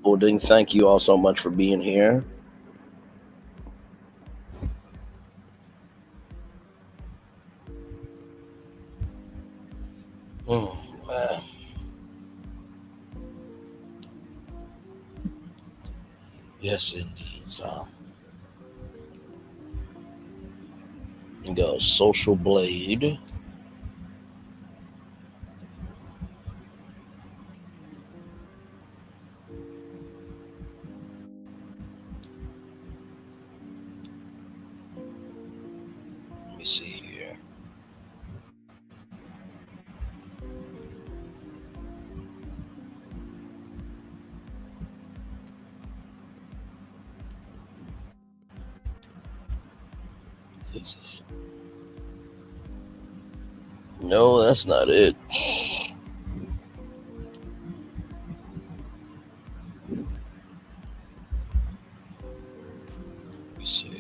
Building. Thank you all so much for being here. Oh, man. Yes, indeed. So, you go Social Blade. Let me see here. No, that's not it. Let me see.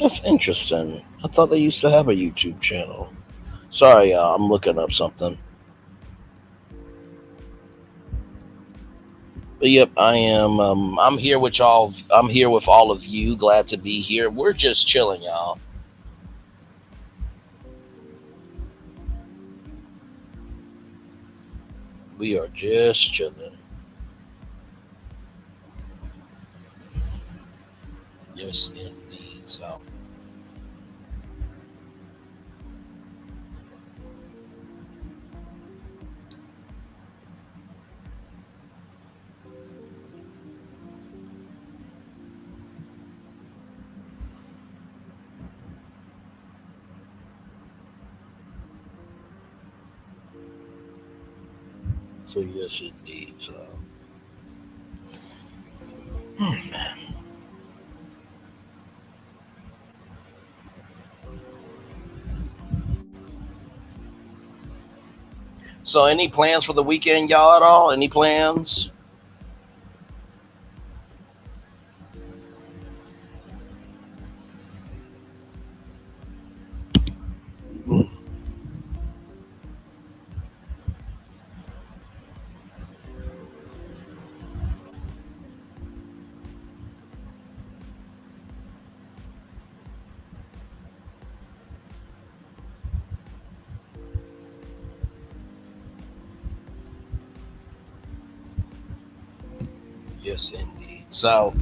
That's interesting. I thought they used to have a YouTube channel. Sorry, y'all. I'm looking up something. But yep, I am. I'm here with y'all. I'm here with all of you. Glad to be here. We're just chilling, y'all. We are just chilling. Yes, indeed. So. So yes, indeed. So. Man. So, any plans for the weekend, y'all, at all? Any plans? Yes, indeed. So,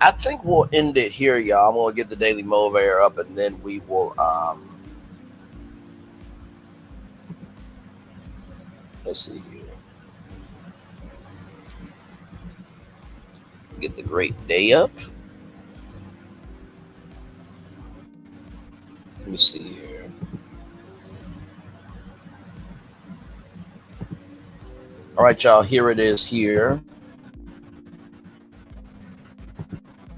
I think we'll end it here, y'all. I'm gonna get the Daily Movair up, and then we will. Let's see here. Get the Great Day up. Let me see here. All right, y'all. Here it is. Here.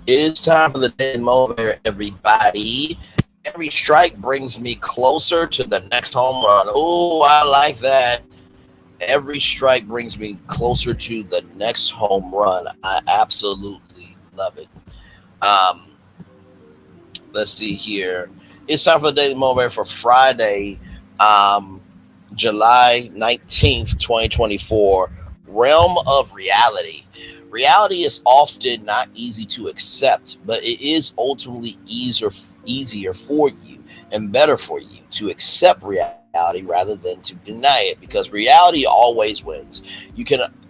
It's time for the Daily Movair, everybody. Every strike brings me closer to the next home run. Oh, I like that. Every strike brings me closer to the next home run. I absolutely love it. Let's see here. It's time for the Daily Movair for Friday, July 19th, 2024. Realm of Reality. Reality is often not easy to accept, but it is ultimately easier for you and better for you to accept reality rather than to deny it, because reality always wins.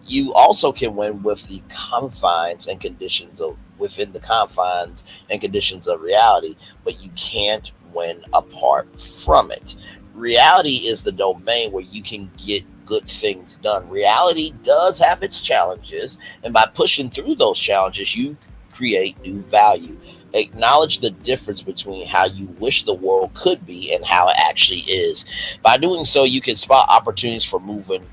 You also can win with the confines and conditions of within the confines and conditions of reality, but you can't win apart from it. Reality is the domain where you can get good things done. Reality does have its challenges, and by pushing through those challenges, you create new value. Acknowledge the difference between how you wish the world could be and how it actually is. By doing so, you can spot opportunities for moving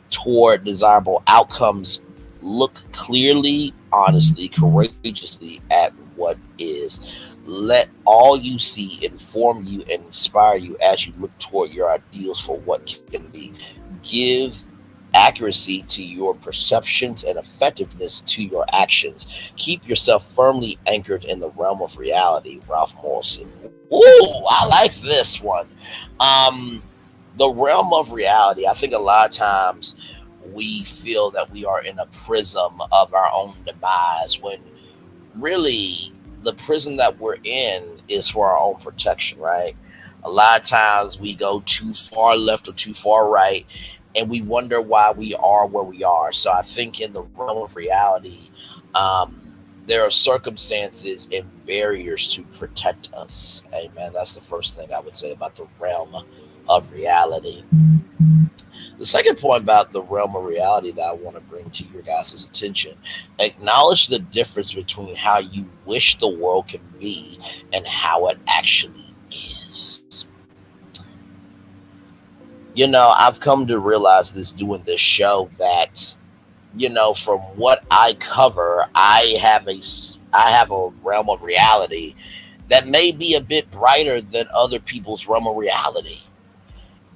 toward desirable outcomes. Look clearly, honestly, courageously at what is. Let all you see inform you and inspire you as you look toward your ideals for what can be. Give accuracy to your perceptions and effectiveness to your actions. Keep yourself firmly anchored in the realm of reality. Ralph Morrison. Ooh, I like this one. The realm of reality. I think a lot of times we feel that we are in a prism of our own demise, when really the prison that we're in is for our own protection, right? A lot of times we go too far left or too far right, and we wonder why we are where we are. So I think in the realm of reality, there are circumstances and barriers to protect us. Amen. That's the first thing I would say about the realm of reality. The second point about the realm of reality that I want to bring to your guys' attention: acknowledge the difference between how you wish the world can be and how it actually is. You know, I've come to realize this doing this show that, you know, from what I cover, I have a realm of reality that may be a bit brighter than other people's realm of reality.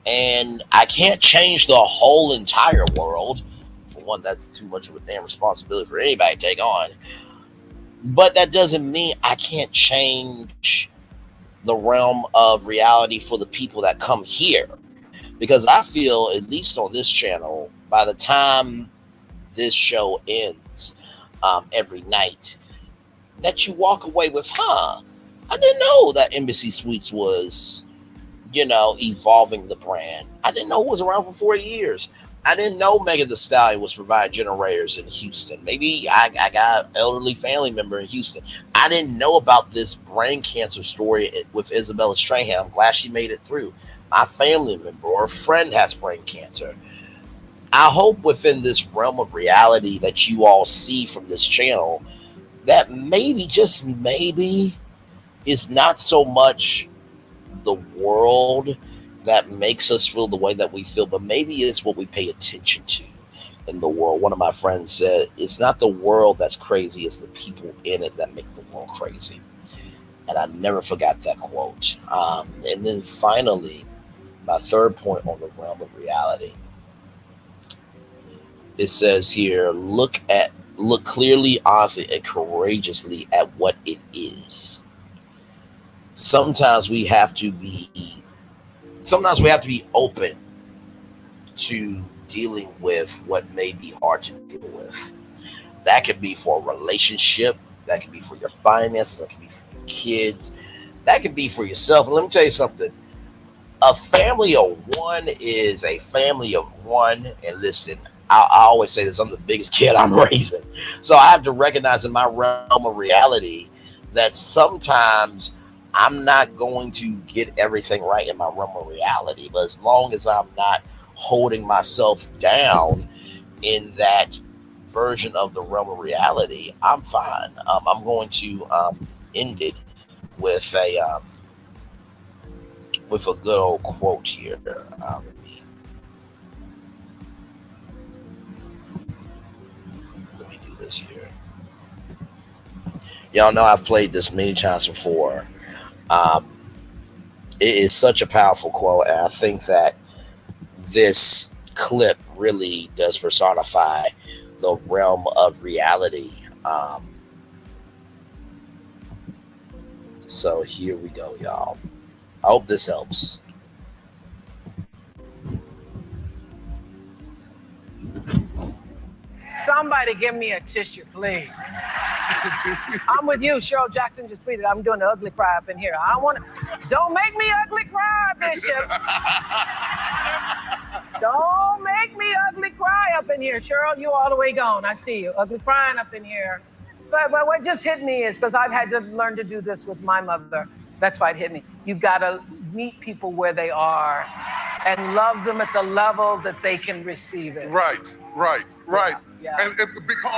And I can't change the whole entire world. For one, that's too much of a damn responsibility for anybody to take on. But that doesn't mean I can't change the realm of reality for the people that come here. Because I feel, at least on this channel, by the time this show ends every night, that you walk away with, I didn't know that Embassy Suites was, you know, evolving the brand. I didn't know it was around for 4 years. I didn't know Megan Thee Stallion was providing generators in Houston. Maybe I got an elderly family member in Houston. I didn't know about this brain cancer story with Isabella Strahan. I'm glad she made it through. My family member or a friend has brain cancer. I hope within this realm of reality that you all see from this channel that maybe, just maybe, it's not so much the world that makes us feel the way that we feel, but maybe it's what we pay attention to in the world. One of my friends said, it's not the world that's crazy, it's the people in it that make the world crazy. And I never forgot that quote. And then finally, my third point on the realm of reality, it says here, look clearly, honestly, and courageously at what it is. Sometimes we have to be open to dealing with what may be hard to deal with. That could be for a relationship, that could be for your finances, that could be for your kids, that could be for yourself. And let me tell you something. A family of one is a family of one. And listen, I always say this, I'm the biggest kid I'm raising. So I have to recognize in my realm of reality that sometimes I'm not going to get everything right in my realm of reality. But as long as I'm not holding myself down in that version of the realm of reality, I'm fine. I'm going to end it with a good old quote here. Let me do this here. Y'all know I've played this many times before. It is such a powerful quote, and I think that this clip really does personify the realm of reality. So here we go, y'all. I hope this helps. Somebody give me a tissue, please. I'm with you. Cheryl Jackson just tweeted, I'm doing the ugly cry up in here. Don't make me ugly cry, Bishop. Don't make me ugly cry up in here. Cheryl, you all the way gone. I see you. Ugly crying up in here. But what just hit me is, because I've had to learn to do this with my mother. That's why it hit me. You've got to meet people where they are and love them at the level that they can receive it. Right. Yeah.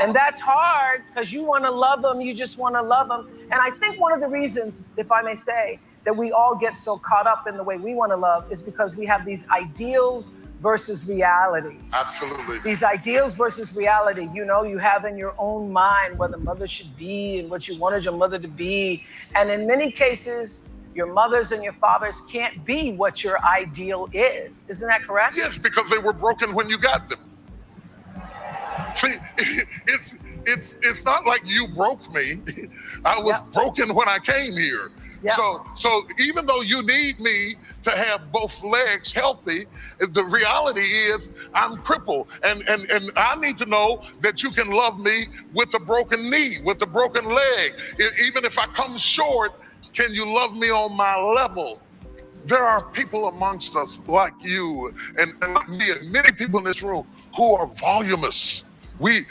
And that's hard, because you want to love them. You just want to love them. And I think one of the reasons, if I may say, that we all get so caught up in the way we want to love is because we have these ideals versus realities. Absolutely. These ideals versus reality, you have in your own mind what a mother should be and what you wanted your mother to be. And in many cases, your mothers and your fathers can't be what your ideal is. Isn't that correct? Yes, because they were broken when you got them. See, it's not like you broke me. I was broken when I came here. Yeah. So even though you need me to have both legs healthy, the reality is I'm crippled. And I need to know that you can love me with a broken knee, with a broken leg. Even if I come short, can you love me on my level? There are people amongst us like you and like me and many people in this room who are voluminous. We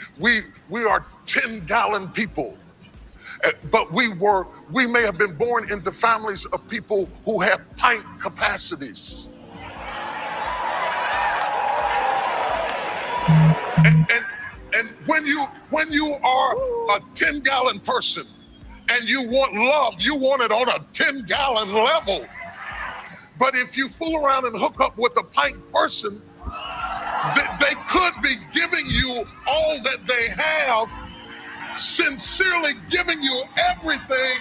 are 10-gallon people. But we may have been born into families of people who have pint capacities. And when you are a 10-gallon person and you want love, you want it on a 10-gallon level. But if you fool around and hook up with a pint person, they could be giving you all that they have, sincerely giving you everything,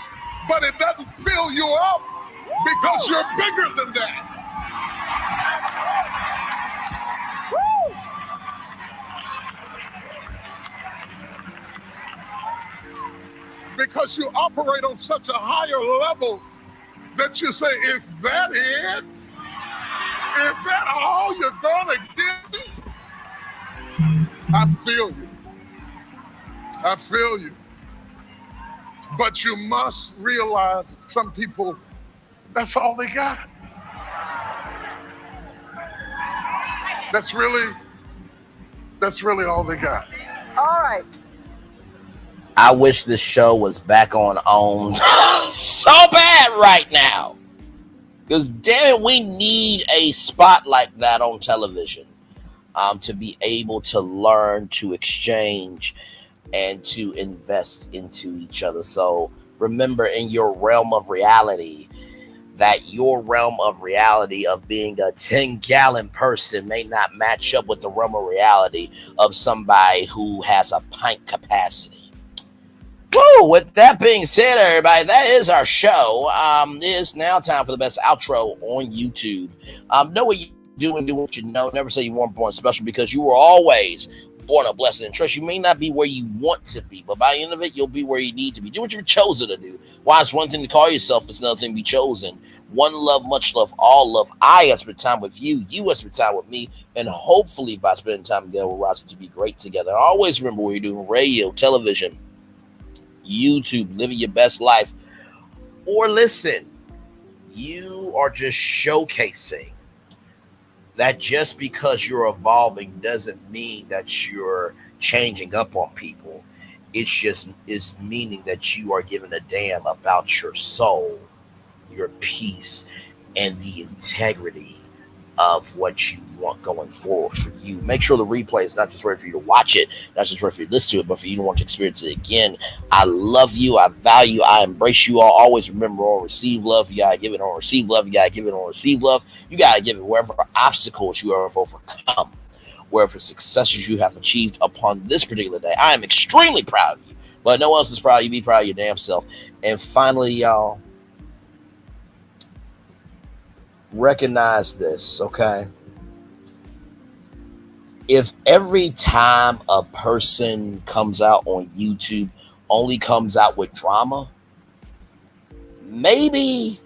but it doesn't fill you up because you're bigger than that. Because you operate on such a higher level that you say, is that it? Is that all you're gonna give me? I feel you. I feel you. But you must realize some people, that's all they got. That's really all they got. All right. I wish this show was back on so bad right now. Because damn it, we need a spot like that on television to be able to learn, to exchange, and to invest into each other. So remember, in your realm of reality, that your realm of reality of being a 10-gallon person may not match up with the realm of reality of somebody who has a pint capacity. Woo! With that being said, everybody, that is our show. It is now time for the best outro on YouTube. Know what you do and do what you know. Never say you weren't born special, because you were always born a blessing and trust. You may not be where you want to be, but by the end of it, you'll be where you need to be. Do what you're chosen to do. Why it's one thing to call yourself, it's another thing to be chosen. One love, much love, all love. I have spent time with you. You have spent time with me. And hopefully by spending time together, we're rising to be great together. And always remember, what you're doing: radio, television, YouTube, living your best life, or listen, you are just showcasing that just because you're evolving doesn't mean that you're changing up on people. It's just is meaning that you are giving a damn about your soul, your peace, and the integrity of what you want going forward for you. Make sure the replay is not just ready for you to watch it, not just ready for you to listen to it, but for you to want to experience it again. I love you. I value. I embrace you all. Always remember, on receive love, you gotta give it. On receive love, you gotta give it. On receive love, you gotta give it. Wherever obstacles you have overcome, wherever successes you have achieved upon this particular day, I am extremely proud of you. But no one else is proud of you. Be proud of your damn self. And finally, y'all, recognize this, okay? If every time a person comes out on YouTube only comes out with drama, maybe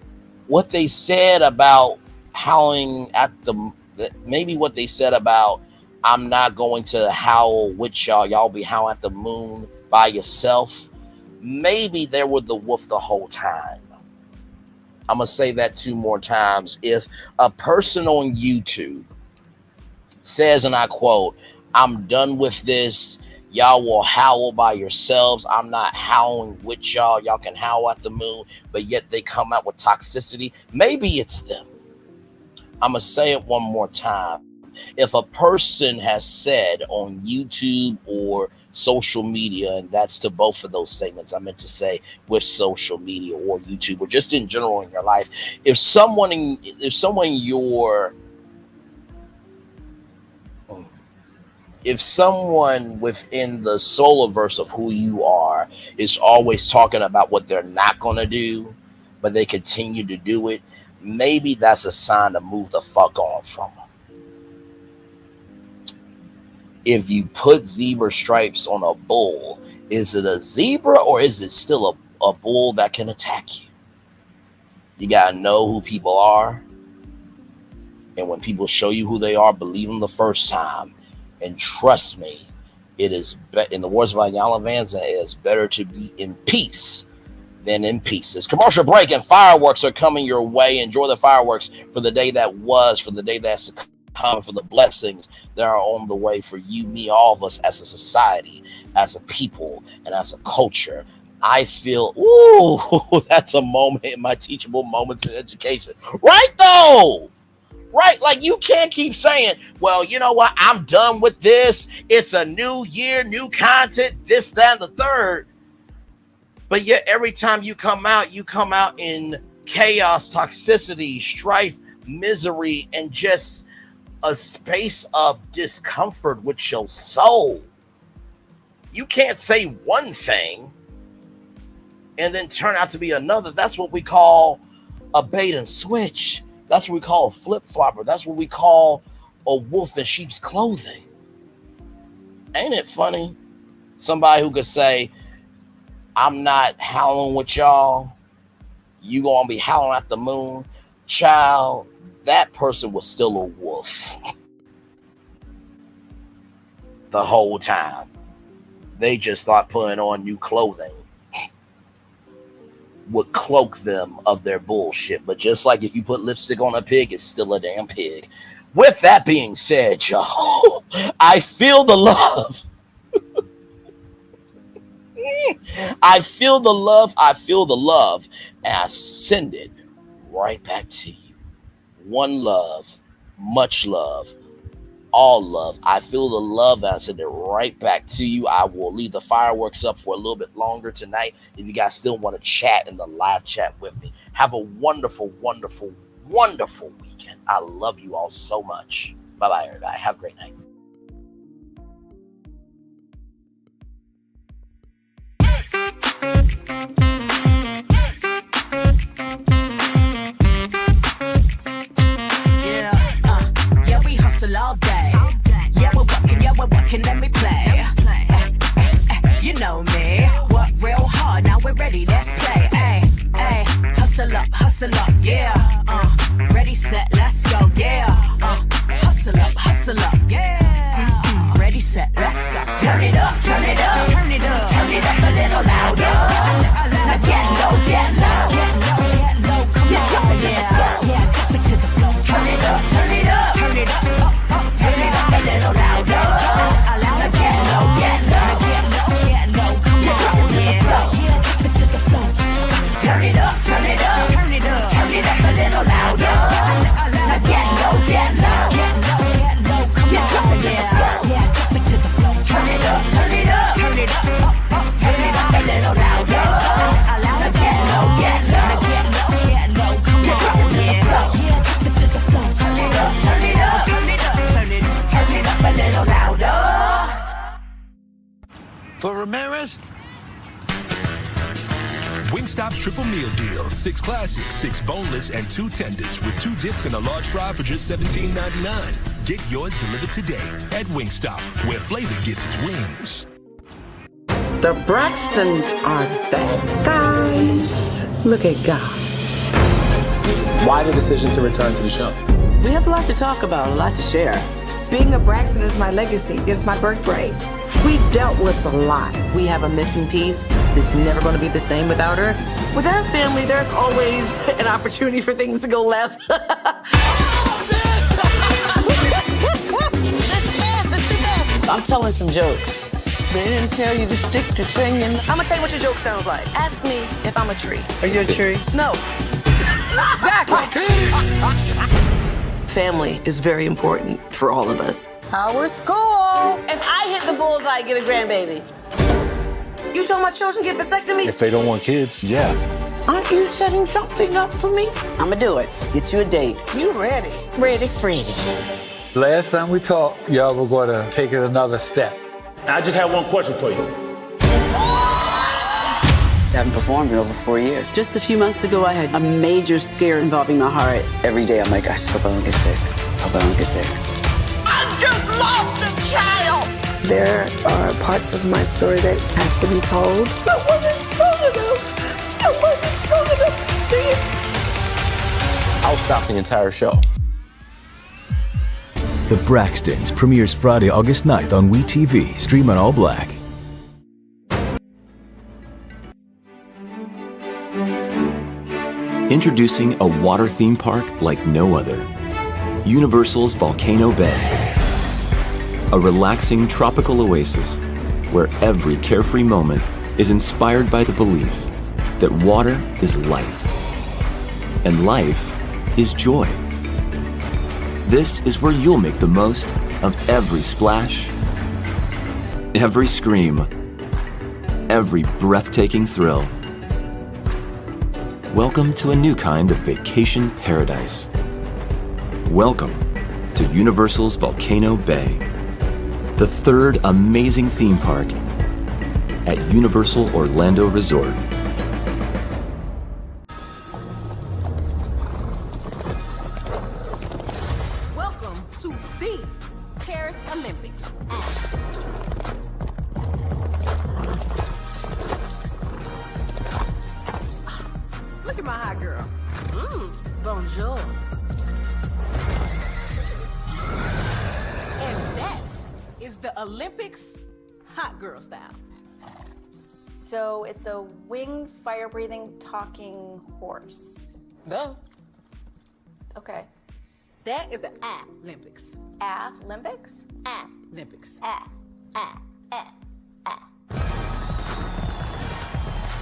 what they said about howling at maybe what they said about I'm not going to howl with y'all. Y'all be howling at the moon by yourself. Maybe they were the wolf the whole time. I'm going to say that 2 more times. If a person on YouTube says, and I quote, I'm done with this, y'all will howl by yourselves, I'm not howling with y'all, y'all can howl at the moon, but yet they come out with toxicity, maybe it's them. I'm going to say it one more time. If a person has said on YouTube or social media, and that's to both of those statements I meant to say, with social media or YouTube or just in general in your life, if someone within the solarverse of who you are is always talking about what they're not going to do, but they continue to do it, maybe that's a sign to move the fuck on from them. If you put zebra stripes on a bull, is it a zebra or is it still a bull that can attack you? You got to know who people are. And when people show you who they are, believe them the first time. And trust me, it is, in the words of Ayala Vanza, it is better to be in peace than in pieces. Commercial break and fireworks are coming your way. Enjoy the fireworks for the day that was, for the day that's to come, for the blessings that are on the way for you, me, all of us as a society, as a people, and as a culture. I feel, ooh, that's a moment in my teachable moments in education. Right, though? Right? Like, you can't keep saying, well, you know what? I'm done with this. It's a new year, new content, this, that, and the third. But yet every time you come out in chaos, toxicity, strife, misery, and just a space of discomfort with your soul. You can't say one thing and then turn out to be another. That's what we call a bait and switch. That's what we call a flip-flopper. That's what we call a wolf in sheep's clothing. Ain't it funny? Somebody who could say, I'm not howling with y'all. You gonna be howling at the moon. Child, that person was still a wolf the whole time. They just thought putting on new clothing would cloak them of their bullshit. But just like if you put lipstick on a pig, it's still a damn pig. With that being said, y'all, I feel the love. I feel the love. I feel the love. And I send it right back to you. One love, much love, all love. I feel the love and I send it right back to you. I will leave the fireworks up for a little bit longer tonight if you guys still want to chat in the live chat with me. Have a wonderful, wonderful, wonderful weekend. I love you all so much. Bye-bye, everybody. Have a great night. All day. Yeah, we're working, let me play. You know me, work real hard, now we're ready, let's play. Ay, hustle up, yeah. Ready, set, let's go, yeah. Hustle up, yeah. Ready, set, let's go. Turn it up, turn it up, turn it up, turn it up a little louder. Now get low, get low, come on, yeah, drop it to the floor. Turn it up, turn it up, turn it up. Turn it up a little louder. Now get low, get low, come on, yeah, drop it to the floor. Turn it up, turn it up, turn it up, turn it up a little louder. Now get low, get low, come on, yeah, drop it to the floor. Turn it up, turn it up, turn it up, turn it up a little louder. Now get low, get low, come on, yeah, drop it to the floor. Turn it up, turn it up, turn it up. Turn it up a little louder. For Ramirez? Wingstop's triple meal deal. 6 classics, 6 boneless, and 2 tenders with 2 dips and a large fry for just $17.99. Get yours delivered today at Wingstop, where flavor gets its wings. The Braxtons are bad guys. Look at God. Why the decision to return to the show? We have a lot to talk about, a lot to share. Being a Braxton is my legacy. It's my birthright. We've dealt with a lot. We have a missing piece that's never going to be the same without her. With our family, there's always an opportunity for things to go left. I'm telling some jokes. They didn't tell you to stick to singing. I'm gonna tell you what your joke sounds like. Ask me if I'm a tree. Are you a tree? No. Exactly. Family is very important for all of us. How was school? If I hit the bullseye, I get a grandbaby. You told my children get vasectomies? If they don't want kids, yeah. Aren't you setting something up for me? I'ma do it. Get you a date. You ready? Ready, Freddy. Last time we talked, y'all were going to take it another step. I just have one question for you. I haven't performed in over 4 years. Just a few months ago, I had a major scare involving my heart. Every day, I'm like, I just hope I don't get sick. Hope I don't get sick. I just lost a child! There are parts of my story that has to be told. I wasn't strong enough. I wasn't strong enough to see it. I'll stop the entire show. The Braxtons premieres Friday, August 9th on WeTV. Stream on All Black. Introducing a water theme park like no other. Universal's Volcano Bay. A relaxing tropical oasis where every carefree moment is inspired by the belief that water is life and life is joy. This is where you'll make the most of every splash, every scream, every breathtaking thrill. Welcome to a new kind of vacation paradise. Welcome to Universal's Volcano Bay, the third amazing theme park at Universal Orlando Resort. Welcome to the Paris Olympics. Look at my hot girl. Bonjour. And that is the Olympics hot girl style. So it's a winged, fire-breathing, talking horse. Duh. Okay. That is the Olympics. Olympics? Olympics.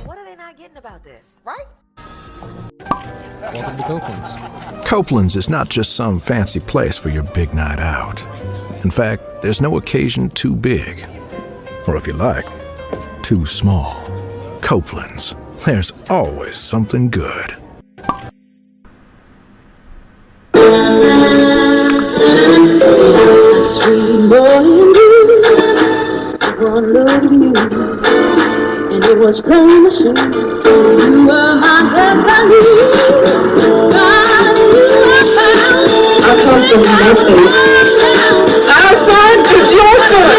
What are they not getting about this? Right? Welcome to Copeland's. Copeland's is not just some fancy place for your big night out. In fact, there's no occasion too big. Or if you like, too small. Copeland's. There's always something good. Sweet morning dew, one look at you, and it was plain to see you were my destiny. God, you were found. I come from Memphis. Our son is your son.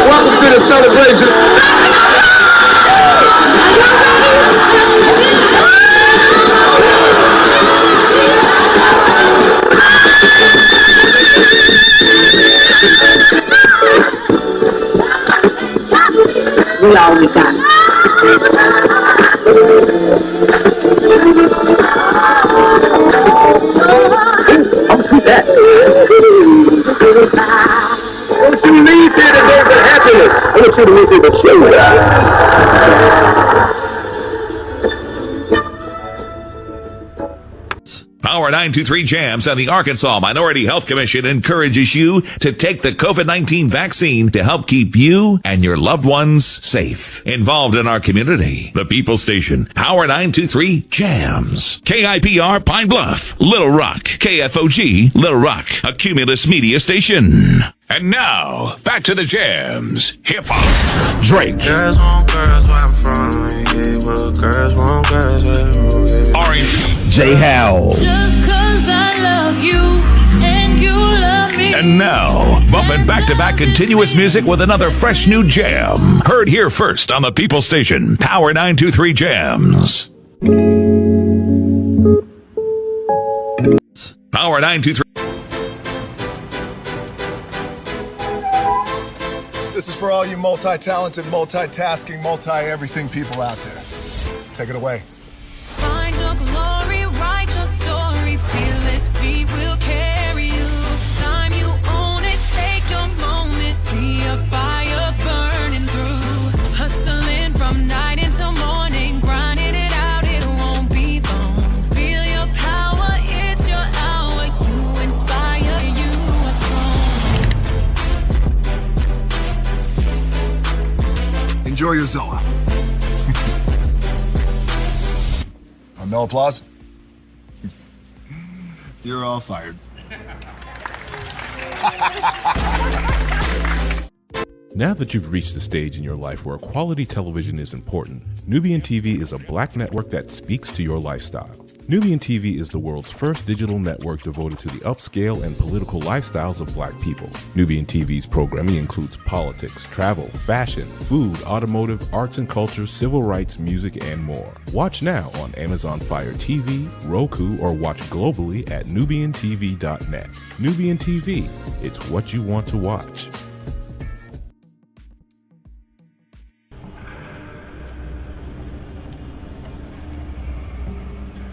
Welcome to the celebration. We all we got. I'll do that. Don't you leave here today with happiness. I want you to leave here with joy. Power 923 Jams and the Arkansas Minority Health Commission encourages you to take the COVID-19 vaccine to help keep you and your loved ones safe. Involved in our community, the People Station, Power 923 Jams. KIPR Pine Bluff, Little Rock, KFOG, Little Rock, a Cumulus Media Station. And now, back to the jams. Hip-hop. Drake. Girls want girls where I'm from. Yeah, well, girls want girls where I'm from. R&B. J. Howell. Just 'cause I love you and you love me. And now, bumping back-to-back continuous music with another fresh new jam. Heard here first on the People Station, Power 923 Jams. Power 923. all you multi-talented, multitasking, multi-everything people out there. Take it away. Find your glory, write your story, fearless feet will carry you. Time you own it, take your moment, be a fire burning through. Hustling from night until morning, grinding it out, it won't be long. Feel your power, it's your hour, you inspire, you are strong. Enjoy your Zoa. No applause? You're all fired. Now that you've reached the stage in your life where quality television is important, Nubian TV is a black network that speaks to your lifestyle. Nubian TV is the world's first digital network devoted to the upscale and political lifestyles of black people. Nubian TV's programming includes politics, travel, fashion, food, automotive, arts and culture, civil rights, music, and more. Watch now on Amazon Fire TV, Roku, or watch globally at nubiantv.net. Nubian TV, it's what you want to watch.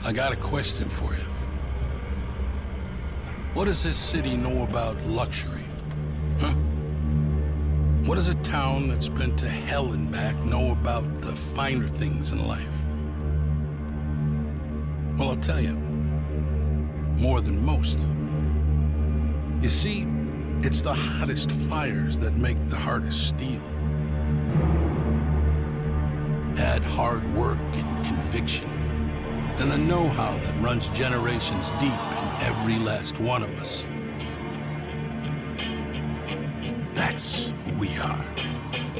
I got a question for you. What does this city know about luxury? Huh? What does a town that's been to hell and back know about the finer things in life? Well, I'll tell you. More than most. You see, it's the hottest fires that make the hardest steel. Add hard work and conviction, and the know-how that runs generations deep in every last one of us. That's who we are.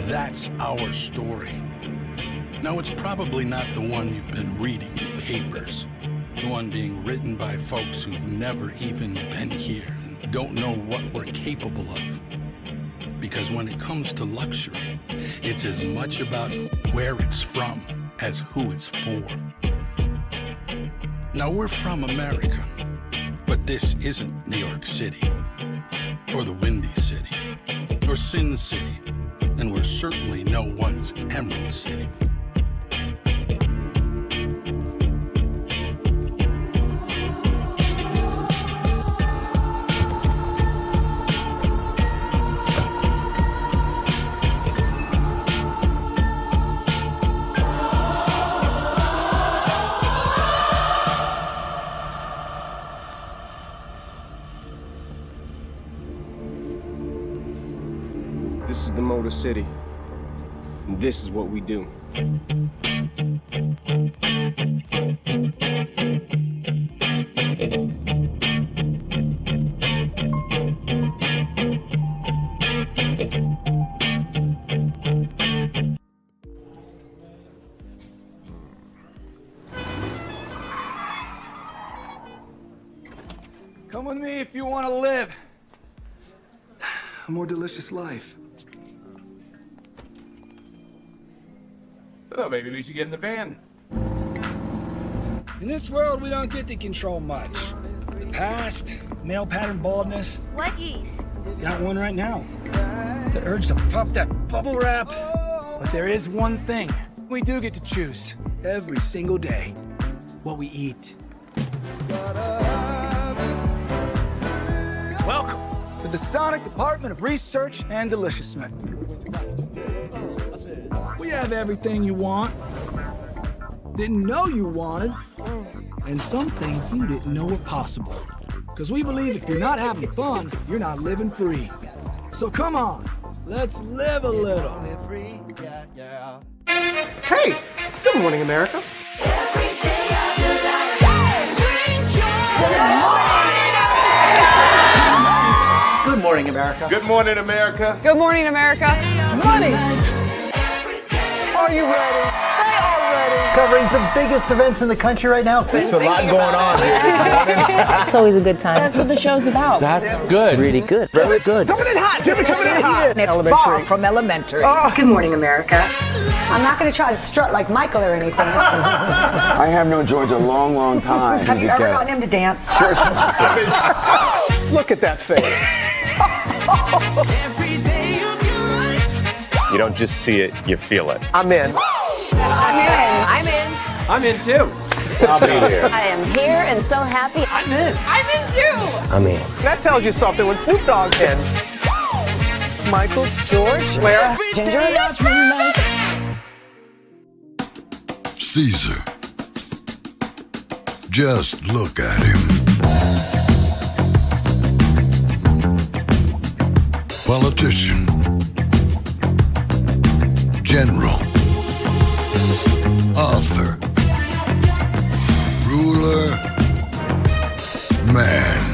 That's our story. Now, it's probably not the one you've been reading in papers. The one being written by folks who've never even been here and don't know what we're capable of. Because when it comes to luxury, it's as much about where it's from as who it's for. Now, we're from America, but this isn't New York City, or the Windy City, or Sin City, and we're certainly no one's Emerald City. This is the Motor City, and this is what we do. Come with me if you want to live a more delicious life. Oh, maybe we should get in the van. In this world, we don't get to control much. The past, male pattern baldness. What geese? Got one right now. The urge to puff that bubble wrap. But there is one thing we do get to choose every single day: what we eat. Welcome to the Sonic Department of Research and Deliciousness. We have everything you want, didn't know you wanted, and some things you didn't know were possible. Because we believe if you're not having fun, you're not living free. So come on, let's live a little. Hey, good morning, America. Good morning, America. Good morning, America. Good morning, America. Money! Are you ready? They are ready. Covering the biggest events in the country right now. There's a lot going on here this morning. It's always a good time. That's what the show's about. That's good. Really good. Very good. Coming in hot, Jimmy, coming in hot. It's far from elementary. Oh. Good morning, America. I'm not going to try to strut like Michael or anything. I have known George a long, long time. Have you ever gotten him to dance? Look at that face. You don't just see it, you feel it. I'm in. I'm in. I'm in. I'm in too. I'll be there. I am here and so happy. I'm in. I'm in too. I'm in. That tells you something when Snoop Dogg's in. Michael, George, Lara, Ginger. Caesar. Just look at him. Politician. General. Author. Ruler. Man.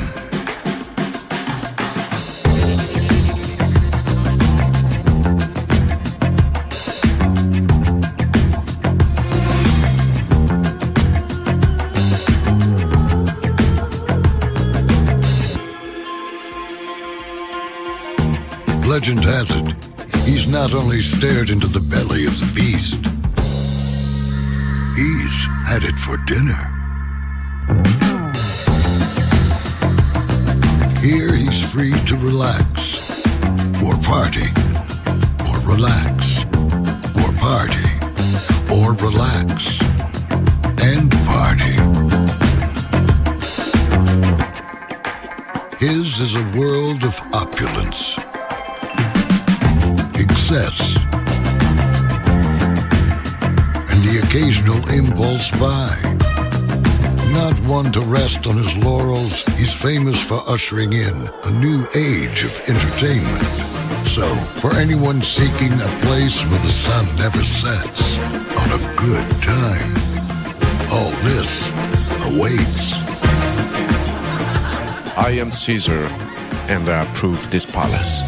Legend has it, he's not only stared into the belly of the beast, he's had it for dinner. Here he's free to relax, or party, or relax, or party, or relax, and party. His is a world of opulence, excess, and the occasional impulse buy. Not one to rest on his laurels, he's famous for ushering in a new age of entertainment. So, for anyone seeking a place where the sun never sets, on a good time, all this awaits. I am Caesar, and I approve this palace.